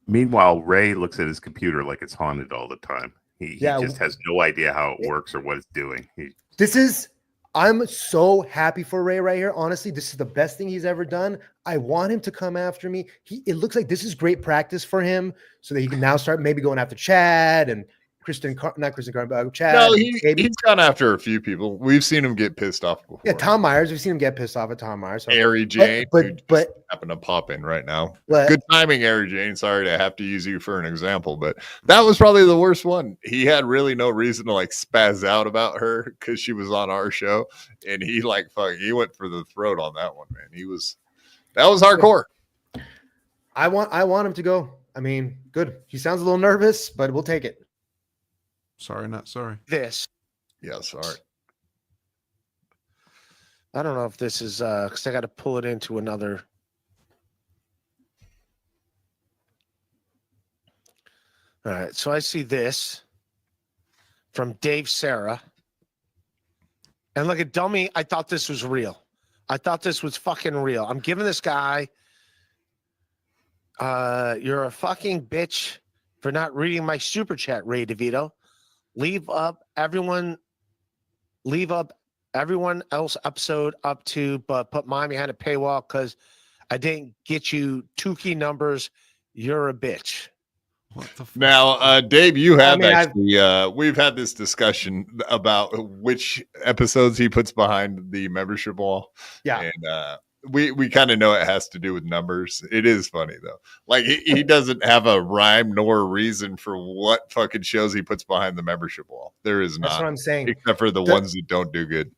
Meanwhile, Ray looks at his computer like it's haunted all the time. He just has no idea how it works or what it's doing. I'm so happy for Ray right here. Honestly, this is the best thing he's ever done. I want him to come after me. It looks like this is great practice for him so that he can now start maybe going after Chad and Chad. No, he's gone after a few people. We've seen him get pissed off before. Yeah, Tom Myers. We've seen him get pissed off at Tom Myers. So. Ari Jane, but happen to pop in right now. But, good timing, Ari Jane. Sorry to have to use you for an example, but that was probably the worst one. He had really no reason to like spaz out about her because she was on our show, and he he went for the throat on that one, man. That was hardcore. I want him to go. I mean, good. He sounds a little nervous, but we'll take it. Sorry, not sorry. This. Yeah, sorry. I don't know if this is because I got to pull it into another. All right, so I see this from Dave Sarra. And like a dummy, I thought this was real. I thought this was fucking real. I'm giving this guy, you're a fucking bitch for not reading my super chat, Ray DeVito. Leave up everyone else episode up to, but put mine behind a paywall because I didn't get you 2 key numbers. You're a bitch. What the fuck? Now, Dave, you have we've had this discussion about which episodes he puts behind the membership wall. Yeah. And we kind of know it has to do with numbers. It is funny though. Like he doesn't have a rhyme nor a reason for what fucking shows he puts behind the membership wall. There is not. That's what I'm saying. Except for the ones that don't do good.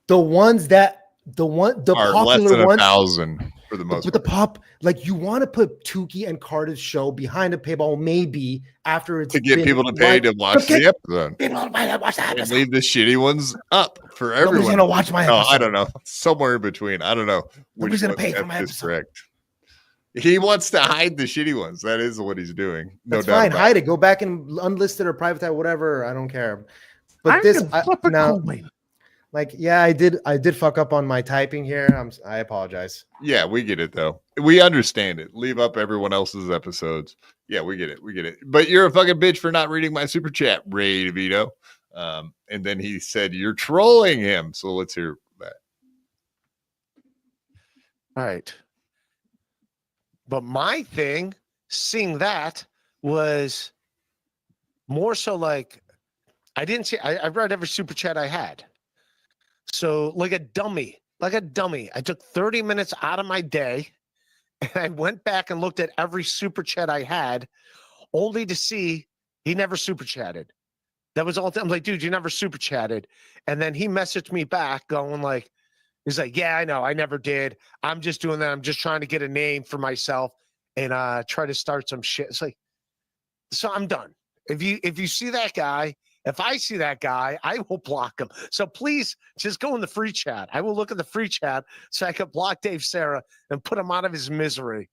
The ones that the are popular less than ones 1,000 for the most. With the pop, like you want to put Tukey and Carter's show behind a paywall, maybe after it's to get people to pay to watch the episode. People to pay to watch that And episode. leave the shitty ones up for everyone. Nobody's gonna watch my No, episode. I don't know. Somewhere in between. I don't know. Nobody's gonna pay for one my is episode. correct. He wants to hide the shitty ones. That is what he's doing. No That's doubt fine. about Hide it. Go back and unlisted or private, whatever. I don't care. But now, like, yeah, I did fuck up on my typing here. I apologize. Yeah, we get it though. We understand it. Leave up everyone else's episodes. Yeah, we get it. We get it. But you're a fucking bitch for not reading my super chat, Ray DeVito. And then he said you're trolling him. So let's hear that. All right. But my thing, seeing that, was more so like I didn't see. I read every super chat I had. So like a dummy, I took 30 minutes out of my day and I went back and looked at every super chat I had, only to see he never super chatted. That was all. I'm like, dude, you never super chatted. And then he messaged me back going like, he's like, yeah, I know, I never did. I'm just doing that. I'm just trying to get a name for myself and try to start some shit. It's like, so I'm done. If you see that guy, if I see that guy, I will block him. So please just go in the free chat. I will look at the free chat so I can block Dave Sarra and put him out of his misery.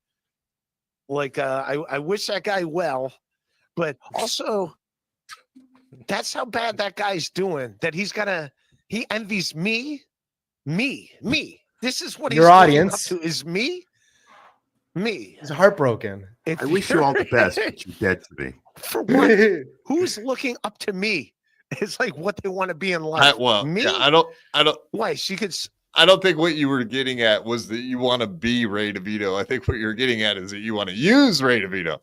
Like, I wish that guy well, but also that's how bad that guy's doing, that he envies me. This is what Your audience up to, is me. He's heartbroken. I wish you all the best, but you're dead to me. For what? Who's looking up to me? It's like what they want to be in life. Me? Yeah, I don't. Why? She could. I don't think what you were getting at was that you want to be Ray DeVito. I think what you're getting at is that you want to use Ray DeVito.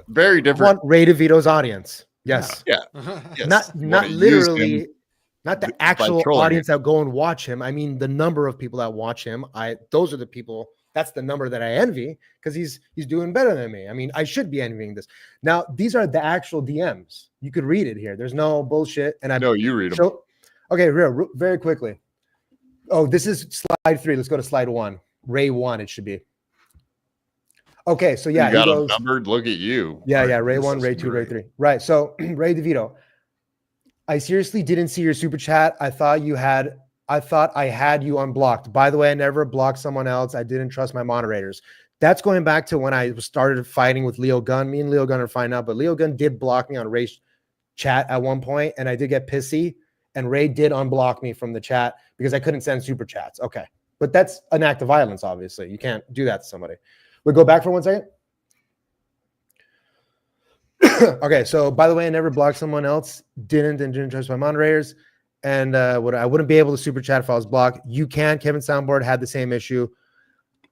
Very I different. want Ray DeVito's audience. Yes. Yeah. Yes. Not You wanna use literally. him Not the by actual trolling audience that go and watch him. I mean, the number of people that watch him. Those are the people. That's the number that I envy because he's doing better than me. I mean, I should be envying this. Now, these are the actual DMs. You could read it here. There's no bullshit. And I know you read them. Okay, very quickly. Oh, this is slide 3. Let's go to slide 1. Ray 1, it should be. Okay, so yeah, you got he them goes, numbered. Look at you. Yeah, Ray 1, Ray 2, Ray 3. Right. So Ray DeVito, I seriously didn't see your super chat. I thought I had you unblocked. By the way, I never blocked someone else. I didn't trust my moderators. That's going back to when I started fighting with Leo Gunn. Me and Leo Gunn are fine now, but Leo Gunn did block me on Ray's chat at one point, and I did get pissy, and Ray did unblock me from the chat because I couldn't send super chats. Okay. But that's an act of violence, obviously. You can't do that to somebody. We'll go back for 1 second. Okay, so by the way, I never blocked someone else. Didn't trust my moderators. And I wouldn't be able to super chat if I was blocked. You can. Kevin Soundboard had the same issue.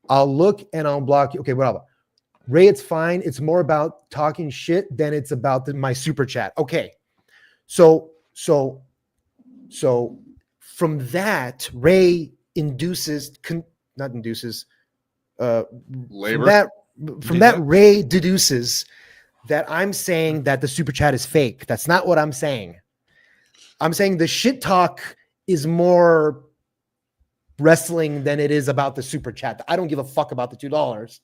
I'll look and I'll block you. Okay, whatever. Ray, it's fine. It's more about talking shit than it's about my super chat. Okay. So from that, Ray Labor? From that Ray deduces that I'm saying that the super chat is fake. That's not what I'm saying. I'm saying the shit talk is more wrestling than it is about the super chat. I don't give a fuck about the $2.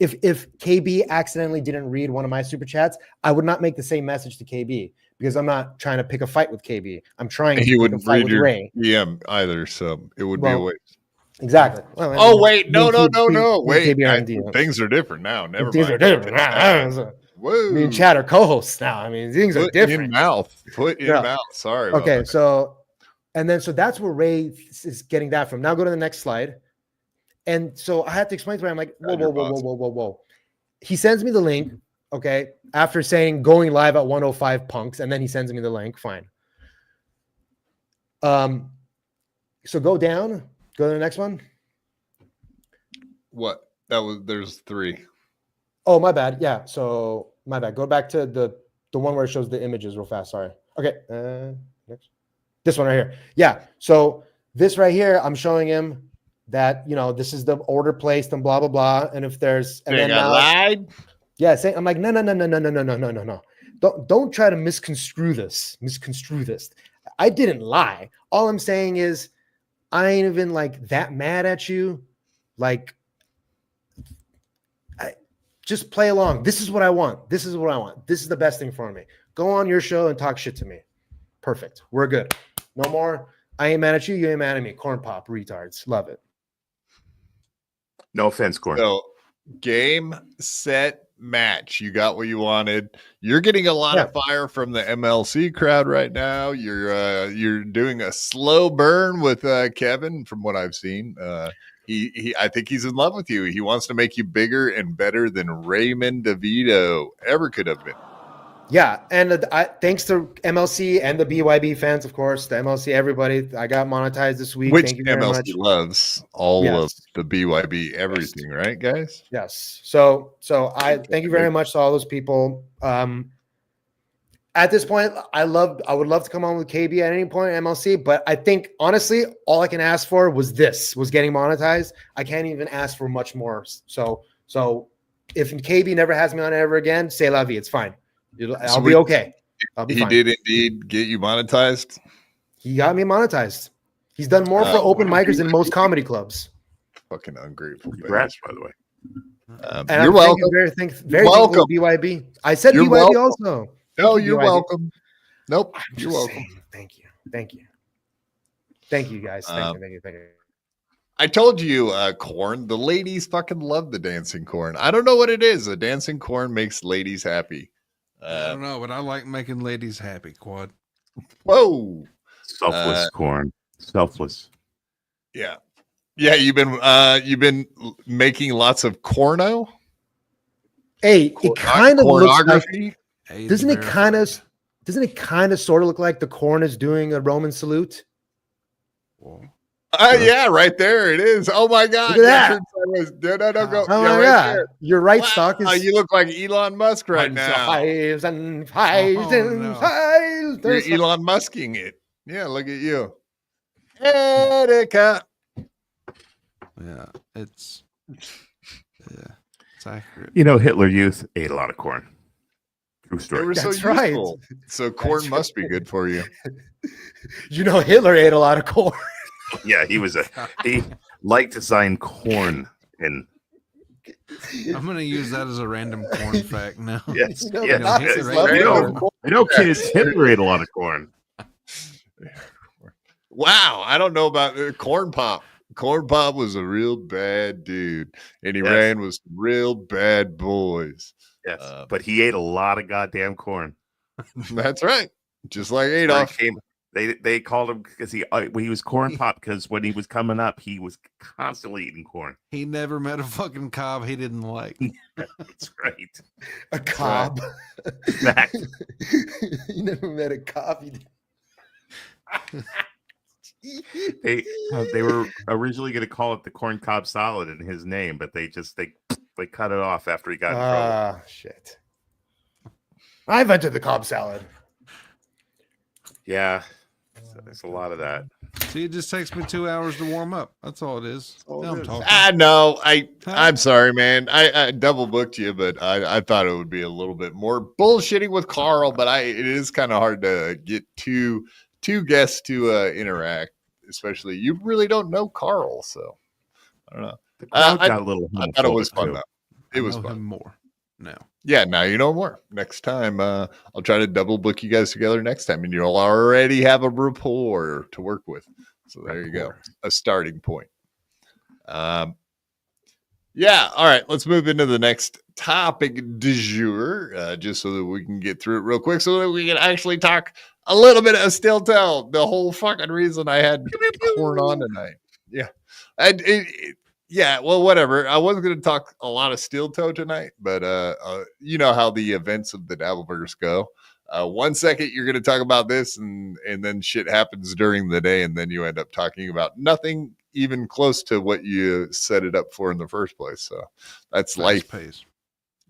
If KB accidentally didn't read one of my super chats, I would not make the same message to KB because I'm not trying to pick a fight with KB. I'm trying to pick a fight with Ray. DM either, so it would be a waste. Exactly. Well, wait, no. Wait, KB things are different now. Never things mind. are different. Whoa. Me and Chad are co-hosts now. I mean, things are different. Put in mouth. Sorry. Okay, so that's where Ray is getting that from. Now go to the next slide. And so I had to explain to Ray. I'm like, whoa. He sends me the link. Okay, after saying going live at 105 punks, and then he sends me the link. Fine. So go down. Go to the next one. What? There's 3. Oh, my bad. Yeah. So my bad. Go back to the one where it shows the images real fast. Sorry. Okay. Next. This one right here. Yeah. So this right here, I'm showing him that, this is the order placed and blah, blah, blah. And if there's, and then I lied. Yeah. I'm like, no. Don't try to misconstrue this. I didn't lie. All I'm saying is I ain't even like that mad at you. Like, just play along. This is what I want. This is the best thing for me. Go on your show and talk shit to me. Perfect. We're good. No more. I ain't mad at you. You ain't mad at me. Corn pop, retards. Love it. No offense, Corn. So, game, set, match. You got what you wanted. You're getting a lot of fire from the MLC crowd right now. You're doing a slow burn with Kevin, from what I've seen. I think he's in love with you. He wants to make you bigger and better than Raymond DeVito ever could have been. Yeah, and thanks to MLC and the BYB fans, of course, the MLC, everybody. I got monetized this week. Which Thank you very MLC much. Loves all of the BYB everything, right, guys? Yes. So I thank you very much to all those people. At this point, I would love to come on with KB at any point in MLC, but I think honestly, all I can ask for was getting monetized. I can't even ask for much more. So if KB never has me on ever again, say la vie. It's fine. I'll be okay. I'll be fine. He did indeed get you monetized. He got me monetized. He's done more for open micers than most comedy clubs. Fucking ungrateful. Congrats, by the way. And you're welcome. Very welcome, BYB. I said you're BYB welcome. also. No, you're welcome. Nope, you're welcome. Saying, thank you, guys. Thank you. I told you, Corn. The ladies fucking love the dancing corn. I don't know what it is. The dancing corn makes ladies happy. I don't know, but I like making ladies happy. Quad. Whoa, selfless Corn. Selfless. Yeah. You've been making lots of corno. Hey, it kind of looks like. Hey, doesn't it kind of sort of look like the corn is doing a Roman salute? Yeah, right there it is. Oh my God! Look at that. No, go. Oh yeah, my God! There. Your right stock is. You look like Elon Musk right now. Highs and highs and highs. You're Elon Musking it. Yeah, look at you, Erica. Yeah, it's accurate. Hitler Youth ate a lot of corn. True story. They were so useful. So corn must be good for you. Hitler ate a lot of corn. Yeah, he liked to sign corn in. I'm going to use that as a random corn fact now. Yes. I know kids. Hitler ate a lot of corn. Wow, I don't know about Corn Pop. Corn Pop was a real bad dude, and he ran with some real bad boys. Yes, but he ate a lot of goddamn corn. That's right, just like Adolf. They called him because he was Corn Pop because when he was coming up, he was constantly eating corn. He never met a fucking cob he didn't like. That's right. A cob. Exactly. He never met a cob. They were originally going to call it the corn cob salad in his name, but they cut it off after he got in trouble. Shit. I've entered the cob salad. Yeah, there's a lot of that. See, it just takes me 2 hours to warm up. That's all it is. Now I'm talking. No, I'm sorry, man. I double booked you, but I thought it would be a little bit more bullshitting with Carl. But it is kind of hard to get two guests to interact, especially you really don't know Carl, so I don't know. The crowd got a little. I thought it was fun too. though. It was I know fun. him more now. Yeah, now you know more. Next time, I'll try to double book you guys together next time, and you'll already have a rapport to work with. So there you go, a starting point. Yeah, all right. Let's move into the next topic du jour, just so that we can get through it real quick, so that we can actually talk a little bit of Still Tell. The whole fucking reason I had Corn on tonight. Yeah, yeah, well, whatever. I wasn't going to talk a lot of steel toe tonight, but you know how the events of the Dabbleverse go. 1 second you're going to talk about this, and then shit happens during the day, and then you end up talking about nothing even close to what you set it up for in the first place. So that's Fast life. pace.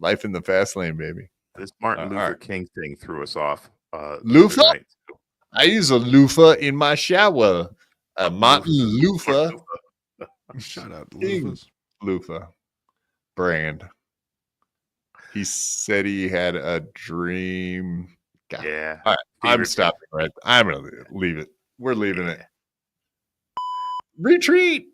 Life in the fast lane, baby. This Martin Luther right. King thing threw us off. Loofah? tonight. I use a loofah in my shower. Martin Loofah. Shout out to King Lufas. Loofah brand. He said he had a dream. God. Yeah. All right. I'm Favorite stopping, right? I'm going to leave it. We're leaving it. Retreat.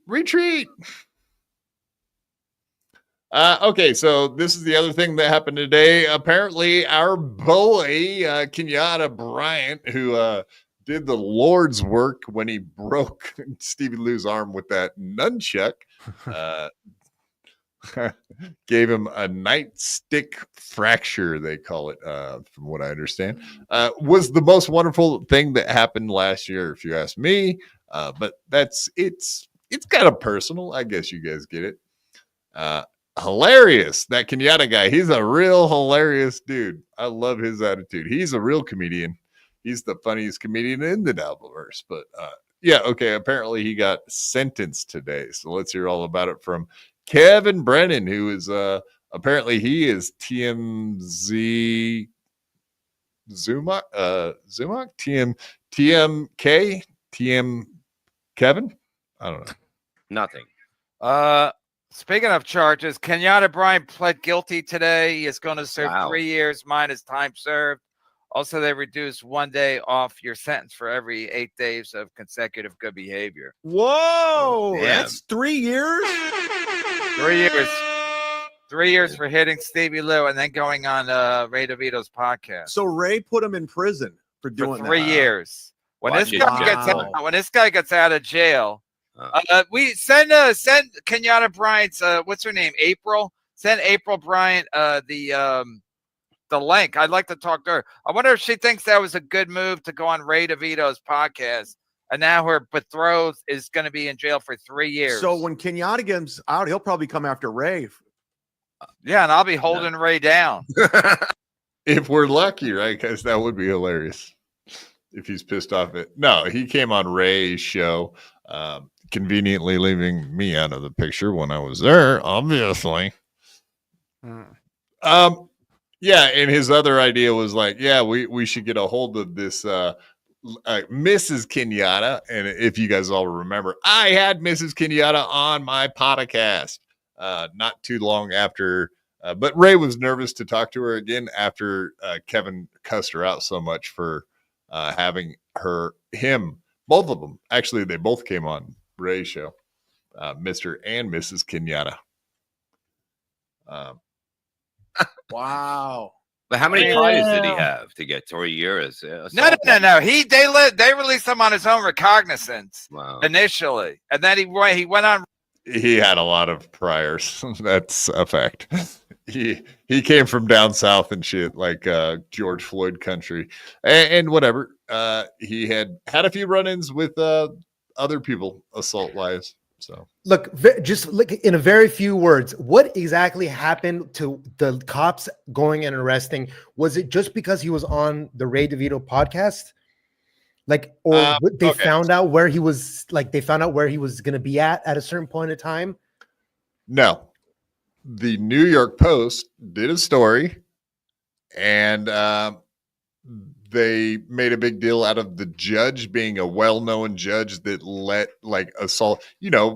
Okay, so this is the other thing that happened today. Apparently, our boy, Kenyatta Bryant, who did the Lord's work when he broke Stevie Lou's arm with that nunchuck, gave him a nightstick fracture, they call it, from what I understand, was the most wonderful thing that happened last year, if you ask me. But it's kind of personal. I guess you guys get it. Hilarious. That Kenyatta guy. He's a real hilarious dude. I love his attitude. He's a real comedian. He's the funniest comedian in the Dabbleverse. But yeah, okay. Apparently he got sentenced today. So let's hear all about it from Kevin Brennan, who is apparently he is TMZ Zumok, TMK, TM Kevin. I don't know. Nothing. Speaking of charges, Kenyatta Bryant pled guilty today. He is going to serve 3 years minus time served. Also, they reduced 1 day off your sentence for every 8 days of consecutive good behavior. Whoa, Damn. that's 3 years? 3 years. 3 years for hitting Stevie Lou and then going on Ray DeVito's podcast. So Ray put him in prison for doing for 3 years. When Watch this guy gets out of jail, we send Kenyatta Bryant's what's her name? April. Send April Bryant the link. I'd like to talk to her. I wonder if she thinks that was a good move to go on Ray DeVito's podcast, and now her betrothed is going to be in jail for 3 years. So when Kenyatta gets out, he'll probably come after Ray. Yeah, and I'll be holding Ray down. If we're lucky, right? Because that would be hilarious if he's pissed off at. No, he came on Ray's show, conveniently leaving me out of the picture when I was there, obviously. Yeah, and his other idea was like, yeah, we should get a hold of this Mrs. Kenyatta. And if you guys all remember, I had Mrs. Kenyatta on my podcast not too long after, but Ray was nervous to talk to her again after Kevin cussed her out so much for having both of them. Actually, they both came on Ray's show, Mr. and Mrs. Kenyatta. Wow. But how many tries did he have to get 3 years? No. They released him on his own recognizance initially, and then he went on. He had a lot of priors. That's a fact. He came from down south and shit, like George Floyd country, and whatever. He had a few run-ins with other people, assault wise. So look, just look in a very few words. What exactly happened to the cops going and arresting? Was it just because he was on the Ray DeVito podcast? Like, or they found out where he was? Like, they found out where he was going to be at a certain point in time? No, the New York Post did a story, and they made a big deal out of the judge being a well-known judge that let like assault,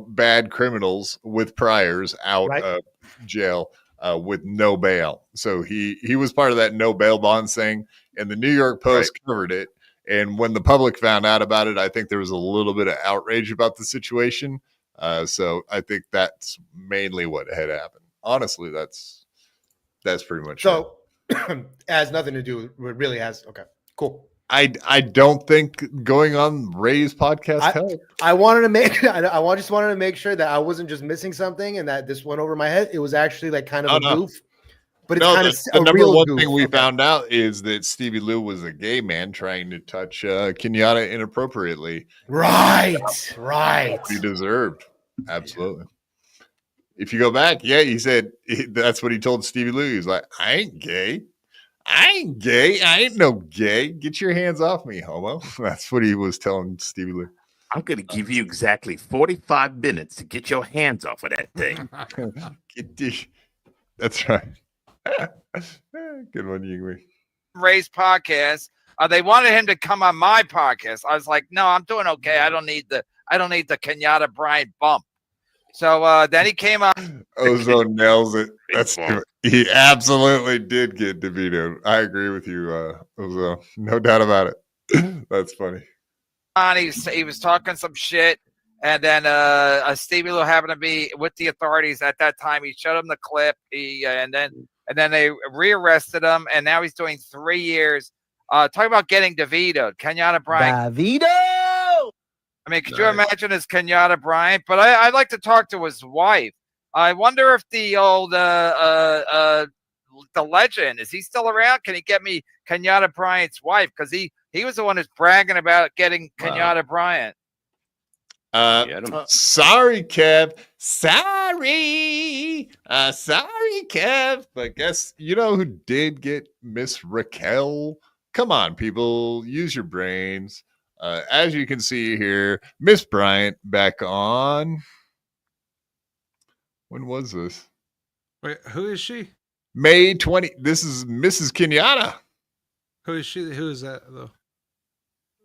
bad criminals with priors out of jail with no bail. So he was part of that no bail bond thing, and the New York Post covered it. And when the public found out about it, I think there was a little bit of outrage about the situation. So I think that's mainly what had happened. Honestly, that's pretty much so. It has nothing to do. It really has. Okay, cool. I don't think going on Ray's podcast helped. I wanted to make. I just wanted to make sure that I wasn't just missing something and that this went over my head. It was actually like kind of a goof. But it's kind of the number real one goof. thing we found out is that Stevie Lou was a gay man trying to touch Kenyatta inappropriately. Right. He deserved. Absolutely. If you go back, he said that's what he told Stevie Lou. He's like, I ain't gay. I ain't no gay. Get your hands off me, homo. That's what he was telling Stevie Lou. I'm going to give you exactly 45 minutes to get your hands off of that thing. That's right. Good one, Yingwei. Ray's podcast. They wanted him to come on my podcast. I was like, no, I'm doing okay. I don't need the Kenyatta Bryant bump. So then he came on. Ozone nails it. He absolutely did get DeVito. I agree with you, Ozone. No doubt about it. That's funny. He was talking some shit, and then Stevie Lou happened to be with the authorities at that time. He showed him the clip. And then they rearrested him, and now he's doing 3 years. Talking about getting DeVito, Kenyatta Bryant. DeVito. I mean, could you imagine his Kenyatta Bryant? But I'd like to talk to his wife. I wonder if the old the legend, is he still around? Can he get me Kenyatta Bryant's wife? Because he was the one who's bragging about getting Kenyatta Bryant. Sorry, Kev. Sorry, Kev. But guess you know who did get Miss Raquel? Come on, people, use your brains. As you can see here, Miss Bryant back on. When was this? Wait, who is she? May 20. This is Mrs. Kenyatta. Who is she? Who is that though?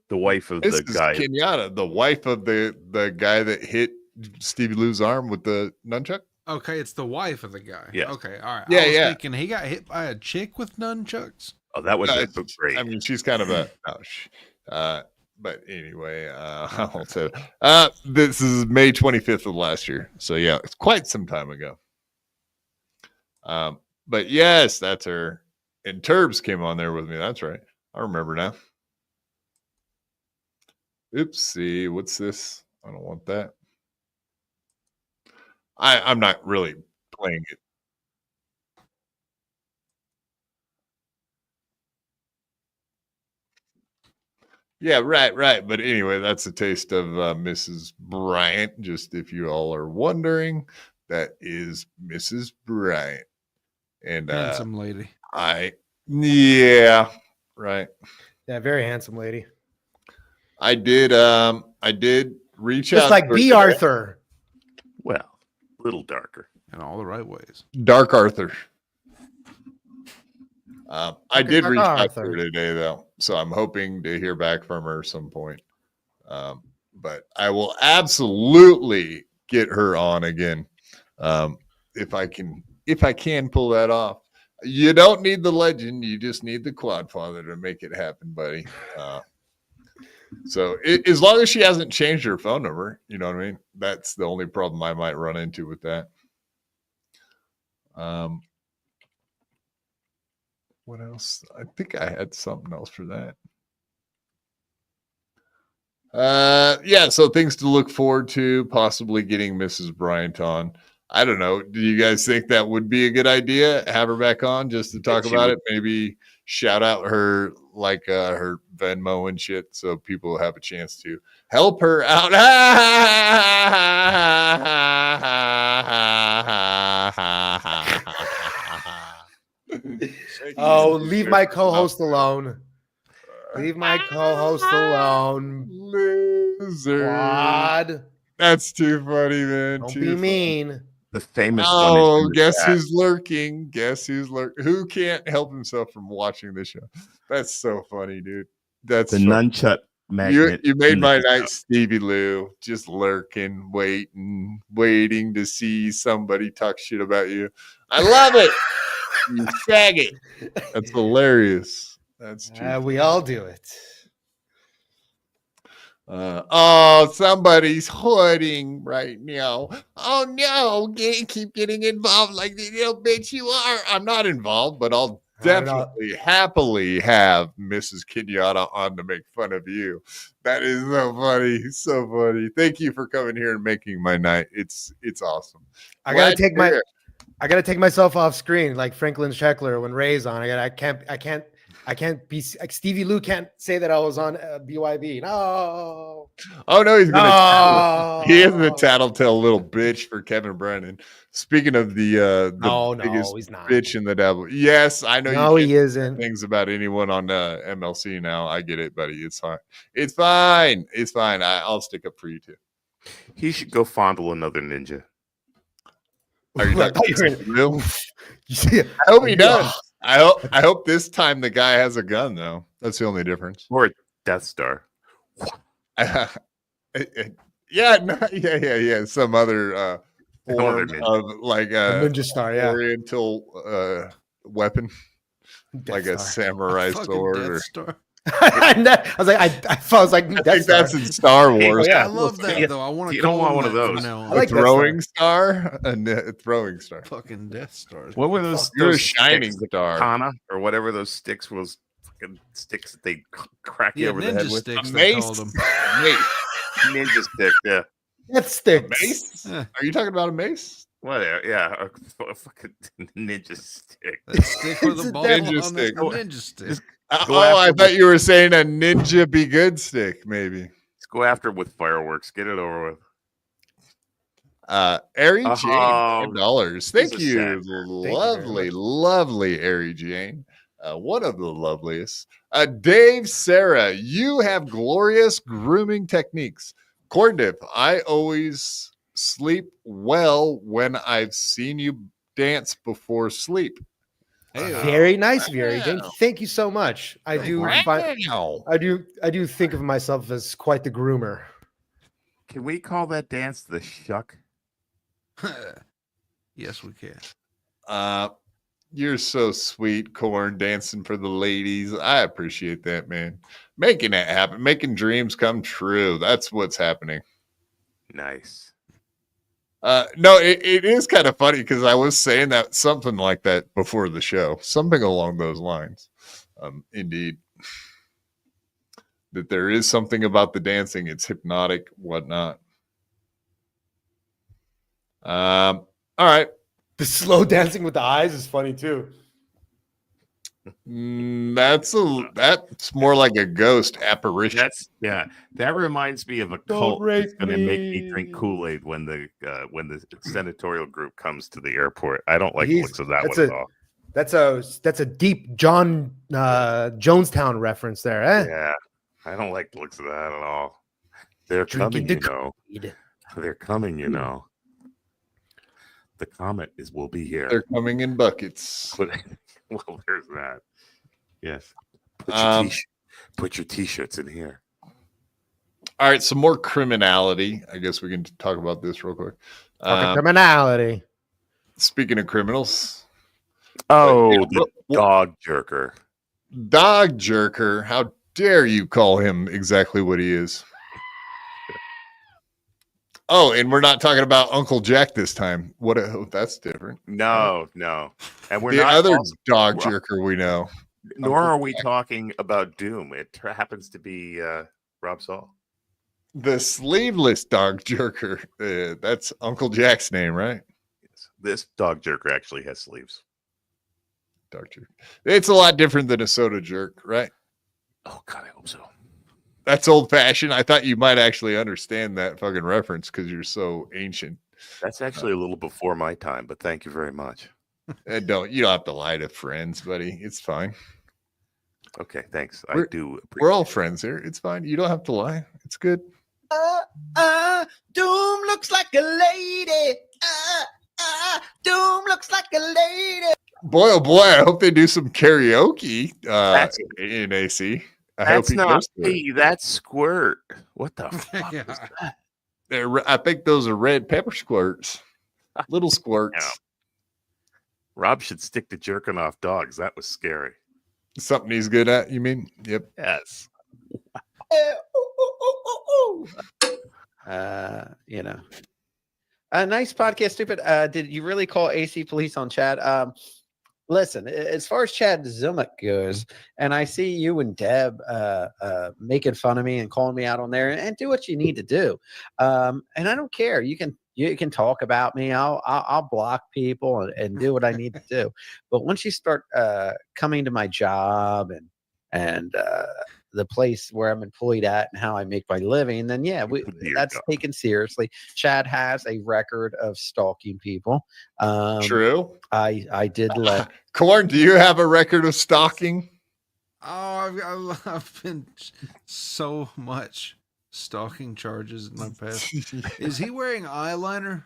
The wife of the guy. Kenyatta, the wife of the guy that hit Stevie Lou's arm with the nunchuck. Okay, it's the wife of the guy. Yeah. Okay, all right. Yeah, I was thinking he got hit by a chick with nunchucks. Oh, that would have been great. I mean, she's kind of a. But anyway, I'll say this is May 25th of last year. So yeah, it's quite some time ago. But yes, that's her. And Turbs came on there with me. That's right. I remember now. Oopsie, what's this? I don't want that. I'm not really playing it. Yeah, right. But anyway, that's a taste of Mrs. Bryant. Just if you all are wondering, that is Mrs. Bryant. And handsome lady. Yeah, right. Yeah, very handsome lady. I did reach just out. Just like B. Arthur. Well, a little darker. In all the right ways. Dark Arthur. I did reach out to her today, though, so I'm hoping to hear back from her at some point. But I will absolutely get her on again if I can pull that off. You don't need the legend; you just need the Quadfather to make it happen, buddy. So as long as she hasn't changed her phone number, you know what I mean. That's the only problem I might run into with that. What else? I think I had something else for that. Yeah, so things to look forward to, possibly getting Mrs. Bryant on. I don't know. Do you guys think that would be a good idea? Have her back on just to talk about it? Maybe shout out her like her Venmo and shit so people have a chance to help her out. Oh, leave my co-host alone. Leave my co-host alone. Loser. Quad. That's too funny, man. Don't be mean. The famous one. Oh, guess who's lurking? Guess who's lurking? Who can't help himself from watching this show? That's so funny, dude. That's the funny. nunchuck magnet. You made in my the- night, Stevie Lou. Just lurking, waiting to see somebody talk shit about you. I love it. You faggot. That's hilarious. That's true. We all do it. Somebody's hoarding right now. Oh no, keep getting involved like the little bitch you are. I'm not involved, but I'll definitely happily have Mrs. Kenyatta on to make fun of you. That is so funny. So funny. Thank you for coming here and making my night. It's awesome. I gotta take myself off screen like Franklin Sheckler when Ray's on. I can't be like Stevie Lou can't say that I was on BYB. No. Oh no, he's gonna. He is a tattletale little bitch for Kevin Brennan. Speaking of the biggest he's not. bitch in the devil. Yes, I know. No, you he isn't. Things about anyone on MLC now. I get it, buddy. It's fine. It's fine. It's fine. I'll stick up for you too. He should go fondle another ninja. Are you talking real? I hope he does. I hope this time the guy has a gun though. That's the only difference. Or a Death Star. Yeah. Some other form ninja. of like a ninja star, yeah. Oriental weapon, like a samurai sword. Or... Star. I was like, I was like, I think that's in Star Wars. I love that though. I want to. You don't want one of those. A throwing star, a throwing star. Fucking Death Stars. What were those? You're a those shining sticks, star, Kana, or whatever those sticks was. Fucking sticks that they crack you over the head with. Sticks, they called them. Ninja stick. Yeah. That's sticks. Mace? Are you talking about a mace? Whatever. Yeah. A fucking ninja stick. That stick with a ball ninja on stick. the ninja stick. I thought you were saying a ninja be good stick, maybe. Let's go after it with fireworks. Get it over with. Ari Jane, $5. Thank He's a you, sad lovely Ari Jane. One of the loveliest. Dave Sarra, you have glorious grooming techniques. Corndiff, I always sleep well when I've seen you dance before sleep. Very nice, Very Jane. Thank you so much. I do think of myself as quite the groomer. Can we call that dance the shuck? Yes, we can. You're so sweet, Corn, dancing for the ladies. I appreciate that, man. Making it happen, making dreams come true. That's what's happening. Nice. No, it is kind of funny because I was saying that something like that before the show, something along those lines. Indeed, that there is something about the dancing. It's hypnotic, whatnot. All right. The slow dancing with the eyes is funny too. That's more like a ghost apparition. That reminds me of a cult that's going to make me drink Kool-Aid when the senatorial group comes to the airport. I don't like the looks of that one at all. That's a deep John Jonestown reference there, eh? Yeah, I don't like the looks of that at all. They're coming, you know. They're coming, you know. The comet will be here. They're coming in buckets. Well, there's that. Yes. Put your t-shirts in here. All right, some more criminality. I guess we can talk about this real quick. Criminality. Speaking of criminals. The dog jerker. Dog jerker. How dare you call him exactly what he is? Oh, and we're not talking about Uncle Jack this time. That's different. No. And we're the not other dog jerker we know. Nor are we talking about Doom. It happens to be Rob Saul. The sleeveless dog jerker. That's Uncle Jack's name, right? Yes. This dog jerker actually has sleeves. Dog jerk. It's a lot different than a soda jerk, right? Oh, God, I hope so. That's old fashioned. I thought you might actually understand that fucking reference because you're so ancient. That's actually a little before my time, but thank you very much. You don't have to lie to friends, buddy. It's fine. Okay, thanks. We're all friends here. It's fine. You don't have to lie. It's good. Doom looks like a lady. Doom looks like a lady. Boy, oh boy, I hope they do some karaoke in AC. I hope That's he not goes to it. me. That's Squirt. What the fuck is that? I think those are red pepper squirts. Little squirts. Rob should stick to jerking off dogs. That was scary. Something he's good at, you mean? Yep. Yes. You know. Nice podcast, stupid. Did you really call AC police on Chad? Listen, as far as Chad Zumick goes, and I see you and Deb making fun of me and calling me out on there, and do what you need to do. And I don't care. You can talk about me. I'll block people and do what I need to do. But once you start coming to my job and the place where I'm employed at and how I make my living, then yeah, that's taken seriously. Chad has a record of stalking people. True. I did let Corn, do you have a record of stalking? Oh, I've been so much stalking charges in my past. Is he wearing eyeliner?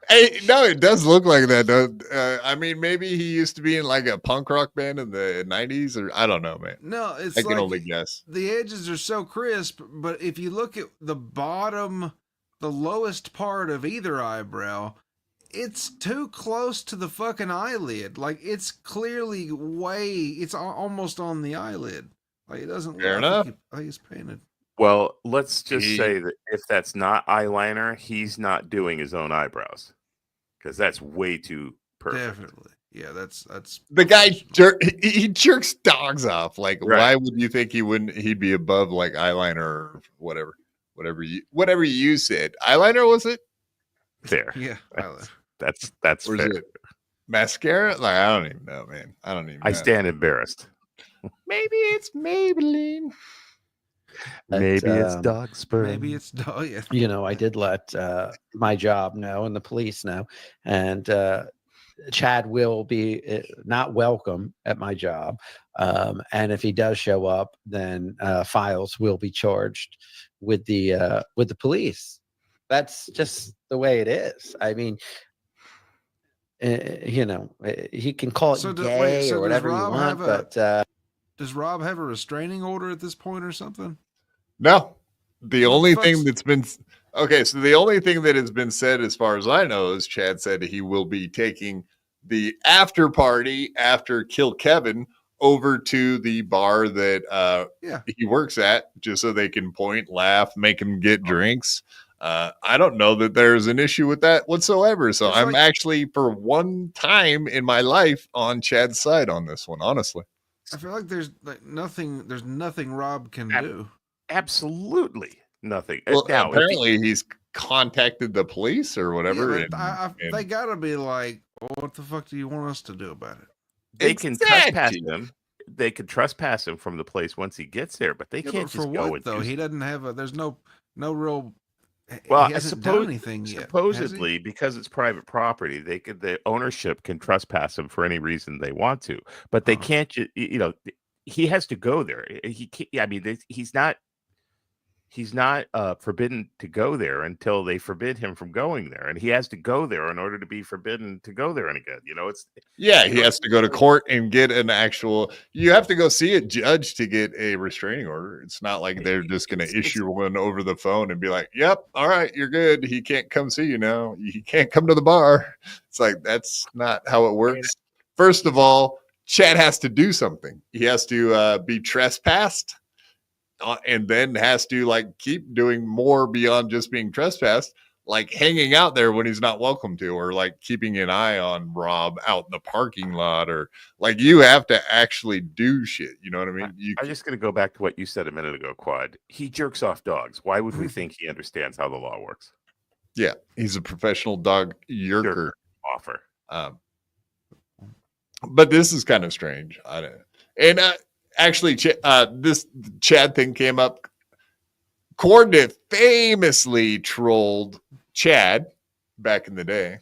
Hey, no, it does look like that, though. I mean, maybe he used to be in like a punk rock band in the 90s, or I don't know, man. No, it's I can like only guess. the edges are so crisp, but if you look at the bottom, the lowest part of either eyebrow, it's too close to the fucking eyelid. Like, it's clearly it's almost on the eyelid. Like, it doesn't Fair look enough. like it's painted. Well, let's just say that if that's not eyeliner, he's not doing his own eyebrows, because that's way too perfect. Definitely. Yeah, that's The guy he jerks dogs off. Like, why would you think he'd be above like eyeliner or whatever you said? Eyeliner, was it? There. Yeah. That's Or is fair. it mascara? Like, I don't even know, man. I don't even know. I stand embarrassed. Maybe it's Maybelline. Maybe it's dog sperm. Maybe it's dog. Yeah. You know, I did let my job know and the police know, and Chad will be not welcome at my job. And if he does show up, then files will be charged with the police. That's just the way it is. I mean, you know, he can call it gay or whatever you want, but does Rob have a restraining order at this point or something? No. The only thing that's been so the only thing that has been said, as far as I know, is Chad said he will be taking the after party after Kill Kevin over to the bar that he works at, just so they can point, laugh, make him get drinks. I don't know that there's an issue with that whatsoever. So I'm actually, for one time in my life, on Chad's side on this one, honestly. I feel like there's nothing Rob can do. Absolutely nothing. Well, apparently he's contacted the police or whatever. Yeah, they gotta be like, well, what the fuck do you want us to do about it? They can trespass him. They can trespass him from the place once he gets there, but they can't for just go what and though? He doesn't have there's no real. Well, he I hasn't suppose done anything yet. supposedly because it's private property, the ownership can trespass him for any reason they want to, but they can't. He has to go there. He can't, I mean, he's not forbidden to go there until they forbid him from going there, and he has to go there in order to be forbidden to go there. And again, he has to go to court and get an actual. You have to go see a judge to get a restraining order. It's not like they're just going to issue one over the phone and be like, "Yep, all right, you're good. He can't come see you now. He can't come to the bar." It's like that's not how it works. First of all, Chad has to do something. He has to be trespassed. And then has to keep doing more beyond just being trespassed, like hanging out there when he's not welcome to, or like keeping an eye on Rob out in the parking lot, or like you have to actually do shit. You know what I mean? I'm just going to go back to what you said a minute ago, Quad. He jerks off dogs. Why would we think he understands how the law works? Yeah, he's a professional dog yerker. Offer. But this is kind of strange. I don't. And actually, this Chad thing came up. Corndiff famously trolled Chad back in the day.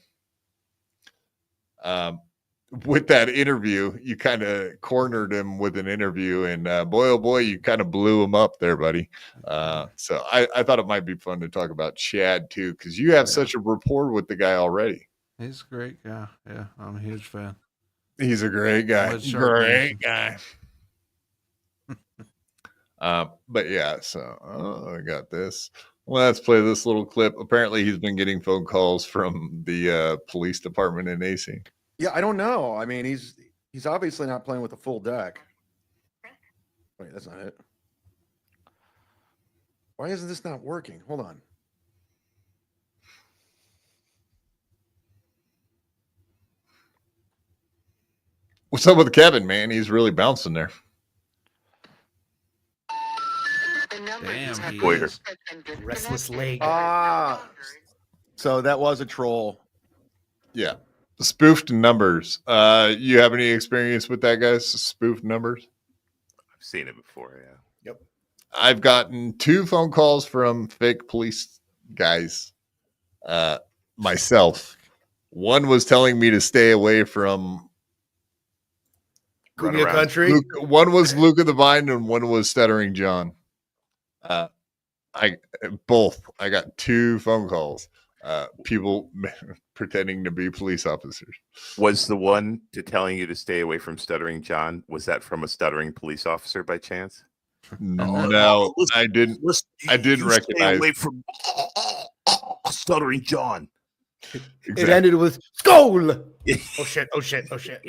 With that interview, you kind of cornered him with an interview, and boy, oh boy, you kind of blew him up there, buddy. So I thought it might be fun to talk about Chad too, because you have such a rapport with the guy already. He's a great guy. Yeah, I'm a huge fan. He's a great guy. With Shark Nation. Great guy. But yeah, so I got this. Let's play this little clip. Apparently, he's been getting phone calls from the police department in AC. Yeah, I don't know. I mean, he's obviously not playing with a full deck. Wait, that's not it. Why isn't this not working? Hold on. What's up with Kevin, man? He's really bouncing there. Damn, he Waiter. is. Restless leg. So that was a troll. Yeah. Spoofed numbers. You have any experience with that, guys? Spoofed numbers? I've seen it before. Yeah. Yep. I've gotten 2 phone calls from fake police guys. Myself. One was telling me to stay away from Could be a country. one was Luke of the Vine and one was Stuttering John. I got 2 phone calls. People pretending to be police officers. Was the one to telling you to stay away from Stuttering John, was that from a stuttering police officer by chance? No, I didn't. I didn't recognize. Stay away from Stuttering John. It ended with skull. Oh shit! Oh shit! Oh shit!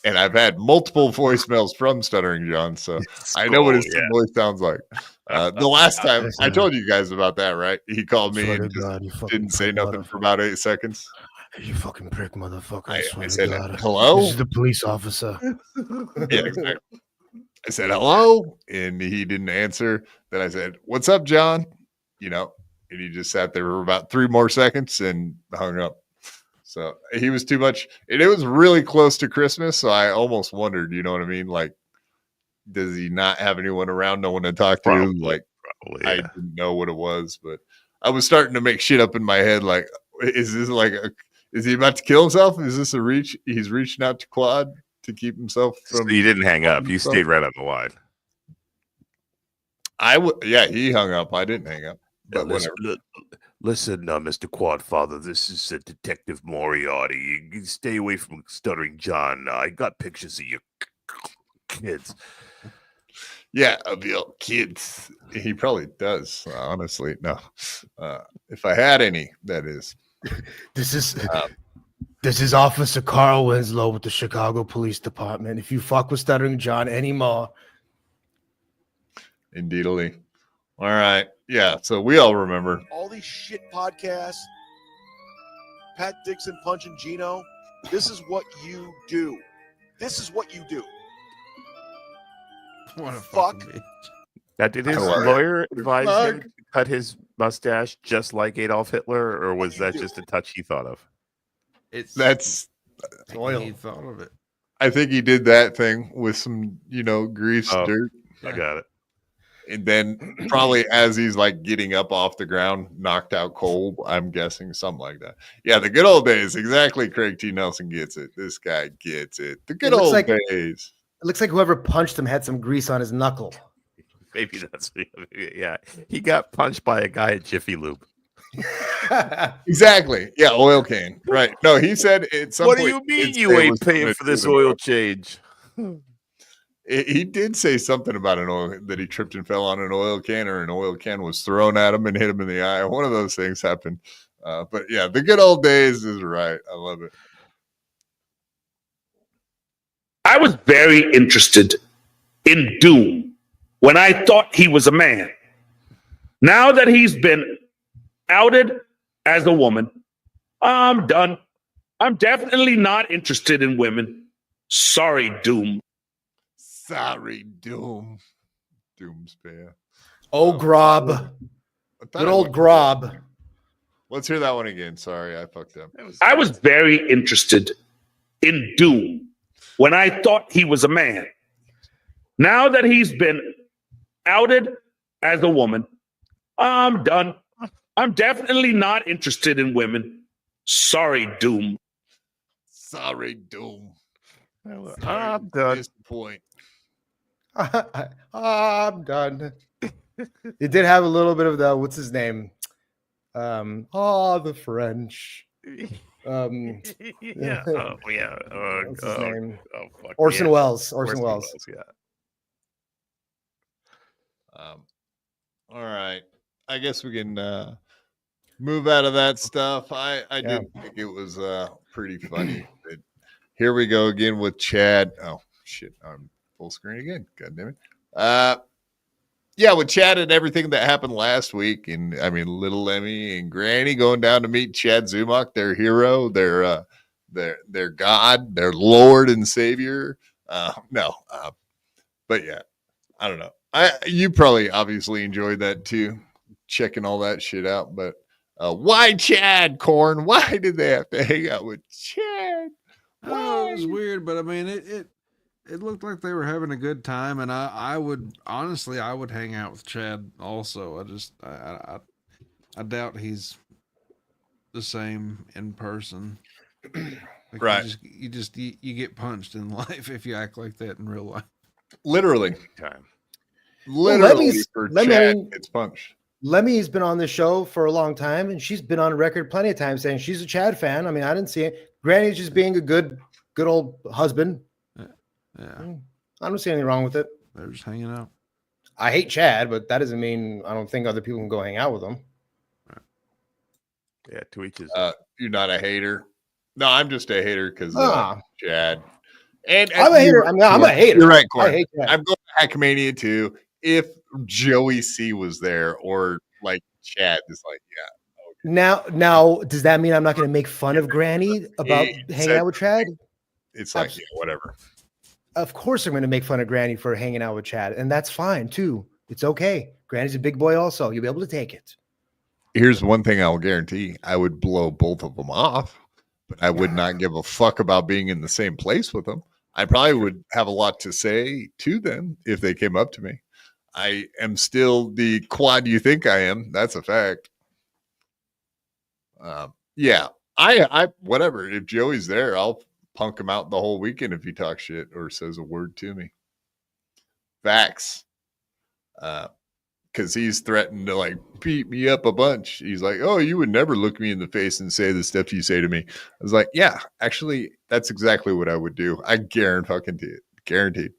And I've had multiple voicemails from Stuttering John, so I know what his voice sounds like. The last time I told you guys about that, right? He called me and just didn't say nothing for about 8 seconds. You fucking prick, motherfucker! I said, "Hello." This is the police officer. Yeah, exactly. I said, "Hello," and he didn't answer. Then I said, "What's up, John?" And he just sat there for about 3 more seconds and hung up. So he was too much. And it was really close to Christmas, so I almost wondered, you know what I mean? Like, does he not have anyone around, no one to talk to? Probably, I didn't know what it was, but I was starting to make shit up in my head. Like, is this is he about to kill himself? Is this a reach? He's reaching out to Quad to keep himself from. So you didn't hang up. You stayed right on the line. Yeah, he hung up. I didn't hang up. But listen, Mr. Quadfather, this is Detective Moriarty. You stay away from Stuttering John. I got pictures of your kids. Yeah, of your kids. He probably does, honestly. No. If I had any, that is. This is Officer Carl Winslow with the Chicago Police Department. If you fuck with Stuttering John anymore. Indeedly. All right. Yeah, so we all remember. All these shit podcasts, Pat Dixon punching Gino. This is what you do. This is what you do. What a fuck. Now, did his lawyer advise him to cut his mustache just like Adolf Hitler, or was that just a touch he thought of? That's oil. He thought of it. I think he did that thing with some, grease, dirt. I got it. And then probably as he's like getting up off the ground, knocked out cold, I'm guessing something like that. Yeah, the good old days. Exactly. Craig T. Nelson gets it. This guy gets it. The good old days. It looks like whoever punched him had some grease on his knuckle. Maybe that's yeah. He got punched by a guy at Jiffy Lube. Exactly. Yeah, oil can. Right. No, he said at some What point. do you mean you ain't paying for this oil change? He did say something about an oil that he tripped and fell on an oil can, or an oil can was thrown at him and hit him in the eye. One of those things happened. But yeah, the good old days is right. I love it. I was very interested in Doom when I thought he was a man. Now that he's been outed as a woman, I'm done. I'm definitely not interested in women. Sorry, Doom. Sorry, Doom. Doomspayer. Oh, Grob. Good old Grob. Let's hear that one again. Sorry, I fucked up. I was very interested in Doom when I thought he was a man. Now that he's been outed as a woman, I'm done. I'm definitely not interested in women. Sorry, Doom. Sorry, Doom. I'm done. Disappoint. I'm done. It did have a little bit of the what's his name? The French. Yeah. Oh, yeah. What's his name? Oh, fuck. Orson yeah. Welles. Orson Welles. Yeah. All right. I guess we can move out of that stuff. I did think it was pretty funny. But here we go again with Chad. Oh shit, I'm full screen again. God damn it. Yeah, with Chad and everything that happened last week, and I mean, little Emmy and Granny going down to meet Chad Zumach, their hero, their God, their Lord and Savior. But yeah, I don't know. You probably obviously enjoyed that too, checking all that shit out. But why Chad, Corn? Why did they have to hang out with Chad? Oh, it was weird, but I mean, it looked like they were having a good time, and I would honestly hang out with Chad also. I doubt he's the same in person. Like Right. You get punched in life if you act like that in real life. Literally. Time. Literally for Chad gets punched. Lemmy's been on the show for a long time, and she's been on record plenty of times saying she's a Chad fan. I mean, I didn't see it. Granny's just being a good old husband. Yeah. I don't see anything wrong with it. They're just hanging out. I hate Chad, but that doesn't mean I don't think other people can go hang out with him. Yeah, to each his. You're not a hater. No, I'm just a hater because Chad. And I'm a hater. I'm a hater. You're right, Corn. I hate Chad. I'm going to Hackmania too. If Joey C was there or like Chad, it's like, yeah. Now, does that mean I'm not going to make fun of Granny about hanging out with Chad? It's like, yeah, whatever. Of course, I'm going to make fun of Granny for hanging out with Chad, and that's fine too. It's okay. Granny's a big boy, also. You'll be able to take it. Here's one thing I will guarantee: I would blow both of them off, but I would not give a fuck about being in the same place with them. I probably would have a lot to say to them if they came up to me. I am still the quad you think I am. That's a fact. Yeah, I whatever. If Joey's there, I'll punk him out the whole weekend if he talks shit or says a word to me. Facts. Because he's threatened to like beat me up a bunch. He's like, "Oh, you would never look me in the face and say the stuff you say to me." I was like, "Yeah, actually, that's exactly what I would do. I guarantee it. Guaranteed.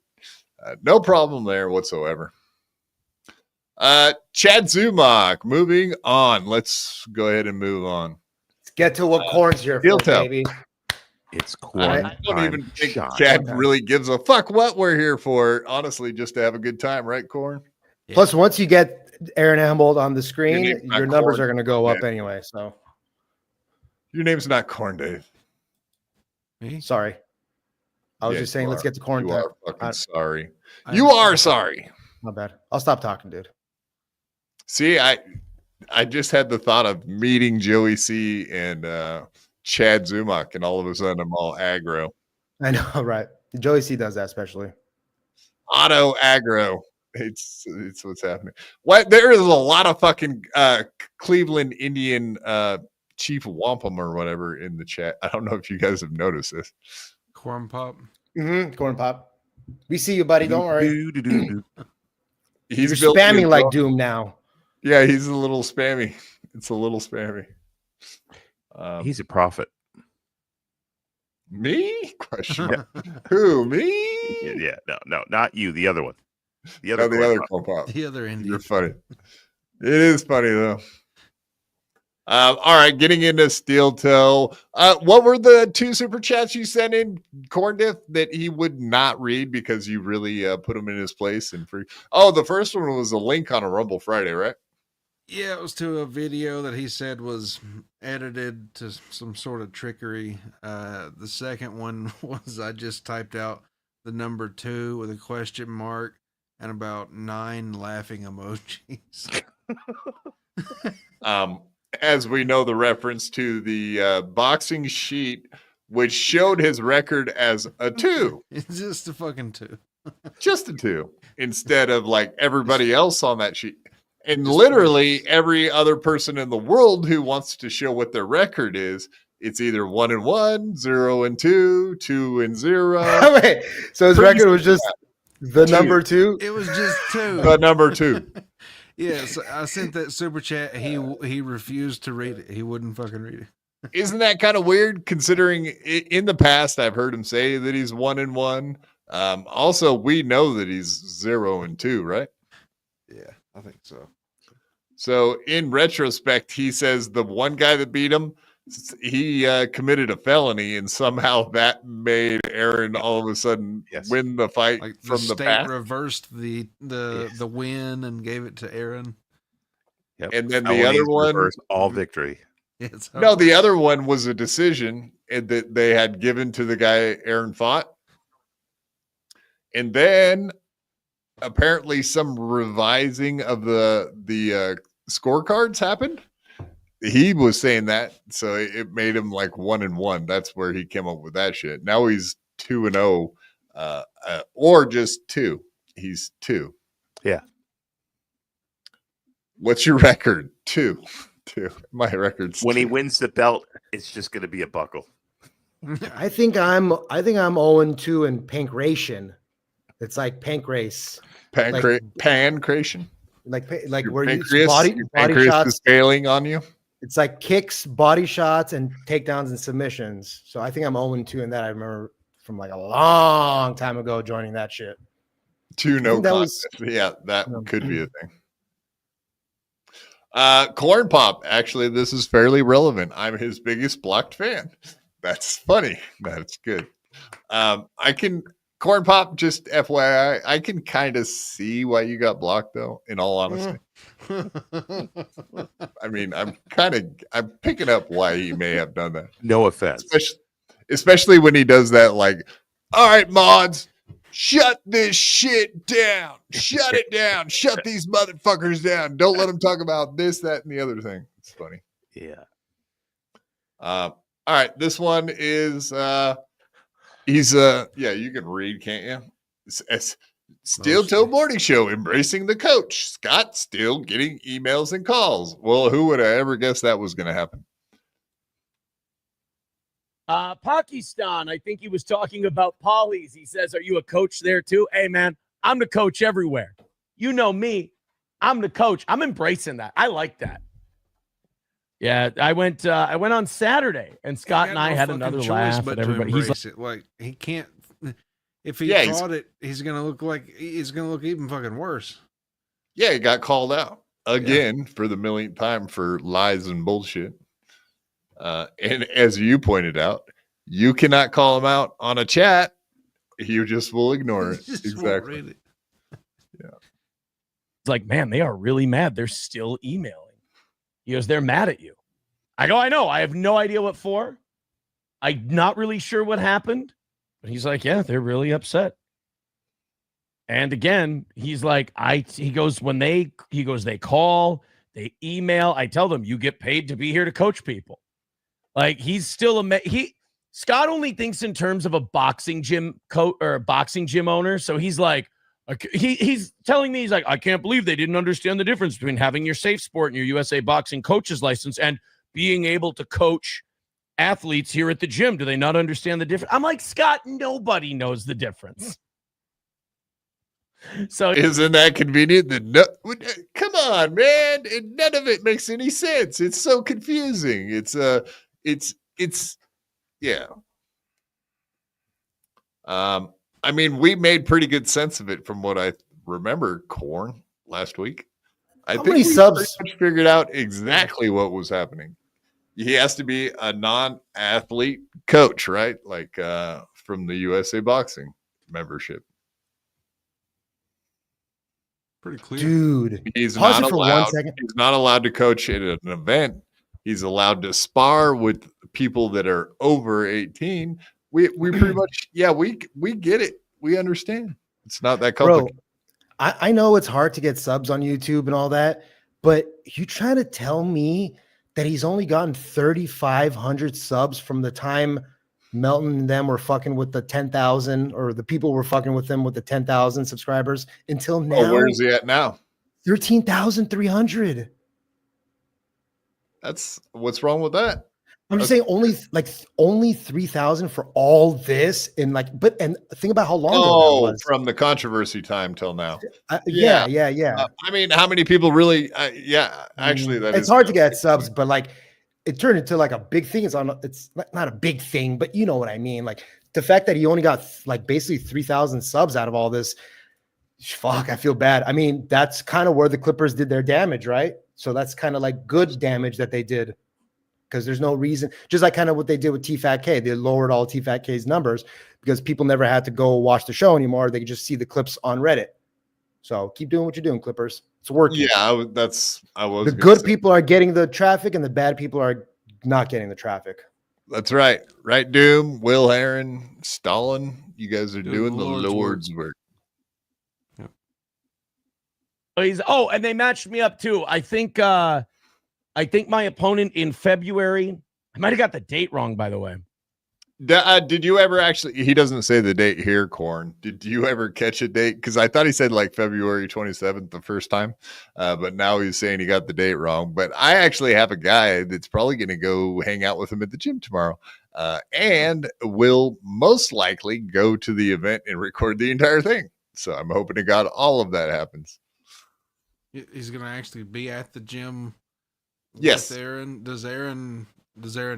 No problem there whatsoever." Chad Zumach, moving on. Let's go ahead and move on. Let's get to what Corn's here for, baby. It's Corn. I don't even think Chad really gives a fuck what we're here for. Honestly, just to have a good time, right, Corn? Yeah. Plus, once you get Aaron Hambold on the screen, your numbers Corn. are going to go up Yeah. anyway. So, Your name's not Corn, Dave. sorry. I was Yeah, just saying, you let's are. get to Corn You time. are fucking sorry. You are sorry. My bad. I'll stop talking, dude. See, I just had the thought of meeting Joey C and Chad Zumach, and all of a sudden I'm all aggro. I know, right? Joey C does that especially. Auto aggro. It's what's happening. What there is a lot of fucking Cleveland Indian Chief Wampum or whatever in the chat. I don't know if you guys have noticed this. Corn Pop. Corn Pop. We see you, buddy. Don't worry. He's You're building spamming his like own- Doom now. Yeah, he's a little spammy. It's a little spammy. He's a prophet. Me? Question. Who? Me? Yeah, no, not you. The other one. The No, other. the other Corn Pop. Corn Pop. The other Indian. You're funny. It is funny though. All right, getting into Steel Toe. What were the 2 super chats you sent in, Corndiff, that he would not read because you really put him in his place and free? Oh, the first one was a link on a Rumble Friday, right? Yeah, it was to a video that he said was edited to some sort of trickery. The second one was I just typed out the number 2 with a question mark and about 9 laughing emojis. As we know, the reference to the boxing sheet, which showed his record as a 2. It's just a fucking 2. Just a 2 instead of like everybody else on that sheet. And literally every other person in the world who wants to show what their record is, it's either 1-1, 0-2, 2-0. Wait, so his record was just the number 2? It was just 2. The number 2. Yeah, so I sent that super chat. He refused to read it. He wouldn't fucking read it. Isn't that kind of weird considering in the past I've heard him say that he's 1-1. Also, we know that he's 0-2, right? Yeah, I think so. So in retrospect, he says the one guy that beat him, he committed a felony, and somehow that made Aaron all of a sudden win the fight Like from the state past. reversed the win and gave it to Aaron. Yep. And then the Felonies other one, reverse all victory. no, the other one was a decision that they had given to the guy Aaron fought. And then apparently some revising of the scorecards happened. He was saying that, so it made him like 1-1. That's where he came up with that shit. Now he's 2-0, or just 2. He's 2. Yeah. What's your record? 2. My record's when 2. he wins the belt, it's just going to be a buckle. I think I'm 0-2 in pancration. It's like pancrase. Pancration. Like Your where pancreas, you body shots is failing on you. It's like kicks, body shots, and takedowns and submissions. So I think I'm 0-2 in that. I remember from like a long time ago joining that shit. 2 no contest. Yeah, that could be a thing. Corn Pop. Actually, this is fairly relevant. I'm his biggest blocked fan. That's funny. That's good. Corn Pop, just FYI, I can kind of see why you got blocked, though, in all honesty. I mean, I'm picking up why he may have done that. No offense. Especially when he does that, like, all right, mods, shut this shit down. Shut it down. Shut these motherfuckers down. Don't let them talk about this, that, and the other thing. It's funny. Yeah. All right, this one is you can read, can't you? It's Steel Toe Morning Show embracing the coach. Scott still getting emails and calls. Well, who would have ever guessed that was going to happen? Pakistan, I think he was talking about polys. He says, are you a coach there too? Hey, man, I'm the coach everywhere. You know me. I'm the coach. I'm embracing that. I like that. Yeah, I went on Saturday, and Scott and I had another laugh at everybody. He's like he can't. If he fought it, he's gonna look even fucking worse. Yeah, he got called out again for the millionth time for lies and bullshit. And as you pointed out, you cannot call him out on a chat. You just will ignore it. Exactly. Yeah. It's like, man, they are really mad. They're still emailing. He goes, they're mad at you. I go, I know. I have no idea what for. I'm not really sure what happened. But he's like, yeah, they're really upset. And again, he's like, they call, they email. I tell them, you get paid to be here to coach people. Like, he's still Scott only thinks in terms of a boxing gym coach or a boxing gym owner. So he's like, he's telling me, he's like, I can't believe they didn't understand the difference between having your Safe Sport and your USA Boxing coach's license and being able to coach athletes here at the gym. Do they not understand the difference? I'm like, Scott, nobody knows the difference. So isn't that convenient? Come on, man. None of it makes any sense. It's so confusing. Yeah. I mean, we made pretty good sense of it from what I remember, Corn, last week. I think we pretty much figured out exactly what was happening. He has to be a non-athlete coach, right? Like from the USA Boxing membership. Pretty clear. Dude. He's Pause not it for allowed. 1 second. He's not allowed to coach at an event. He's allowed to spar with people that are over 18. We pretty much, we get it. We understand. It's not that complicated. Bro, I know it's hard to get subs on YouTube and all that, but you trying to tell me that he's only gotten 3,500 subs from the time Melton and them were fucking with the 10,000, or the people were fucking with them with the 10,000 subscribers until now? Oh, where is he at now? 13,300. That's what's wrong with that. I'm just saying only 3,000 for all this, and think about how long ago that was. From the controversy time till now. Yeah. I mean, how many people really? Actually, it's hard to get subs, but it turned into like a big thing. It's not a big thing, but you know what I mean. Like the fact that he only got like basically 3,000 subs out of all this. Fuck, I feel bad. I mean, that's kind of where the Clippers did their damage, right? So that's kind of like good damage that they did, because there's no reason, just like kind of what they did with T-Fat-K. They lowered all T-Fat-K's numbers because people never had to go watch the show anymore. They could just see the clips on Reddit. So keep doing what you're doing, Clippers. It's working. Yeah, I was the good people are getting the traffic and the bad people are not getting the traffic. That's right. Right, Doom, Will, Aaron, Stalin. You guys are doing the Lord's work. Oh, and they matched me up too. I think my opponent in February, I might have got the date wrong, by the way. Did you ever actually, he doesn't say the date here, Corn. Did you ever catch a date? Because I thought he said like February 27th the first time, but now he's saying he got the date wrong. But I actually have a guy that's probably going to go hang out with him at the gym tomorrow, and will most likely go to the event and record the entire thing. So I'm hoping to God all of that happens. He's going to actually be at the gym. Yes. With Aaron. Does Aaron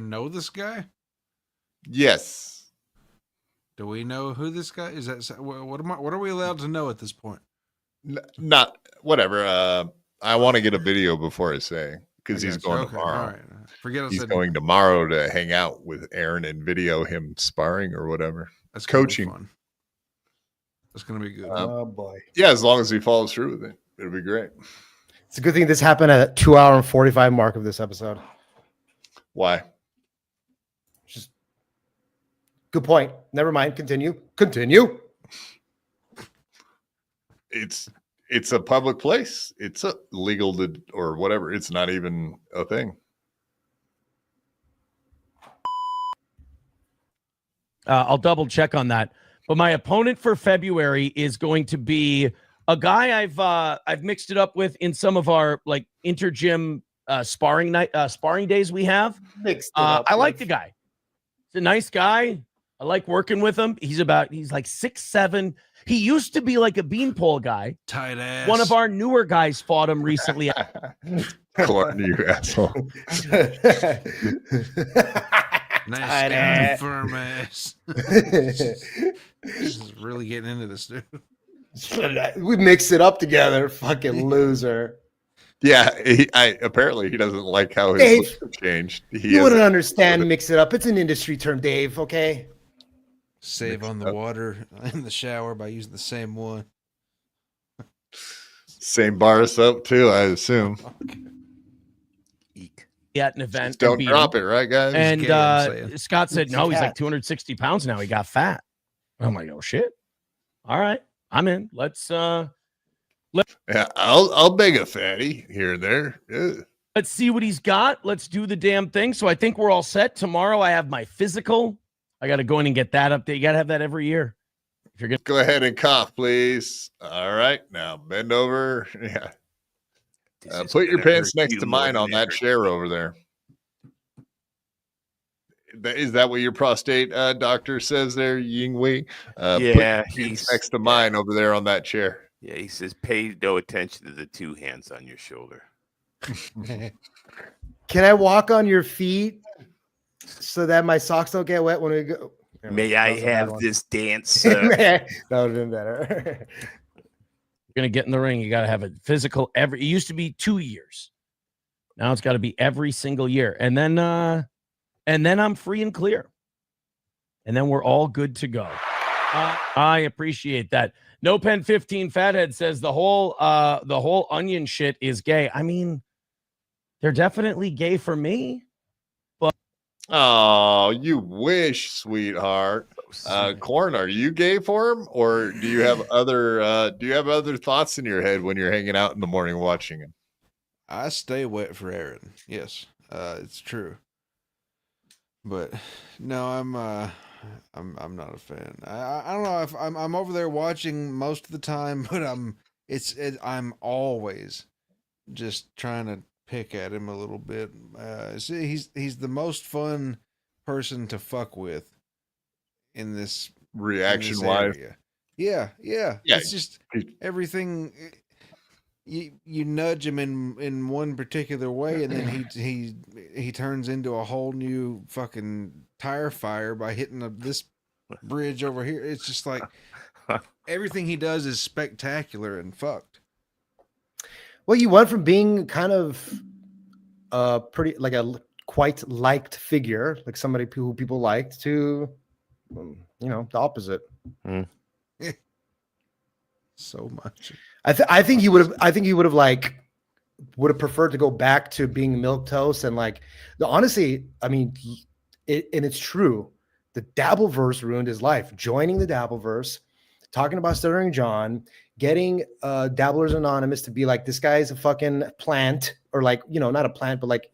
know this guy? Yes. Do we know who this guy is? What are we allowed to know at this point? Not whatever. I want to get a video before I say, because he's going tomorrow. All right. Forget he's going tomorrow to hang out with Aaron and video him sparring or whatever. That's coaching. Fun. That's going to be good. Oh boy. Yeah, as long as he follows through with it, it'll be great. It's a good thing this happened at 2 hour and 45 mark of this episode. Why? Just good point. Never mind. Continue. It's a public place. It's a legal to, or whatever. It's not even a thing. I'll double check on that. But my opponent for February is going to be a guy I've mixed it up with in some of our like intergym sparring days we have. I like the guy. He's a nice guy. I like working with him. He's like 6'7". He used to be like a beanpole guy. Tight ass. One of our newer guys fought him recently. Corn, you asshole. Nice and firm ass. This is really getting into this, dude. We mix it up together. Fucking loser. Yeah, apparently he doesn't like how his looks have changed. You wouldn't understand mix it up. It's an industry term, Dave, okay? Save on the water in the shower by using the same one. Same bar of soap too, I assume. At an event. Just don't drop it, right, guys? And Scott said, no, he's like 260 pounds now. He got fat. I'm like, oh shit. All right, I'm in. Yeah, I'll beg a fatty here and there. Yeah. Let's see what he's got. Let's do the damn thing. So I think we're all set. Tomorrow I have my physical. I got to go in and get that update. You got to have that every year. If you're gonna go ahead and cough, please. All right, now bend over. Yeah. Put your pants next to mine on that chair over there. Is that what your prostate doctor says there, Ying Wei? Yeah, he's next to mine over there on that chair. Yeah, he says pay no attention to the two hands on your shoulder. Can I walk on your feet so that my socks don't get wet when we go? May I have this dance? That would have been better. You're going to get in the ring. You got to have a physical it used to be 2 years. Now it's got to be every single year. And then I'm free and clear. And then we're all good to go. I appreciate that. No Pen 15 Fathead says the whole onion shit is gay. I mean, they're definitely gay for me. But oh, you wish, sweetheart. Corn, are you gay for him, or do you have other thoughts in your head when you're hanging out in the morning watching him? I stay wet for Aaron. Yes, it's true. But no, I'm not a fan. I don't know if I'm over there watching most of the time, but I'm always just trying to pick at him a little bit. See, he's the most fun person to fuck with in this reaction wise. Yeah. It's just everything. you nudge him in one particular way, and then he turns into a whole new fucking tire fire by hitting this bridge over here. It's just like everything he does is spectacular and fucked. Well, you went from being kind of pretty like a quite liked figure, like somebody who people liked, to the opposite. So much. I think he would have preferred to go back to being milquetoast and honestly, I mean, and it's true. The Dabbleverse ruined his life. Joining the Dabbleverse, talking about Stuttering John, getting Dabblers Anonymous to be like, this guy's a fucking plant, or not a plant, but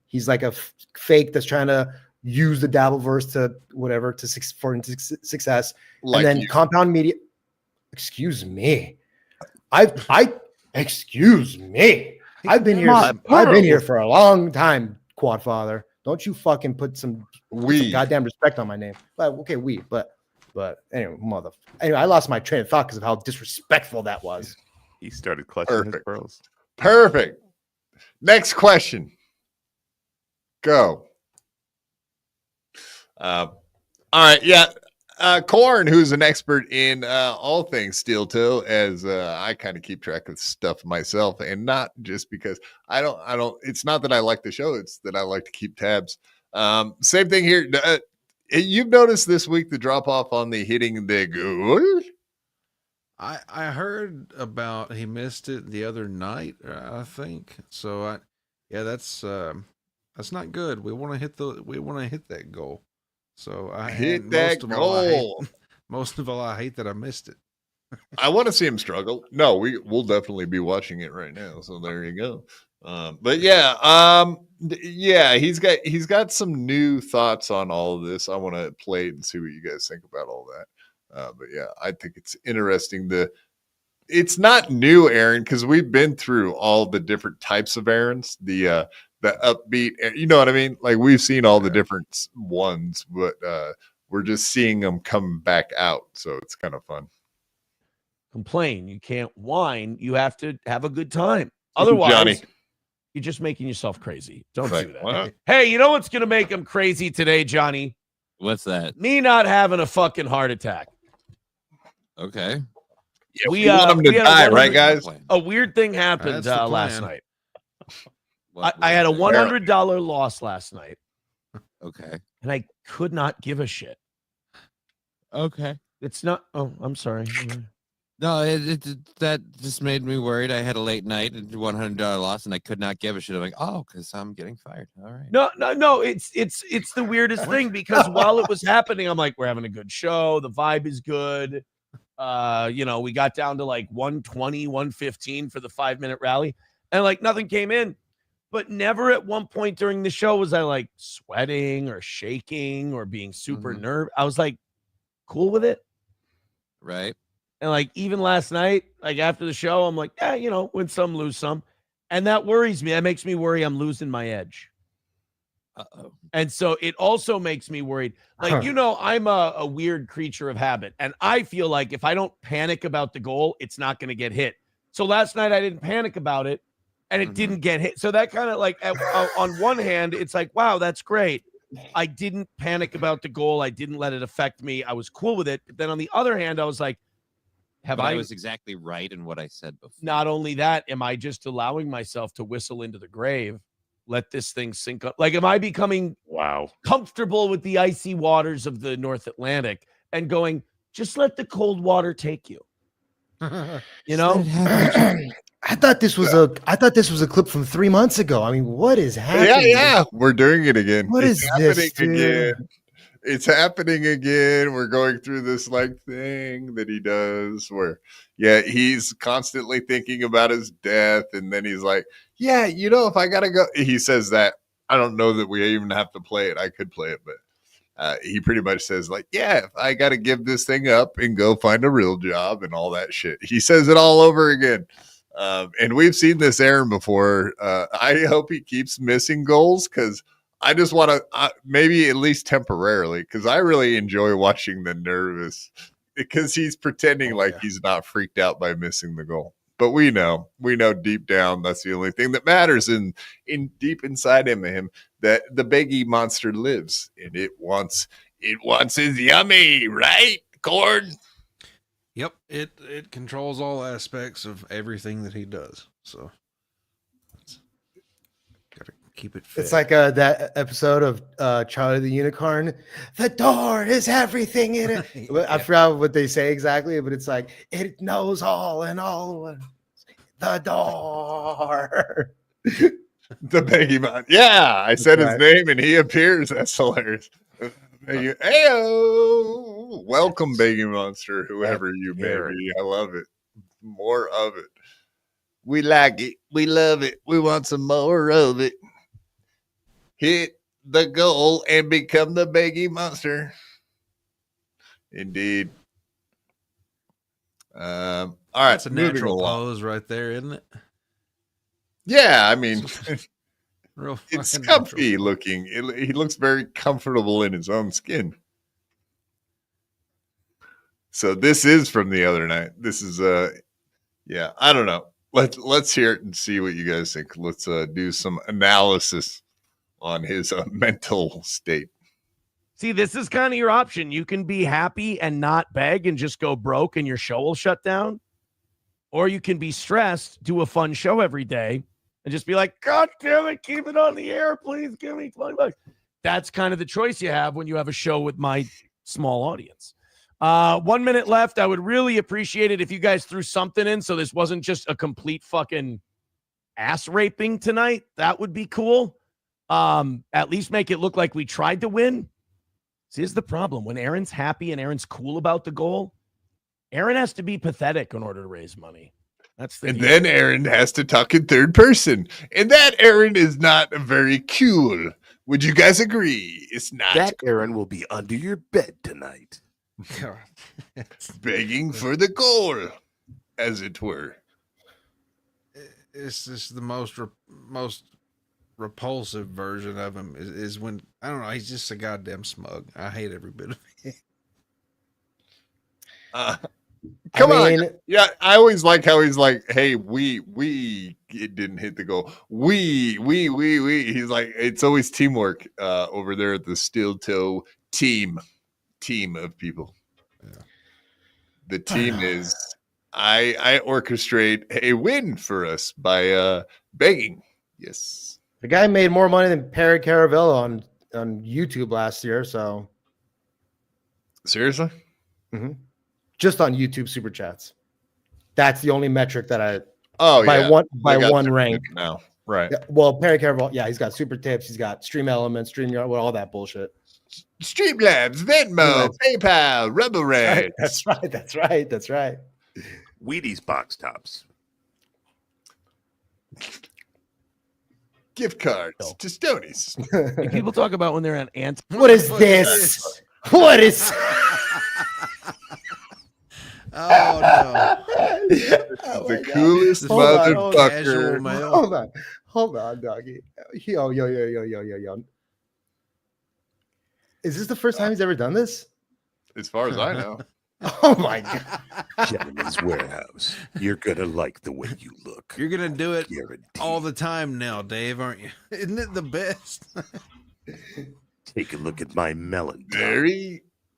he's like a fake that's trying to use the Dabbleverse to whatever for success, and then Compound Media. Excuse me. Excuse me. I've been here for a long time, Quadfather. Don't you fucking put some goddamn respect on my name. But okay, but anyway, anyway, I lost my train of thought because of how disrespectful that was. He started clutching his pearls. Perfect. Next question. Go. All right, yeah. Corn, who's an expert in all things steel toe, as I kind of keep track of stuff myself, and not just because I don't. It's not that I like the show; it's that I like to keep tabs. Same thing here. You've noticed this week the drop off on the hitting the goal. I heard about he missed it the other night, I think. So that's not good. We want to hit that goal. So I hit that goal. Most of all, I hate that I missed it. I want to see him struggle. No, we'll definitely be watching it right now. So there you go. But yeah, he's got some new thoughts on all of this. I want to play it and see what you guys think about all that. But yeah, I think it's interesting. It's not new, Aaron, because we've been through all the different types of Aarons. The upbeat, you know what I mean? Like, we've seen all the different ones, but we're just seeing them come back out. So it's kind of fun. Complain. You can't whine. You have to have a good time. Otherwise, Johnny, you're just making yourself crazy. Don't Right. do that. What? Hey, you know what's going to make him crazy today, Johnny? What's that? Me not having a fucking heart attack. Okay. Yeah, we want him to die, right, guys? A weird thing happened That's the last plan. night. I had a $100 loss last night. Okay. And I could not give a shit. Okay. It's not. Oh, I'm sorry. No, that just made me worried. I had a late night and $100 loss, and I could not give a shit. I'm like, oh, because I'm getting fired. All right. No. It's the weirdest thing, because while it was happening, I'm like, we're having a good show. The vibe is good. We got down to like 120, 115 for the 5-minute rally, and like nothing came in. But never at one point during the show was I like sweating or shaking or being super nervous. I was like cool with it. Right. And like even last night, like after the show, I'm like, yeah, win some, lose some. And that worries me. That makes me worry I'm losing my edge. Uh-oh. And so it also makes me worried. Like, I'm a weird creature of habit. And I feel like if I don't panic about the goal, it's not going to get hit. So last night I didn't panic about it. And it didn't get hit. So that kind of like, on one hand, it's like, wow, that's great. I didn't panic about the goal. I didn't let it affect me. I was cool with it. But then on the other hand, I was like, I was exactly right in what I said before. Not only that, am I just allowing myself to whistle into the grave? Let this thing sink up. Like, am I becoming comfortable with the icy waters of the North Atlantic and going, just let the cold water take you? I thought this was a clip from 3 months ago. I mean, what is happening? Yeah, we're doing it again. What is this, happening dude? again? It's happening again. We're going through this thing that he does where, he's constantly thinking about his death, and then he's like, if I gotta go, he says that. I don't know that we even have to play it. I could play it, but he pretty much says like, if I gotta give this thing up and go find a real job and all that shit. He says it all over again. And we've seen this Aaron before. I hope he keeps missing goals, because I just want to maybe at least temporarily, because I really enjoy watching the nervous, because he's pretending like he's not freaked out by missing the goal. But we know deep down that's the only thing that matters in deep inside him that the baggy monster lives, and it wants his yummy, right, Corn? Yep, it controls all aspects of everything that he does. So gotta keep it fit. It's like that episode of Charlie the Unicorn. The door is everything in it. I forgot what they say exactly, but it's like it knows all and all. The door. The baggy monster. Yeah, I said his name and he appears. That's hilarious. Heyo, welcome, baggy monster, whoever you may be. I love it. More of it. We like it. We love it. We want some more of it. Hit the goal and become the baggy monster. Indeed. All right, that's a natural pose right there, isn't it? Yeah, I mean, it's comfy looking. He looks very comfortable in his own skin. So this is from the other night. This is yeah, I don't know. Let's hear it and see what you guys think. Let's do some analysis on his mental state. See, this is kind of your option. You can be happy and not beg and just go broke and your show will shut down. Or you can be stressed, do a fun show every day, and just be like, God damn it, keep it on the air, please give me $20. That's kind of the choice you have when you have a show with my small audience. 1 minute left. I would really appreciate it if you guys threw something in so this wasn't just a complete fucking ass raping tonight. That would be cool. At least make it look like we tried to win. See, here's the problem. When Aaron's happy and Aaron's cool about the goal, Aaron has to be pathetic in order to raise money. That's the deal. Then Aaron has to talk in third person. And that Aaron is not very cool. Would you guys agree? It's not. That Aaron will be under your bed tonight. Begging for the goal, as it were. It's just the most repulsive version of him is when, I don't know, he's just a goddamn smug. I hate every bit of it. Come on. Yeah, I always like how he's like, hey, it didn't hit the goal. We. He's like, it's always teamwork over there at the Steel Toe team of people. Yeah. The team is, I orchestrate a win for us by begging. Yes. The guy made more money than Perry Caravello on YouTube last year. So seriously? Mm-hmm. Just on YouTube super chats. That's the only metric that I by one rank now. Right. Yeah, well, Perry Caravello, yeah, he's got super tips, he's got Stream Elements, StreamYard, all that bullshit. Streamlabs, Venmo, PayPal, Rebel Red. That's right. Wheaties box tops. Gift cards to Stoney's. People talk about when they're on ants. What is this? What is Oh no! The coolest motherfucker. Hold on, doggy. Yo. Is this the first time he's ever done this? As far as I know. Oh my god. Gentleman's Warehouse. You're gonna like the way you look. You're gonna do it all the time now, Dave, aren't you? Isn't it the best? Take a look at my melon.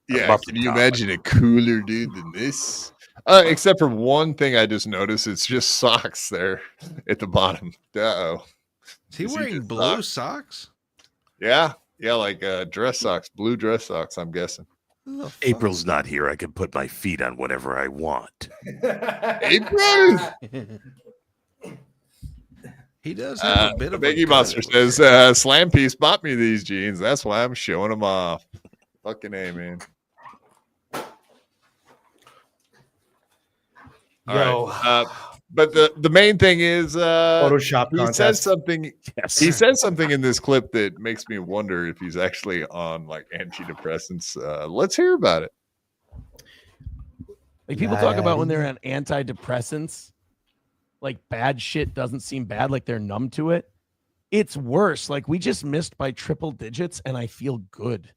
Yeah, can you imagine a cooler dude than this? Except for one thing I just noticed, it's just socks there at the bottom. Uh-oh. Is he wearing blue socks? Yeah, like dress socks, blue dress socks, I'm guessing. April's not here. I can put my feet on whatever I want. April! He does have a bit of Biggie Monster says, Slam Piece bought me these jeans. That's why I'm showing them off. Fucking A, man. All right. But the main thing is Photoshop he contest. says something. Yes. He says something in this clip that makes me wonder if he's actually on like antidepressants. Let's hear about it. Like people talk about when they're on antidepressants, like bad shit doesn't seem bad, like they're numb to it. It's worse. Like we just missed by triple digits and I feel good.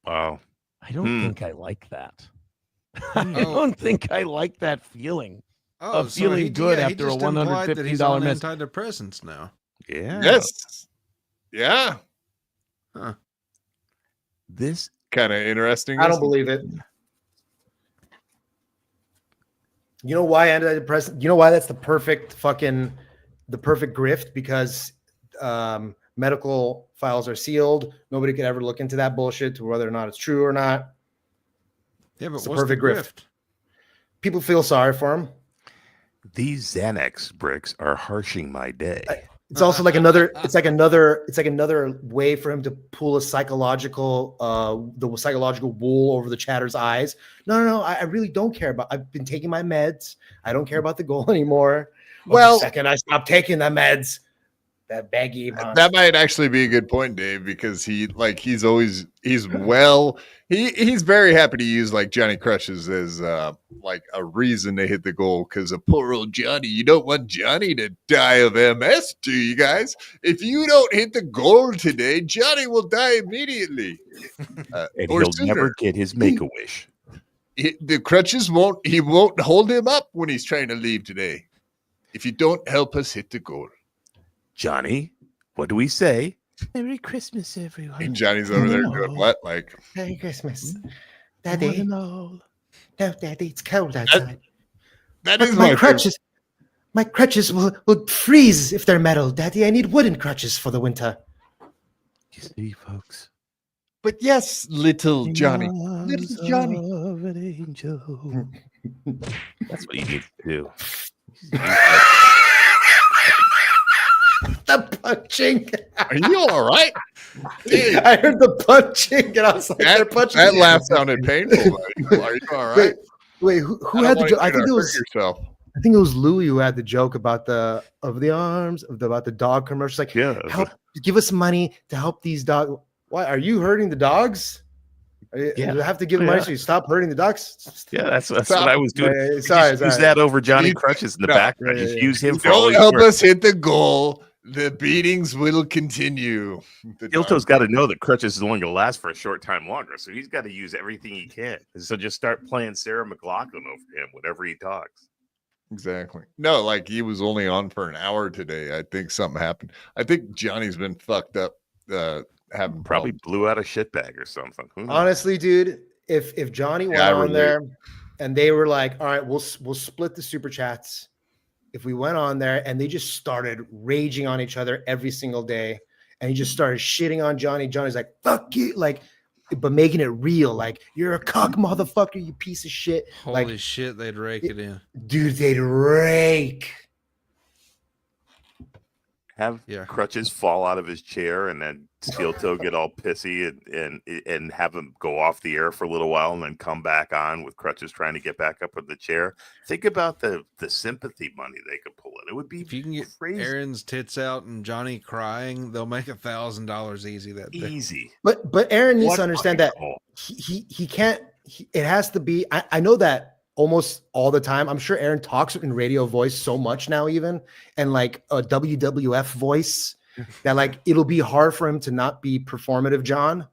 Wow. I don't think I like that. I don't think I like that feeling. of feeling good after a $115 mess. Antidepressants now. Yeah. Yes. Yeah. Huh. This kind of interesting. I don't believe it. You know why antidepressant? You know why that's the perfect grift? Because medical files are sealed. Nobody could ever look into that bullshit to whether or not it's true or not. Yeah, but it's what's the perfect the grift. People feel sorry for him. These Xanax bricks are harshing my day. It's also like another. It's like another way for him to pull a psychological, the psychological wool over the chatter's eyes. No. I really don't care about. I've been taking my meds. I don't care about the goal anymore. Well, the second I stop taking the meds, that baggy. That might actually be a good point, Dave, because he's very happy to use like Johnny Crushes as like a reason to hit the goal, because of poor old Johnny. You don't want Johnny to die of MS, do you guys? If you don't hit the goal today, Johnny will die immediately. And he'll never get his Make-A-Wish. The crutches won't hold him up when he's trying to leave today. If you don't help us hit the goal. Johnny, what do we say? Merry Christmas, everyone. And Johnny's over there doing what? Like, Merry Christmas, Daddy. No, Daddy, it's cold outside. That is my crutches. My crutches will freeze if they're metal, Daddy. I need wooden crutches for the winter. You see, folks. But yes, little Johnny. Little Johnny. That's what you need to do. The punching. Are you all right? I heard the punching, and I was like, "They're punching." That laugh sounded painful. Are you all right? Wait, who had the joke? I think it was yourself. I think it was Louis who had the joke about the dog commercials. Like, help, give us money to help these dogs. Why are you hurting the dogs? You have to give money so you stop hurting the ducks. Yeah, that's what I was doing. Sorry. Use that over Johnny Crutches in the background. Just use him for all Don't he's help worth. us hit the goal. The beatings will continue. Hilto's got to know that Crutches is only going to last for a short time longer, so he's got to use everything he can. So just start playing Sarah McLachlan over him whenever he talks. Exactly. No, like he was only on for an hour today. I think something happened. I think Johnny's been fucked up. Having probably blew out a shit bag or something. Honestly, dude, if Johnny went on there and they were like, "All right, we'll split the super chats." If we went on there and they just started raging on each other every single day, and he just started shitting on Johnny, Johnny's like, "Fuck you," like, but making it real, like, "You're a cock motherfucker, you piece of shit." Holy shit, they'd rake it in. Dude, they'd rake. Have Crutches fall out of his chair and then Steel Toe get all pissy and have him go off the air for a little while and then come back on with Crutches trying to get back up in the chair. Think about the sympathy money they could pull in. It would be if you can get crazy. Aaron's tits out and Johnny crying, they'll make $1,000 easy that day. Easy. But Aaron needs to understand that he can't. It has to be. I know that almost all the time. I'm sure Aaron talks in radio voice so much now, even, and like a WWF voice, that like it'll be hard for him to not be performative, John.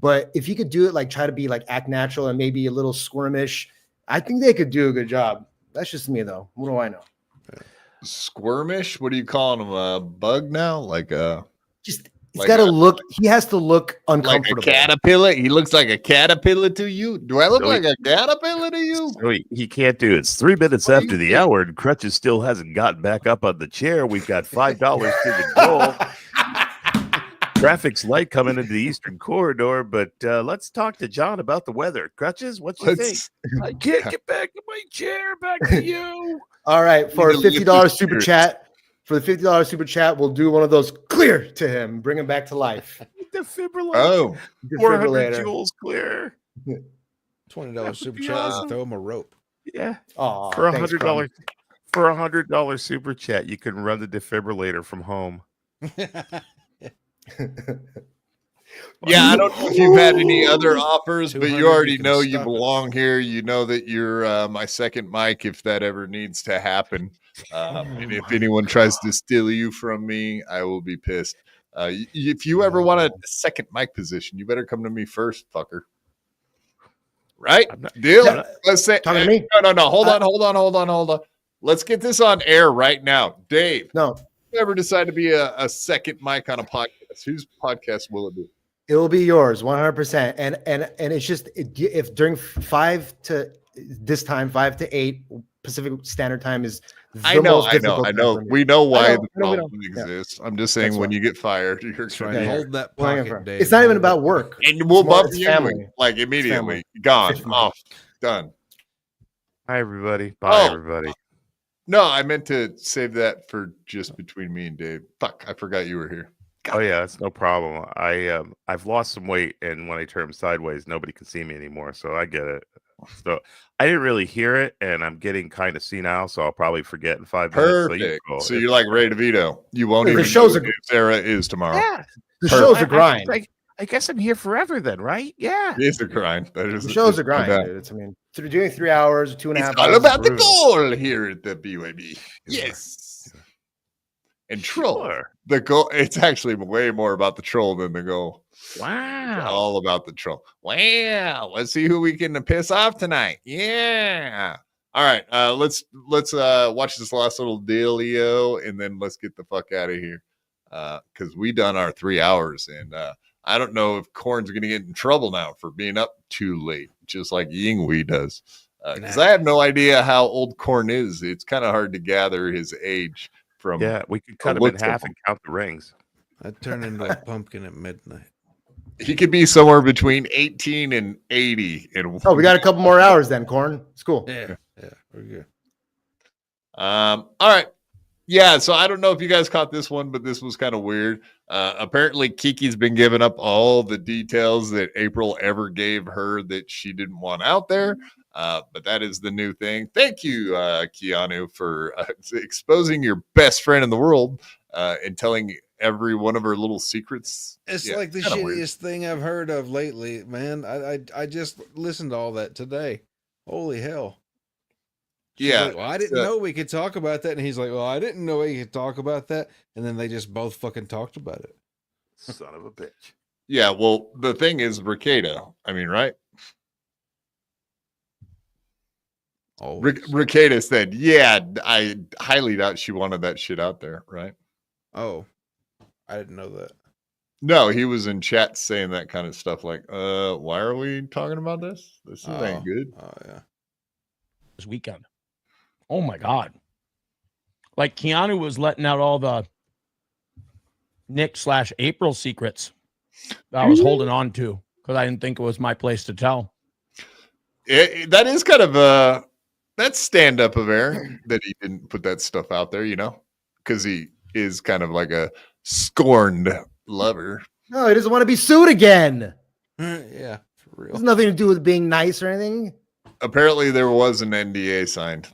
But if you could do it, like try to be like act natural and maybe a little squirmish, I think they could do a good job. That's just me though. What do I know? Squirmish? What are you calling him? A bug now? Like a just. He's got to look. He has to look uncomfortable. Like a caterpillar. He looks like a caterpillar to you. Do I look like a caterpillar to you? So he can't do it. It's 3 minutes after the hour, and Crutches still hasn't gotten back up on the chair. We've got $5 to the goal. Traffic's light coming into the eastern corridor, but let's talk to John about the weather. Crutches, what you think? I can't get back to my chair. Back to you. All right, for a $50 super chat. For the $50 super chat, we'll do one of those clear to him, bring him back to life. Defibrillator. Oh, 400 joules clear. $20 super chat. Awesome. Throw him a rope. Yeah. Oh, for $100. For $100 super chat, you can run the defibrillator from home. Yeah, I don't know if you've had any other offers, but you already know you belong here. You know that you're my second mic if that ever needs to happen. And if anyone tries to steal you from me, I will be pissed. If you ever want a second mic position, you better come to me first, fucker. Right? Deal? Let's say talking to me. No. Hold on. let's get this on air right now. Dave, no, you ever decide to be a second mic on a podcast? Whose podcast will it be? It will be yours, 100%. And it's just if during 5 to 8 Pacific Standard Time is I know. We know why the problem exists. I'm just saying That's when why. you get fired, you're Right. Hold that pocket, Dave. It's not even about work. And we'll It's more- bump it's you in family. like immediately. Gone. Off. Done. Hi, everybody. Bye, Oh. everybody. No, I meant to save that for just between me and Dave. Fuck, I forgot you were here. Oh yeah, it's no problem. I've lost some weight, and when I turn sideways, nobody can see me anymore. So I get it. So I didn't really hear it, and I'm getting kind of senile, so I'll probably forget in 5 minutes. Perfect. So, So you're like Ray DeVito. You won't The even show's know a- who Sarah is tomorrow. Yeah. The show's a grind. I guess I'm here forever then, right? Yeah. It is a grind. That is The show's a no grind, doubt. dude. It's, I mean, doing 3 hours, 2.5 It's hours. all is about the brutal. goal here at the BYB. Yes. And troll. Sure. The goal. It's actually way more about the troll than the goal. Wow. It's all about the troll. Well, let's see who we can piss off tonight. Yeah. All right. Let's watch this last little dealio, and then let's get the fuck out of here. Because we done our 3 hours, and I don't know if Corn's gonna get in trouble now for being up too late, just like Yinghui does. Because I have no idea how old Corn is. It's kind of hard to gather his age from. Yeah, we could cut the him in looks of half him. and count the rings. I turn into a pumpkin at midnight. He could be somewhere between 18 and 80. And Oh, we got a couple more hours then, Corn. It's cool. Yeah, we're good. All right. Yeah, so I don't know if you guys caught this one, but this was kind of weird. Apparently, Kiki's been giving up all the details that April ever gave her that she didn't want out there. But that is the new thing. Thank you, Keanu, for exposing your best friend in the world and telling every one of her little secrets. It's Yeah, like the kinda weird. shittiest thing I've heard of lately, man. I just listened to all that today. Holy hell. She's Yeah, like, well, I didn't know we could talk about that. And he's like, well, I didn't know we could talk about that. And then they just both fucking talked about it. Son of a bitch. Yeah, well, the thing is, Ricada. I mean, right? Ricada said, yeah, I highly doubt she wanted that shit out there, right? Oh, I didn't know that. No, he was in chat saying that kind of stuff like, why are we talking about this? This ain't good. Oh, yeah. This weekend. Oh my God. Like Keanu was letting out all the Nick/April secrets that I was holding on to because I didn't think it was my place to tell. That is kind of that's stand up of Aaron that he didn't put that stuff out there, you know, because he is kind of like a scorned lover. No, he doesn't want to be sued again. Yeah, for real. It has nothing to do with being nice or anything. Apparently, there was an NDA signed.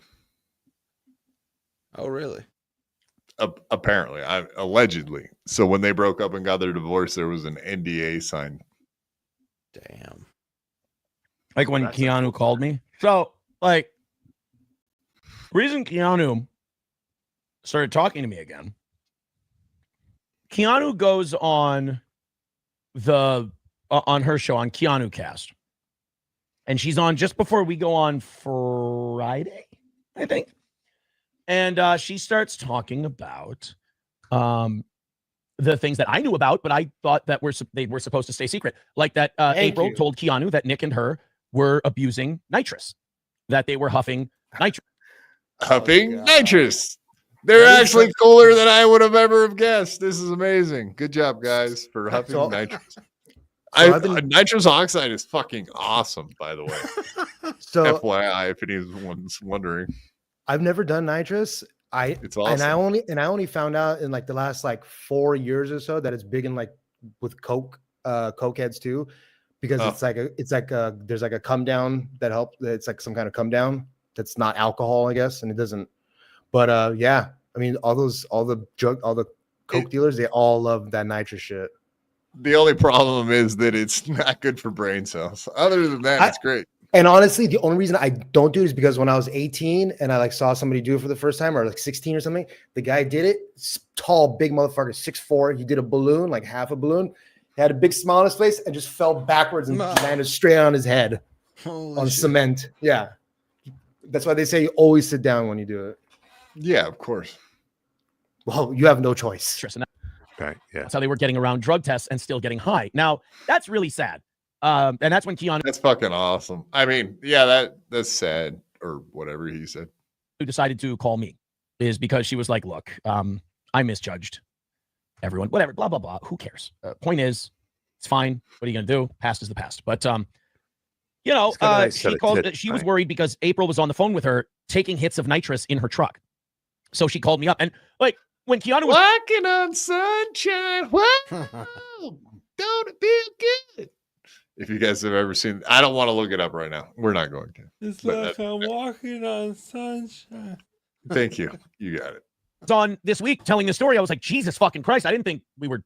Oh, really? Apparently, allegedly. So when they broke up and got their divorce, there was an NDA signed. Damn. Like when Keanu called me. So, like, reason Keanu started talking to me again. Keanu goes on on her show on Keanu Cast. And she's on just before we go on Friday, I think. And she starts talking about the things that I knew about, but I thought that they were supposed to stay secret. Like that April told Keanu that Nick and her were abusing nitrous, that they were huffing nitrous. Huffing nitrous. They're actually cooler than I would have ever have guessed. This is amazing. Good job, guys, for huffing nitrous. Nitrous oxide is fucking awesome, by the way. So FYI, if anyone's wondering. I've never done nitrous. It's awesome. And I only found out in like the last like 4 years or so that it's big in like with coke heads too, because there's like a come down that helps. It's like some kind of come down that's not alcohol, I guess, and it doesn't. But yeah, I mean all the coke dealers, they all love that nitrous shit. The only problem is that it's not good for brain cells. Other than that, it's great. And honestly, the only reason I don't do it is because when I was 18 and I like saw somebody do it for the first time, or like 16 or something, the guy did it. Tall, big motherfucker, 6'4". He did a balloon, like half a balloon. He had a big smile on his face and just fell backwards and landed straight on his head on cement. Yeah, that's why they say you always sit down when you do it. Yeah, of course. Well, you have no choice. Okay, yeah. That's how they were getting around drug tests and still getting high. Now, that's really sad. And that's when Keanu That's fucking awesome. I mean, yeah, that's sad or whatever he said. who decided to call me is because she was like, look, I misjudged everyone, whatever, blah, blah, blah. Who cares? Point is, it's fine. What are you going to do? Past is the past. But, you know, she called, she was worried because April was on the phone with her taking hits of nitrous in her truck. So she called me up and like when Keanu was walking on sunshine, whoa, don't it feel good? If you guys have ever seen, I don't want to look it up right now. We're not going to. It's But, like I'm walking on sunshine. Thank you. You got it. on this week telling the story, I was like, Jesus fucking Christ, I didn't think we were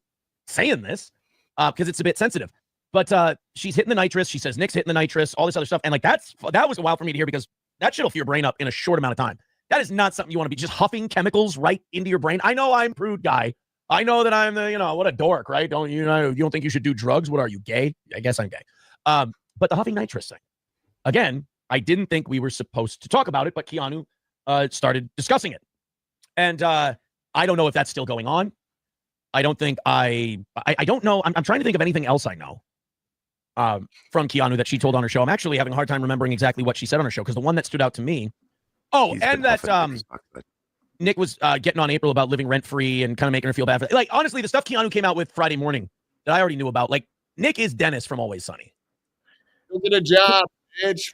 saying this because it's a bit sensitive. But she's hitting the nitrous. She says Nick's hitting the nitrous, all this other stuff. And like that was a while for me to hear because that shit'll fill your brain up in a short amount of time. That is not something you want to be just huffing chemicals right into your brain. I know I'm prude guy. I know that I'm the, what a dork, right? You don't think you should do drugs? What are you, gay? I guess I'm gay. But the huffing nitrous thing, again, I didn't think we were supposed to talk about it, but Keanu started discussing it. And I don't know if that's still going on. I don't think I don't know. I'm trying to think of anything else I know from Keanu that she told on her show. I'm actually having a hard time remembering exactly what she said on her show because the one that stood out to me. Oh, and that Nick was getting on April about living rent-free and kind of making her feel bad for it. Like, honestly, the stuff Keanu came out with Friday morning that I already knew about, like, Nick is Dennis from Always Sunny. Go get a job, bitch.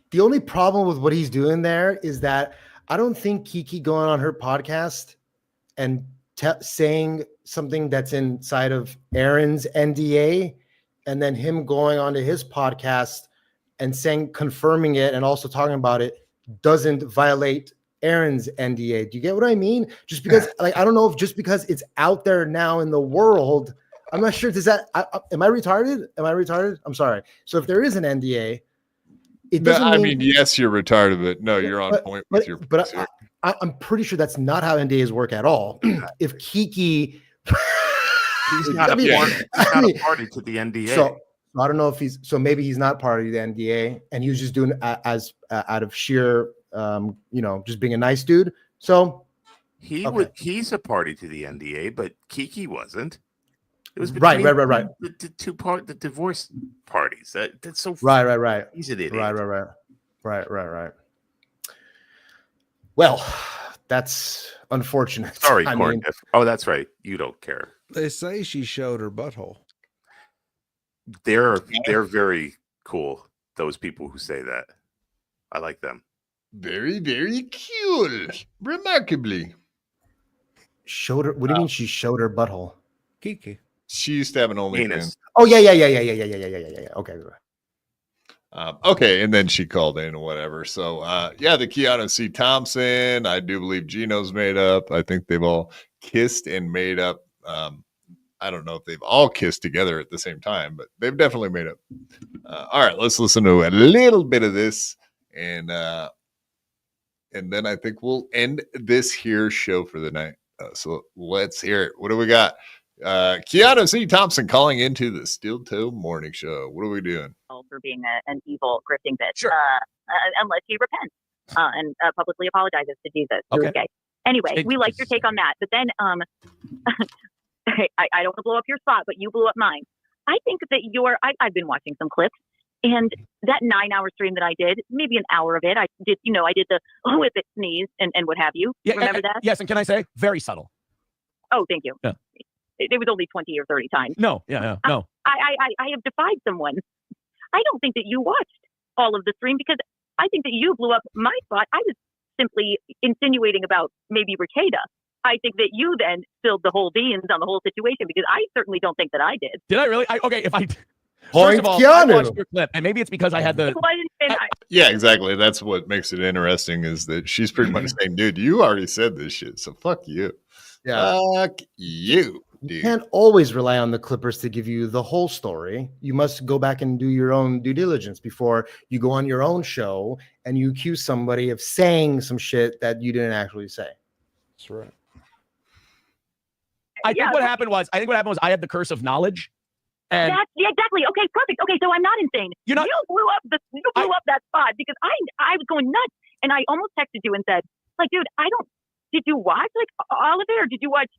The only problem with what he's doing there is that I don't think Kiki going on her podcast and saying something that's inside of Aaron's NDA and then him going onto his podcast and confirming it and also talking about it doesn't violate Aaron's NDA. Do you get what I mean? Just because, like, I don't know if just because it's out there now in the world, I'm not sure. Does that? Am I retarded? I'm sorry. So if there is an NDA, it doesn't. I mean, yes, you're retarded, but no, you're on point with your. But I'm pretty sure that's not how NDAs work at all. If Kiki, he's not a party to the NDA. So I don't know if maybe he's not part of the NDA and he was just doing as out of sheer, just being a nice dude. So he's a party to the NDA, but Kiki wasn't. It was right. The divorce parties. That's so right. He's an idiot. Right. Well, that's unfortunate. Sorry, Corndiff. Oh, that's right. You don't care. They say she showed her butthole. They're very cool. Those people who say that, I like them. Very, very cool. Remarkably. Showed her. What do you mean she showed her butthole? Kiki. She used to have an OnlyFans. Oh yeah. Okay. Okay, and then she called in or whatever. So the Keanu C. Thompson, I do believe Gino's made up. I think they've all kissed and made up. I don't know if they've all kissed together at the same time, but they've definitely made up. All right, let's listen to a little bit of this, and then I think we'll end this here show for the night. So let's hear it. What do we got? Keanu C. Thompson calling into the Steel Toe Morning Show. What are we doing? For being an evil, grifting bitch. Sure. Unless he repents and publicly apologizes to Jesus. Okay. Okay. Anyway, we like your take on that. But then I don't want to blow up your spot, but you blew up mine. I think that I've been watching some clips, and that 9-hour stream that I did, maybe an hour of it, I did the whip it sneeze and what have you. Yeah, remember that? Yes, and can I say very subtle? Oh, thank you. Yeah. It was only 20 or 30 times. No. I have defied someone. I don't think that you watched all of the stream because I think that you blew up my spot. I was simply insinuating about maybe Ricada. I think that you then spilled the whole beans on the whole situation because I certainly don't think that I did. Did I really? First Point of all, I Keanu. watched your clip, and maybe it's because I had the. Yeah, exactly. That's what makes it interesting is that she's pretty much saying, dude, you already said this shit, so fuck you. Yeah. Fuck you. You can't always rely on the Clippers to give you the whole story. You must go back and do your own due diligence before you go on your own show and you accuse somebody of saying some shit that you didn't actually say. That's right. I think what happened was I had the curse of knowledge. And exactly. Okay, perfect. Okay, so I'm not insane. You blew up that spot because I was going nuts, and I almost texted you and said, Like, dude, did you watch like all of it, or did you watch?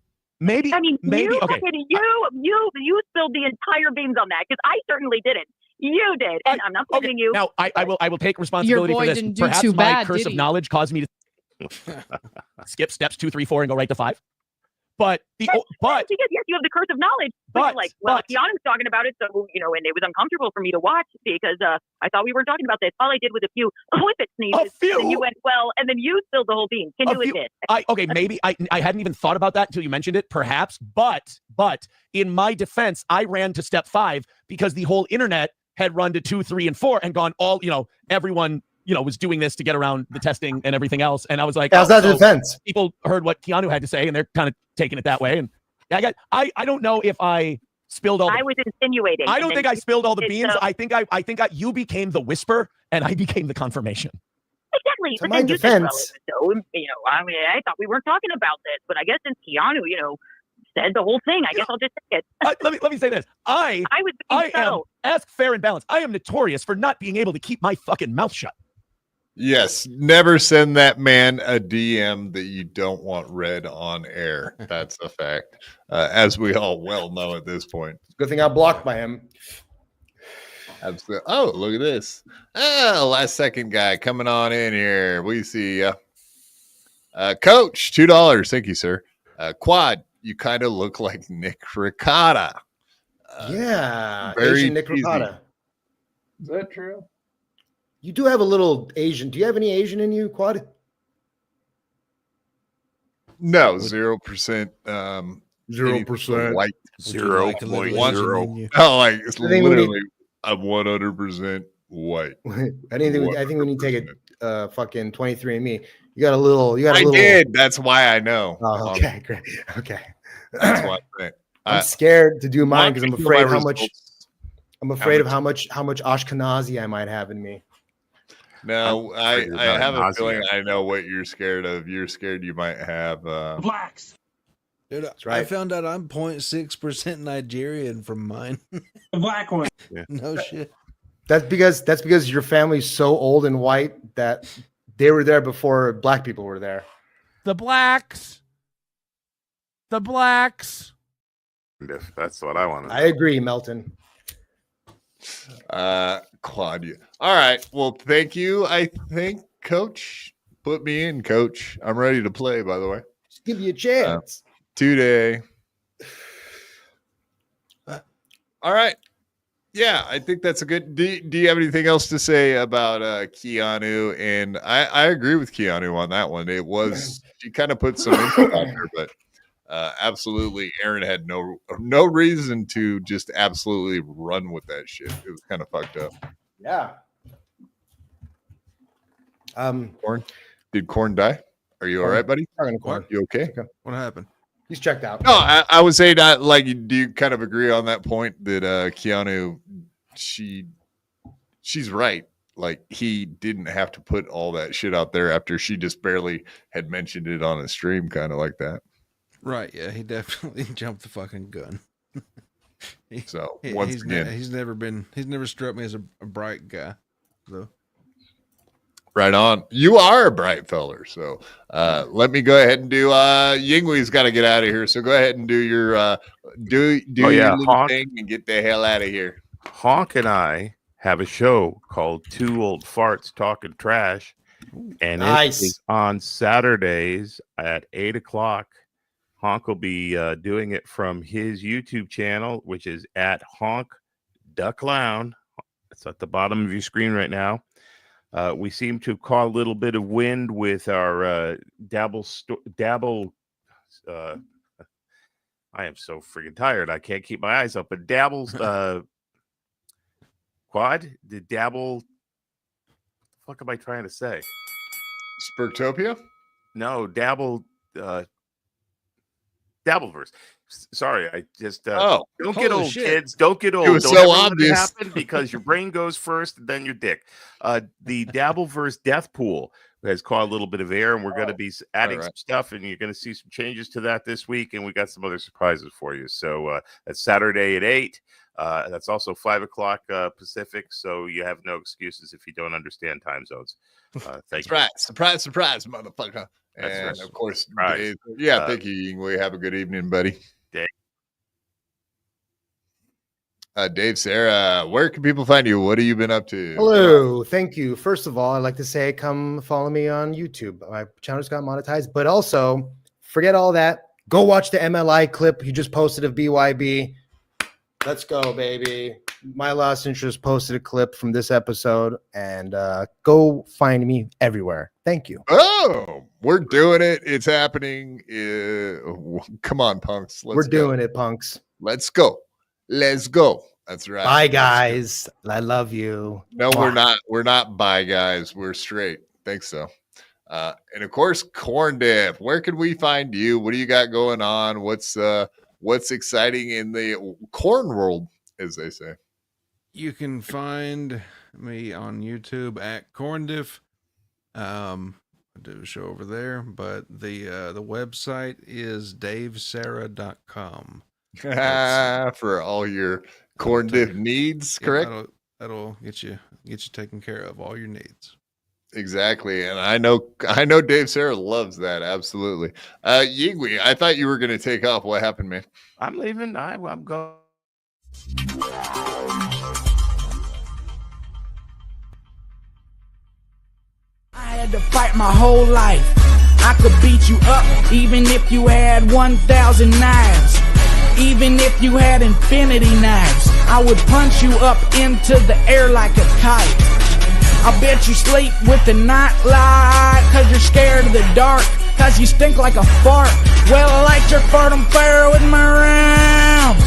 Maybe. I mean, maybe. you, Okay. you spilled the entire beans on that because I certainly didn't. You did, and I'm not blaming you. Now I will take responsibility boy for this. didn't do Perhaps too my bad, curse did of he? knowledge caused me to skip steps 2, 3, 4 and go right to 5. But because yes, you have the curse of knowledge. But you're like, well, Keanu's talking about it, so and it was uncomfortable for me to watch because I thought we weren't talking about this. All I did was a few whippet sneezes, and you went and then you spilled the whole bean. Can you admit? Maybe I hadn't even thought about that until you mentioned it. Perhaps, but in my defense, I ran to step 5 because the whole internet had run to 2, 3, and 4 and gone all everyone. Was doing this to get around the testing and everything else. And I was like, how's that defense? People heard what Keanu had to say and they're kind of taking it that way. And I don't know if I spilled all. I was insinuating. I don't think I spilled all the beans. So. I think you became the whisper and I became the confirmation. Exactly. To But my then you defense. said relevant, so, I mean, I thought we weren't talking about this, but I guess since Keanu, said the whole thing, I guess I'll just say it. Let me say this. I am ask fair and balanced. I am notorious for not being able to keep my fucking mouth shut. Yes, never send that man a DM that you don't want read on air. That's a fact, as we all well know at this point. Good thing I blocked by him. Absolutely. Oh, look at this. Last second guy coming on in here. We see Coach, $2. Thank you, sir. Quad, you kind of look like Nick Ricotta. Yeah, very Asian Nick easy. Ricotta. Is that true? You do have a little Asian. Do you have any Asian in you, Quad? No, 0%. 0% white. 0.0. Oh, like it's I think we literally I'm 100% white. I think we need to take a fucking 23andMe. You got a I little. did. That's why I know. Oh, okay, great. Okay. That's why I'm scared to do mine because I'm my afraid how much. results. I'm afraid of how much Ashkenazi I might have in me. No, I about have a nausea. feeling I know what you're scared of. You're scared you might have Blacks. Dude, I right. found out I'm 0.6% Nigerian from mine. The black one. No shit. That's because your family's so old and white that they were there before black people were there. The blacks. That's what I want to I agree, Melton. Claudia. All right. Well, thank you. I think, Coach, put me in, Coach. I'm ready to play, by the way. Just give you a chance. Today. All right. Yeah, I think that's a good. Do you have anything else to say about Keanu? And I agree with Keanu on that one. It was she kind of put some info out there, but absolutely, Aaron had no reason to just absolutely run with that shit. It was kind of fucked up. Yeah. Corn, did Corn die? Are you all right, buddy? Corn. You okay? What happened? He's checked out. No, I would say that. Like, do you kind of agree on that point that Keanu, she's right. Like, he didn't have to put all that shit out there after she just barely had mentioned it on a stream, kind of like that. Right, yeah, he definitely jumped the fucking gun. So once again, he's never struck me as a bright guy, though. Right on. You are a bright feller. So let me go ahead and do Yingwee's got to get out of here. So go ahead and do your do your little Honk. thing and get the hell out of here. Honk and I have a show called Two Old Farts Talking Trash. And Nice. it is on Saturdays at 8:00. Honk will be doing it from his YouTube channel, which is at Honk the Clown. It's at the bottom of your screen right now. We seem to have caught a little bit of wind with our dabble. I am so freaking tired. I can't keep my eyes up. But Dabble's Quad, the Dabble. What the fuck am I trying to say? Spurtopia? No, Dabble. Dabbleverse. Sorry, I just Oh, don't get holy old, shit. kids. Don't get old. It was Don't so ever let it obvious. happen because your brain goes first, and then your dick. The Dabbleverse Death Pool has caught a little bit of air, and we're going to be adding some stuff, and you're going to see some changes to that this week, and we got some other surprises for you. So that's Saturday at 8. That's also 5 o'clock Pacific, so you have no excuses if you don't understand time zones. Thank you. Surprise, motherfucker. That's And right. of course, Surprise. Dave, thank you, Yingwei. Have a good evening, buddy. Dave, Sarah, where can people find you? What have you been up to? Hello, thank you. First of all, I'd like to say come follow me on YouTube. My channel just got monetized, but also forget all that. Go watch the MLI clip you just posted of BYB. Let's go, baby. My Lost Interest posted a clip from this episode, and go find me everywhere. Thank you. Oh, we're doing it. It's happening. Come on, punks. We're doing it, punks. Let's go. Let's go. That's right. Bye, guys. I love you. No, we're not. We're not bye, guys. We're straight. Thanks, so. And of course, Corndiff. Where can we find you? What do you got going on? What's exciting in the corn world, as they say? You can find me on YouTube at Corndiff. I do a show over there, but the website is davesarra.com. For all your Corndiff needs, correct? That'll get you taken care of, all your needs. Exactly, and I know Dave Sarra loves that. Absolutely. Yingwei, I thought you were going to take off. What happened, man? I'm leaving. I'm going. I had to fight my whole life. I could beat you up even if you had 1,000 knives. Even if you had infinity knives, I would punch you up into the air like a kite. I bet you sleep with the night light, cause you're scared of the dark, cause you stink like a fart. Well, I like your fartum fire with my rhymes.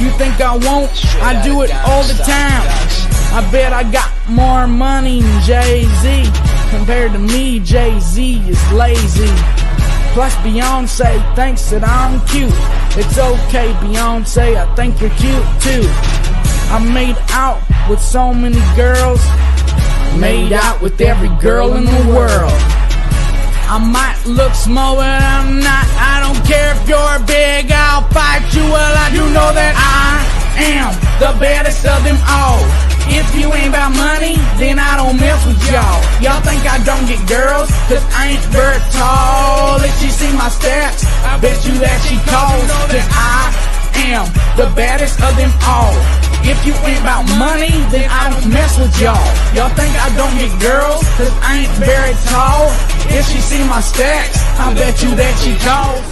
You think I won't? I do it all the time. I bet I got more money than Jay-Z. Compared to me, Jay-Z is lazy. Plus Beyonce thinks that I'm cute. It's okay, Beyonce, I think you're cute too. I made out with so many girls. Made out with every girl in the world. I might look small, but I'm not. I don't care if you're big, I'll fight you. Well, I do know that I am the baddest of them all. If you ain't about money, then I don't mess with y'all. Y'all think I don't get girls, cause I ain't very tall. If she see my stats, I bet you that she calls. Cause I am the baddest of them all. If you ain't about money, then I don't mess with y'all. Y'all think I don't get girls, cause I ain't very tall. If she see my stacks, I bet you that she calls.